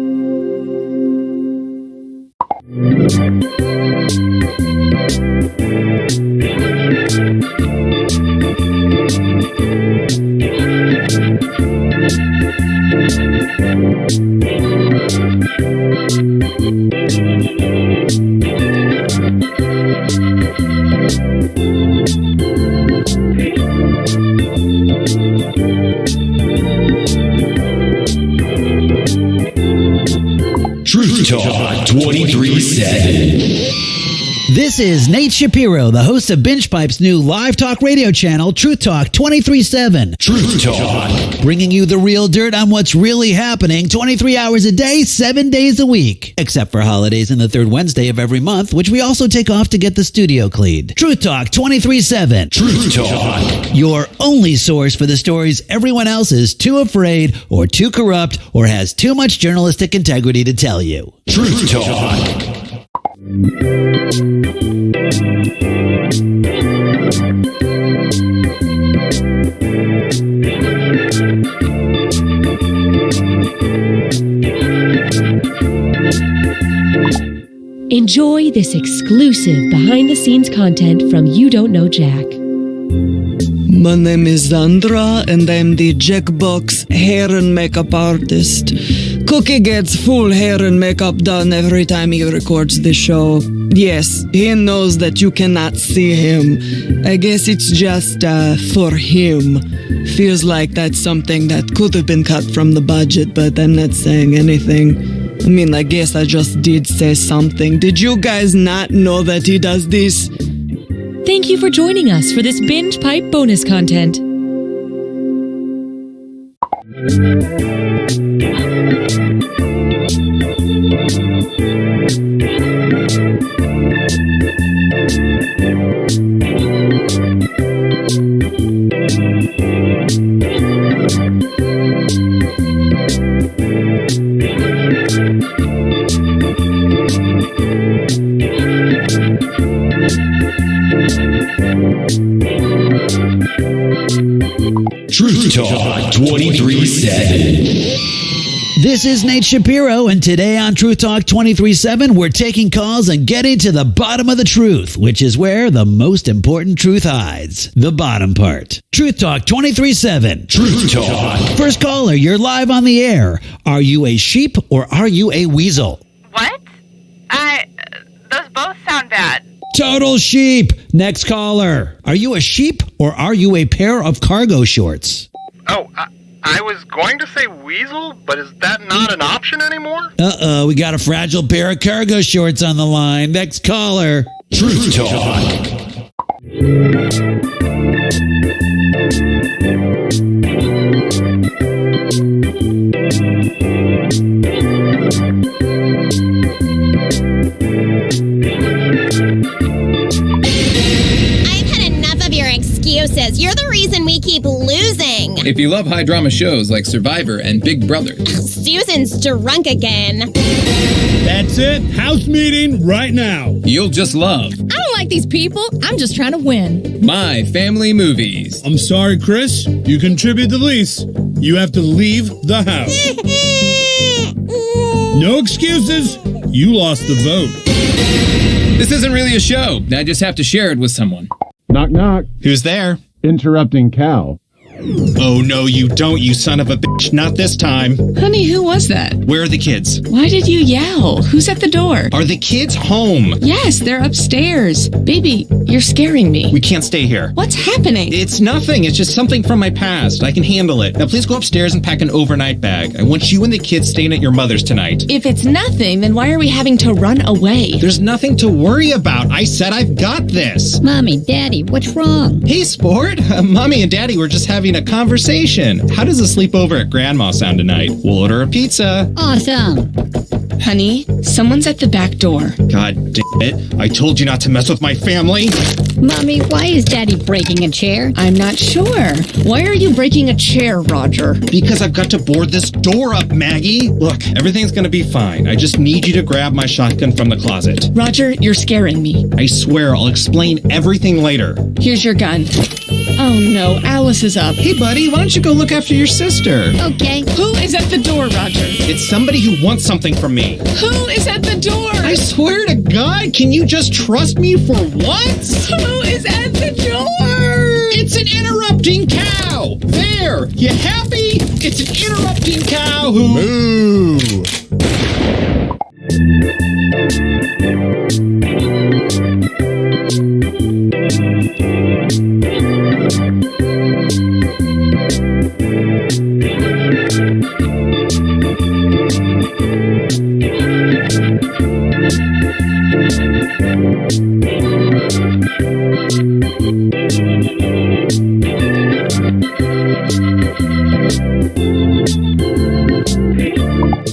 Truth Talk 23/7. This is Nate Shapiro, the host of Binge Pipe's new live talk radio channel, Truth Talk 23/7. Truth Talk. Bringing you the real dirt on what's really happening 23 hours a day, 7 days a week. Except for holidays and the third Wednesday of every month, which we also take off to get the studio cleaned. Truth Talk 23/7. Truth Talk. Your only source for the stories everyone else is too afraid or too corrupt or has too much journalistic integrity to tell you. Truth Talk. Enjoy this exclusive behind-the-scenes content from You Don't Know Jack. My name is Zandra, and I'm the Jackbox hair and makeup artist. Cookie gets full hair and makeup done every time he records the show. Yes, he knows that you cannot see him. I guess it's just for him. Feels like that's something that could have been cut from the budget, but I'm not saying anything. I mean, I guess I just did say something. Did you guys not know that he does this? Thank you for joining us for this Binge Pipe bonus content. Truth Talk 23-7. This is Nate Shapiro, and today on Truth Talk 23-7, we're taking calls and getting to the bottom of the truth, which is where the most important truth hides. The bottom part. Truth Talk 23-7. Truth Talk. First caller, you're live on the air. Are you a sheep or are you a weasel? What? Those both sound bad. Total sheep. Next caller. Are you a sheep or are you a pair of cargo shorts? Oh, I was going to say weasel, but is that not an option anymore? Uh-oh, we got a fragile pair of cargo shorts on the line. Next caller. Truth Talk. Excuses. You're the reason we keep losing. If you love high drama shows like Survivor and Big Brother. Susan's drunk again. That's it. House meeting right now. You'll just love. I don't like these people. I'm just trying to win. My Family Movies. I'm sorry, Chris. You contribute the lease. You have to leave the house. No excuses. You lost the vote. This isn't really a show. I just have to share it with someone. Knock, knock. Who's there? Interrupting cow. Oh, no, you don't, you son of a bitch. Not this time. Honey, who was that? Where are the kids? Why did you yell? Who's at the door? Are the kids home? Yes, they're upstairs. Baby, you're scaring me. We can't stay here. What's happening? It's nothing. It's just something from my past. I can handle it. Now, please go upstairs and pack an overnight bag. I want you and the kids staying at your mother's tonight. If it's nothing, then why are we having to run away? There's nothing to worry about. I said I've got this. Mommy, Daddy, what's wrong? Hey, sport. Mommy and Daddy were just having a conversation. How does a sleepover at Grandma sound tonight? We'll order a pizza. Awesome. Honey, someone's at the back door. God damn it. I told you not to mess with my family. Mommy, why is Daddy breaking a chair? I'm not sure. Why are you breaking a chair, Roger? Because I've got to board this door up, Maggie. Look, everything's gonna be fine. I just need you to grab my shotgun from the closet. Roger, you're scaring me. I swear I'll explain everything later. Here's your gun. Oh no, Alice is up. Hey buddy, why don't you go look after your sister? Okay. Who is at the door, Roger? It's somebody who wants something from me. Who is at the door? I swear to God, can you just trust me for once? Who is at the door? It's an interrupting cow. There, you happy? It's an interrupting cow who... Moo!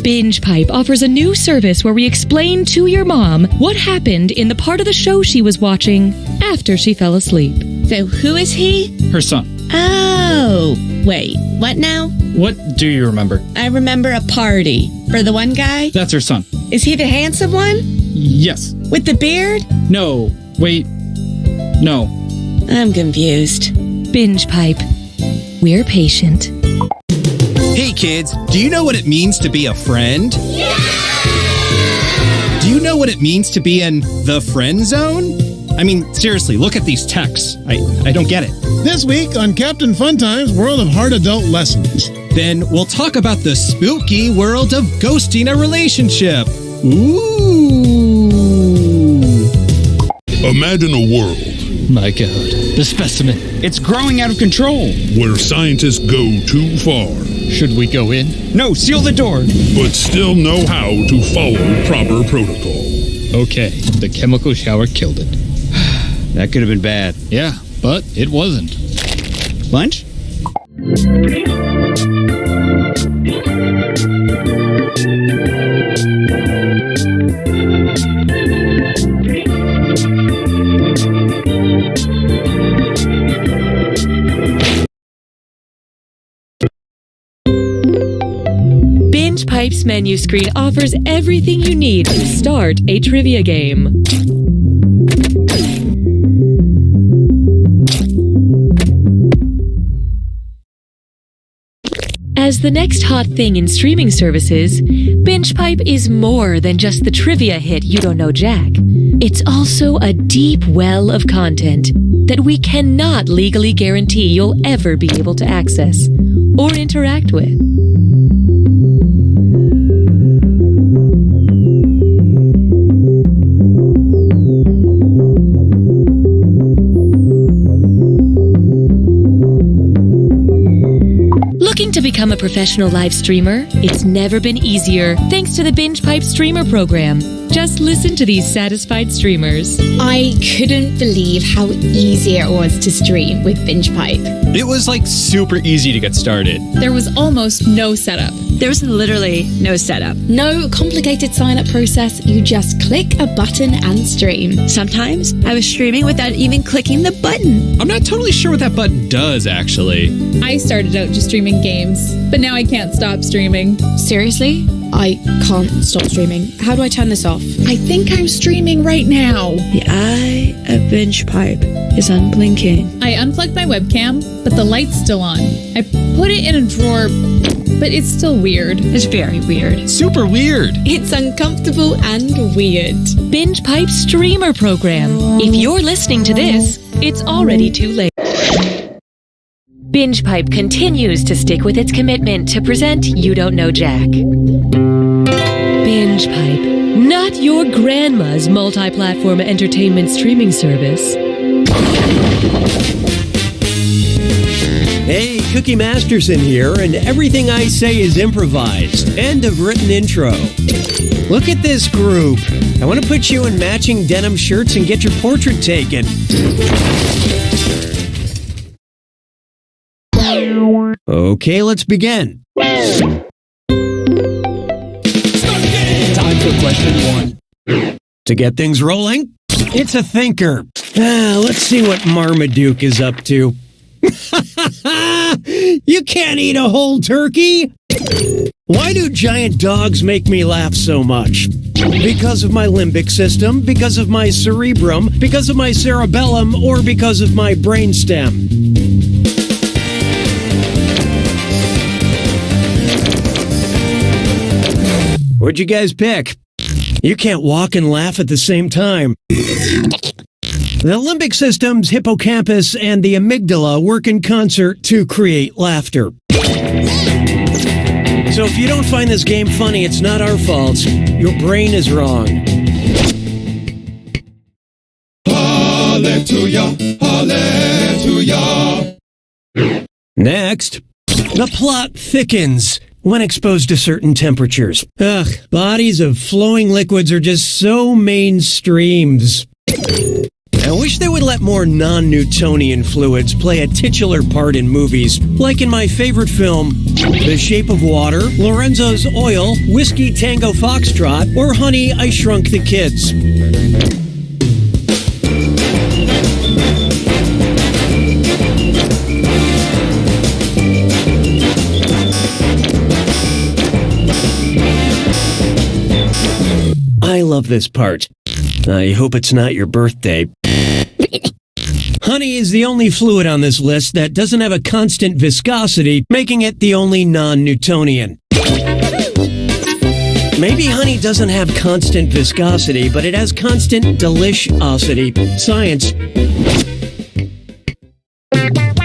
Binge Pipe offers a new service where we explain to your mom what happened in the part of the show she was watching after she fell asleep. So who is he? Her son. Oh, wait, what now? What do you remember? I remember a party. For the one guy? That's her son. Is he the handsome one? Yes. With the beard? No. Wait. No. I'm confused. Binge Pipe. We're patient. Hey kids, do you know what it means to be a friend? Yeah! Do you know what it means to be in the friend zone? I mean, seriously, look at these texts. I don't get it. This week on Captain Funtime's World of Hard Adult Lessons. Then we'll talk about the spooky world of ghosting a relationship. Ooh. Imagine a world. My God, the specimen. It's growing out of control. Where scientists go too far. Should we go in? No, seal the door. But still know how to follow proper protocol. Okay, the chemical shower killed it. That could have been bad. Yeah, but it wasn't. Lunch? Pipe's menu screen offers everything you need to start a trivia game. As the next hot thing in streaming services, BingePipe is more than just the trivia hit You Don't Know Jack. It's also a deep well of content that we cannot legally guarantee you'll ever be able to access or interact with. Looking to become a professional live streamer? It's never been easier thanks to the BingePipe Streamer program. Just listen to these satisfied streamers. I couldn't believe how easy it was to stream with BingePipe. It was like super easy to get started. There was almost no setup. There's literally no setup. No complicated sign-up process. You just click a button and stream. Sometimes I was streaming without even clicking the button. I'm not totally sure what that button does, actually. I started out just streaming games, but now I can't stop streaming. Seriously? I can't stop streaming. How do I turn this off? I think I'm streaming right now. The eye of BingePipe is unblinking. I unplugged my webcam, but the light's still on. I put it in a drawer, but it's still weird. It's very weird. Super weird. It's uncomfortable and weird. BingePipe Streamer program. If you're listening to this, it's already too late. BingePipe continues to stick with its commitment to present You Don't Know Jack. BingePipe, not your grandma's multi-platform entertainment streaming service. Hey, Cookie Masterson here, and everything I say is improvised. End of written intro. Look at this group. I want to put you in matching denim shirts and get your portrait taken. Okay, let's begin. Time for question one. To get things rolling, it's a thinker. Let's see what Marmaduke is up to. You can't eat a whole turkey! Why do giant dogs make me laugh so much? Because of my limbic system, because of my cerebrum, because of my cerebellum, or because of my brainstem? What'd you guys pick? You can't walk and laugh at the same time. The limbic system's hippocampus and the amygdala work in concert to create laughter. So if you don't find this game funny, it's not our fault. Your brain is wrong. Hallelujah, hallelujah. Next, the plot thickens when exposed to certain temperatures. Bodies of flowing liquids are just so mainstreams. I wish they would let more non-Newtonian fluids play a titular part in movies, like in my favorite film, The Shape of Water, Lorenzo's Oil, Whiskey Tango Foxtrot, or Honey, I Shrunk the Kids. I love this part. I hope it's not your birthday. Honey is the only fluid on this list that doesn't have a constant viscosity, making it the only non-Newtonian. Maybe honey doesn't have constant viscosity, but it has constant deliciosity. Science.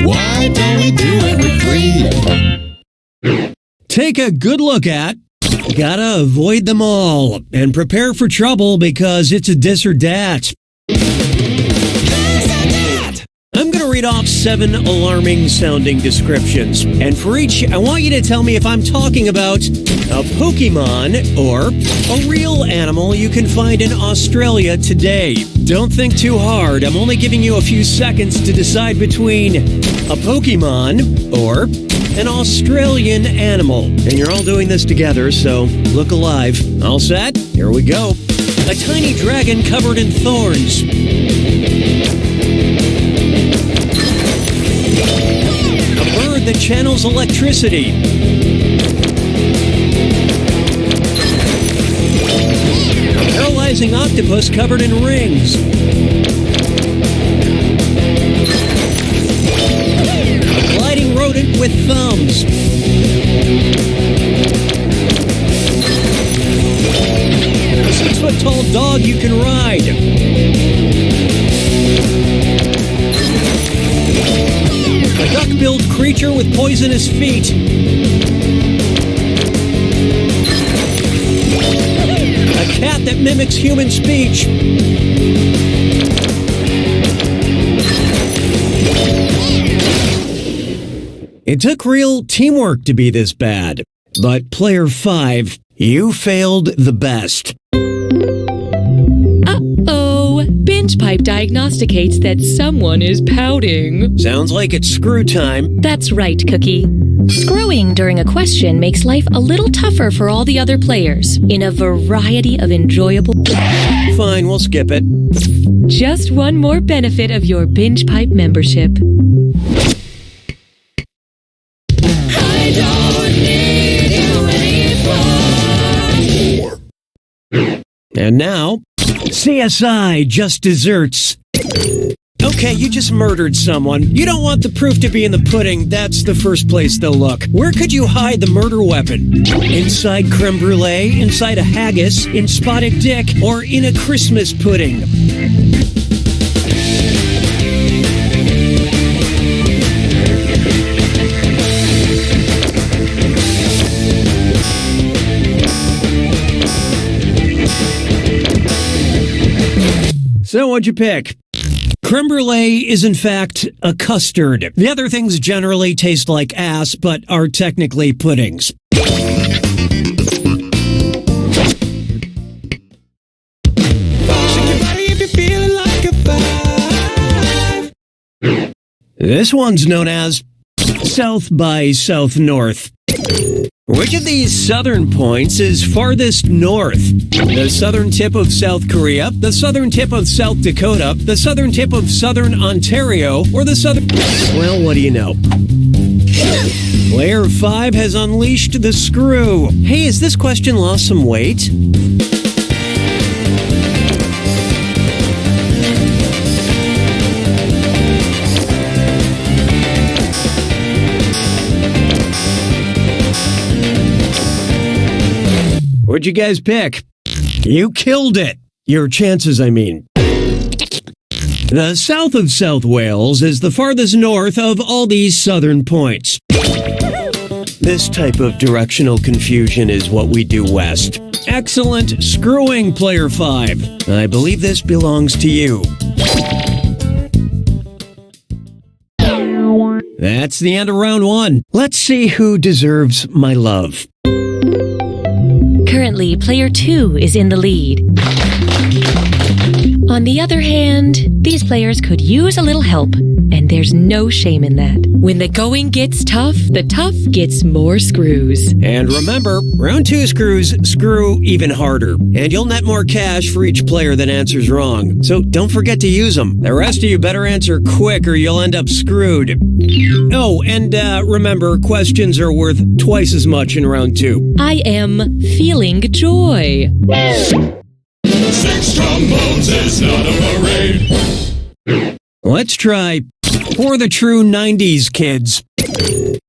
Why don't we do it with 3? Take a good look at. Gotta avoid them all and prepare for trouble because it's a dis or dat. I'm going to read off 7 alarming sounding descriptions. And for each, I want you to tell me if I'm talking about a Pokemon or a real animal you can find in Australia today. Don't think too hard. I'm only giving you a few seconds to decide between a Pokemon or an Australian animal. And you're all doing this together, so look alive. All set? Here we go. A tiny dragon covered in thorns. A bird that channels electricity. A paralyzing octopus covered in rings. A gliding rodent with thumbs. A 6-foot-tall dog you can ride. A duck-billed creature with poisonous feet. A cat that mimics human speech. It took real teamwork to be this bad. But player 5, you failed the best. Uh-oh. Binge Pipe diagnosticates that someone is pouting. Sounds like it's screw time. That's right, Cookie. Screwing during a question makes life a little tougher for all the other players in a variety of enjoyable... Fine, we'll skip it. Just one more benefit of your Binge Pipe membership. I don't need you anymore. And now, CSI Just Desserts. Okay, you just murdered someone. You don't want the proof to be in the pudding. That's the first place they'll look. Where could you hide the murder weapon? Inside creme brulee, inside a haggis, in spotted dick, or in a Christmas pudding? So what'd you pick? Creme brulee is in fact a custard. The other things generally taste like ass, but are technically puddings. This one's known as South by South North. Which of these southern points is farthest north? The southern tip of South Korea, the southern tip of South Dakota, the southern tip of southern Ontario, or the southern... Well, what do you know? Player 5 has unleashed the screw. Hey, has this question lost some weight? What'd you guys pick? You killed it. Your chances, I mean. The south of South Wales is the farthest north of all these southern points. This type of directional confusion is what we do west. Excellent screwing, Player 5. I believe this belongs to you. That's the end of round 1. Let's see who deserves my love. Currently, Player 2 is in the lead. On the other hand, these players could use a little help, and there's no shame in that. When the going gets tough, the tough gets more screws. And remember, round 2 screws screw even harder, and you'll net more cash for each player that answers wrong. So don't forget to use them. The rest of you better answer quick or you'll end up screwed. Oh, and remember, questions are worth twice as much in round 2. I am feeling joy. 6 trombones is not a parade. Let's try For the True 90s Kids.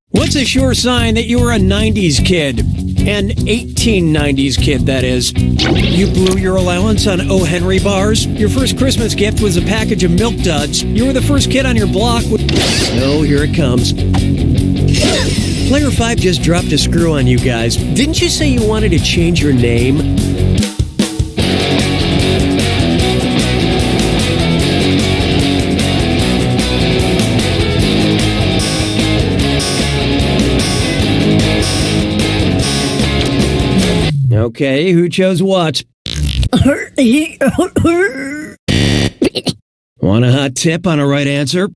What's a sure sign that you were a 90s kid? An 1890s kid, that is. You blew your allowance on O. Henry bars? Your first Christmas gift was a package of Milk Duds? You were the first kid on your block with... Oh, here it comes. Player 5 just dropped a screw on you guys. Didn't you say you wanted to change your name? Okay, who chose what? Want a hot tip on a right answer?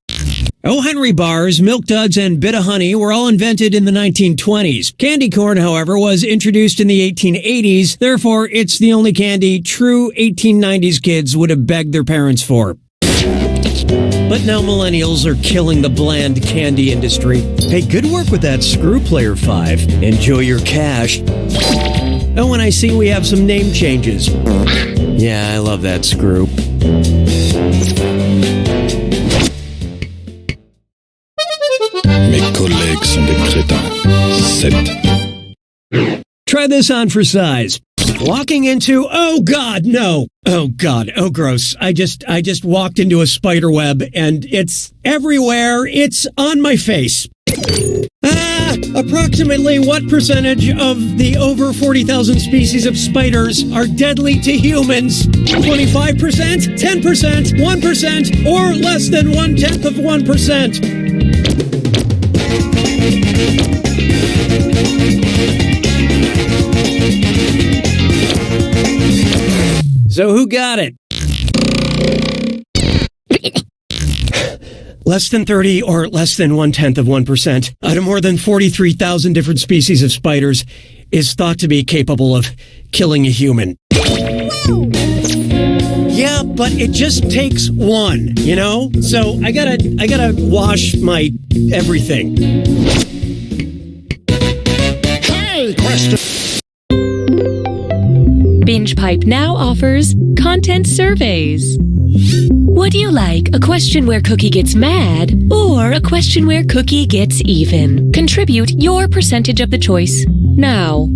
O. Henry bars, Milk Duds, and Bit-O-Honey were all invented in the 1920s. Candy corn, however, was introduced in the 1880s. Therefore, it's the only candy true 1890s kids would have begged their parents for. But now millennials are killing the bland candy industry. Hey, good work with that screw, Player 5. Enjoy your cash. Oh, and I see we have some name changes. Yeah, I love that screw. Mes collègues sont des crétins. 7. Try this on for size. Walking into, oh God, no. Oh God, oh gross. I just walked into a spider web and it's everywhere. It's on my face. Approximately what percentage of the over 40,000 species of spiders are deadly to humans? 25%, 10%, 1%, or less than 1/10 of 1%? So who got it? Less than 30 or less than 1/10 of 1% out of more than 43,000 different species of spiders is thought to be capable of killing a human. Yeah, but it just takes one, you know? So I gotta wash my everything. Hey, question. Binge Pipe now offers content surveys. Would you like a question where Cookie gets mad or a question where Cookie gets even? Contribute your percentage of the choice now.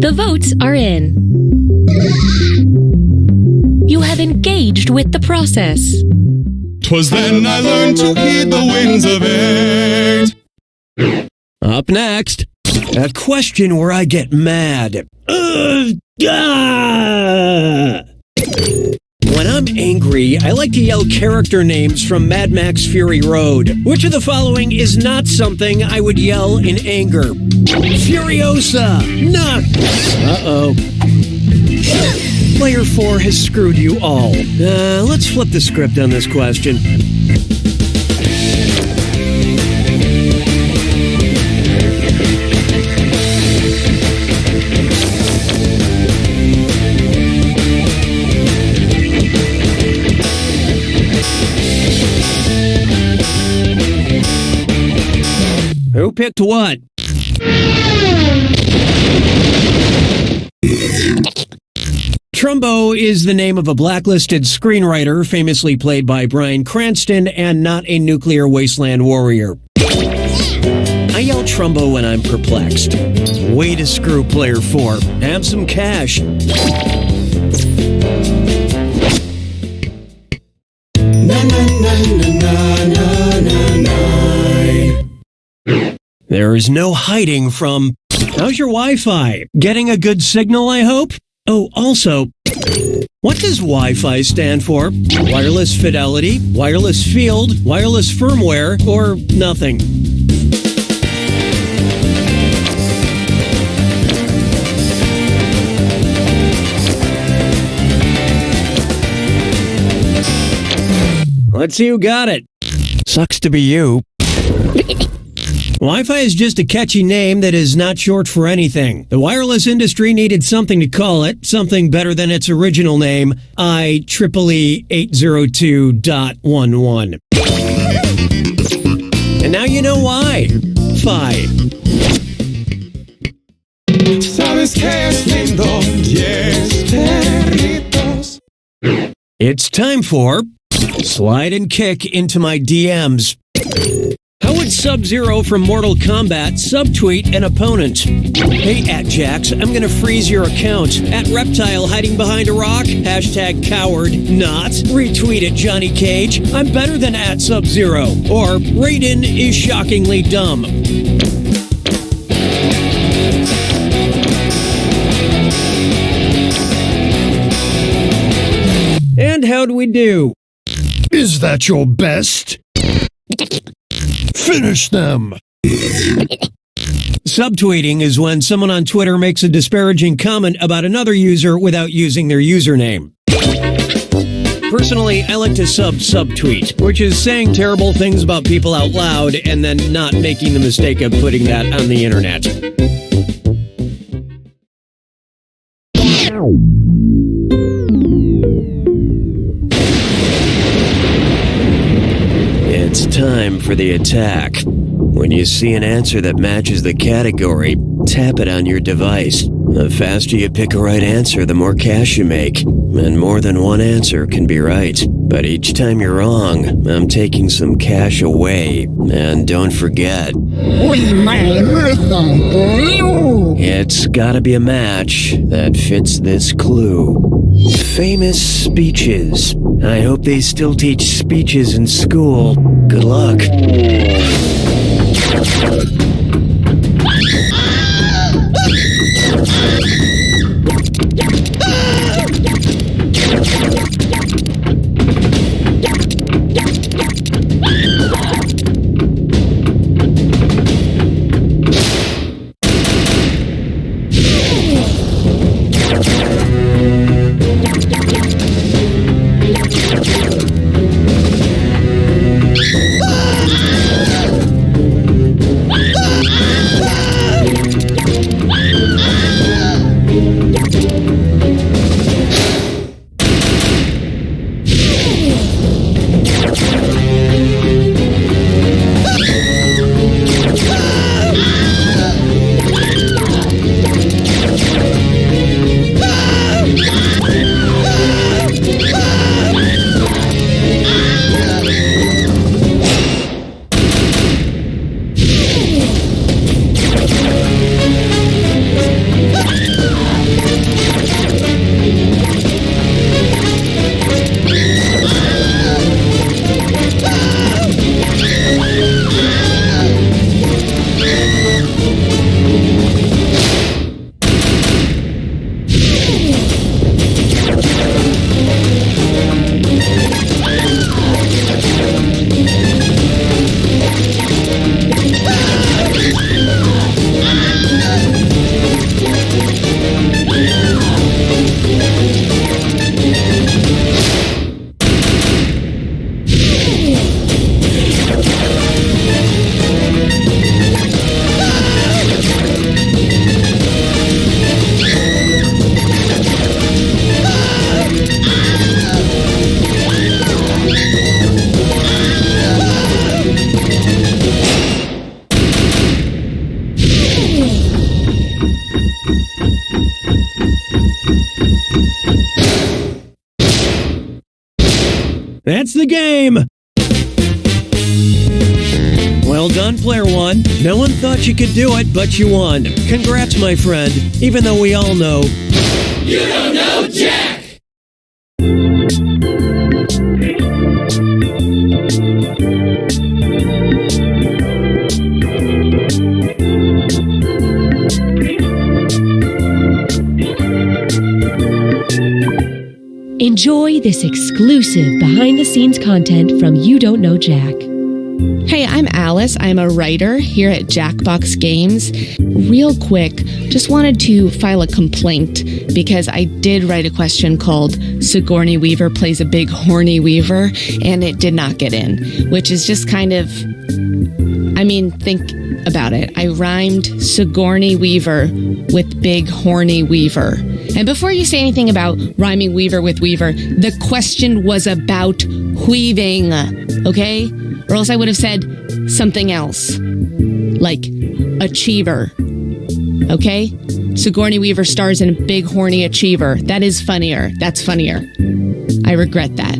The votes are in. You have engaged with the process. 'Twas then I learned to heed the winds of eight. Up next, a question where I get mad. When I'm angry, I like to yell character names from Mad Max Fury Road. Which of the following is not something I would yell in anger? Furiosa! Nah! Uh-oh. Player 4 has screwed you all. Let's flip the script on this question. Who picked what? Trumbo is the name of a blacklisted screenwriter famously played by Bryan Cranston and not a nuclear wasteland warrior. I yell Trumbo when I'm perplexed. Way to screw player 4. Have some cash. There is no hiding from... How's your Wi-Fi? Getting a good signal, I hope? Oh, also, what does Wi-Fi stand for? Wireless fidelity, wireless field, wireless firmware, or nothing? Let's see who got it. Sucks to be you. Wi-Fi is just a catchy name that is not short for anything. The wireless industry needed something to call it, something better than its original name, IEEE 802.11. And now you know why. Fi. Sabes que es lindo, yes, perritos. It's time for Slide and Kick into my DMs. How would Sub-Zero from Mortal Kombat subtweet an opponent? Hey, @Jax, I'm gonna freeze your account. @Reptile hiding behind a rock. #coward not. Retweet it, Johnny Cage. I'm better than @Sub-Zero. Or Raiden is shockingly dumb. And how'd we do? Is that your best? Finish them! Subtweeting is when someone on Twitter makes a disparaging comment about another user without using their username. Personally, I like to subtweet, which is saying terrible things about people out loud and then not making the mistake of putting that on the internet. time for the attack. When you see an answer that matches the category, tap it on your device. The faster you pick a right answer, the more cash you make. And more than one answer can be right. But each time you're wrong, I'm taking some cash away. And don't forget, it's gotta be a match that fits this clue. Famous speeches. I hope they still teach speeches in school. Good luck. That's the game! Well done, Player One. No one thought you could do it, but you won. Congrats, my friend, even though we all know... You don't know Jack! Enjoy this exclusive behind-the-scenes content from You Don't Know Jack. Hey, I'm Alice. I'm a writer here at Jackbox Games. Real quick, just wanted to file a complaint because I did write a question called Sigourney Weaver plays a big horny weaver, and it did not get in, which is just kind of, I mean, think about it. I rhymed Sigourney Weaver with big horny weaver. And before you say anything about rhyming weaver with weaver, the question was about weaving, okay? Or else I would have said something else, like achiever, okay? Sigourney Weaver stars in Big Horny Achiever. That is funnier. That's funnier. I regret that.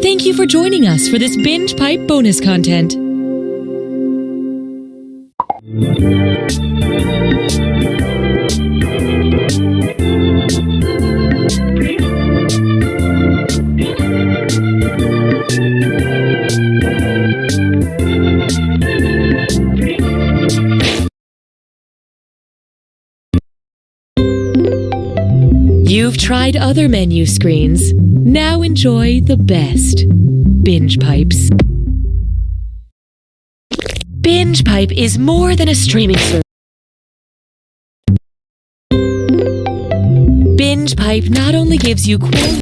Thank you for joining us for this Binge Pipe bonus content. You've tried other menu screens. Now enjoy the best. Binge Pipes. Binge Pipe is more than a streaming service. Binge Pipe not only gives you quality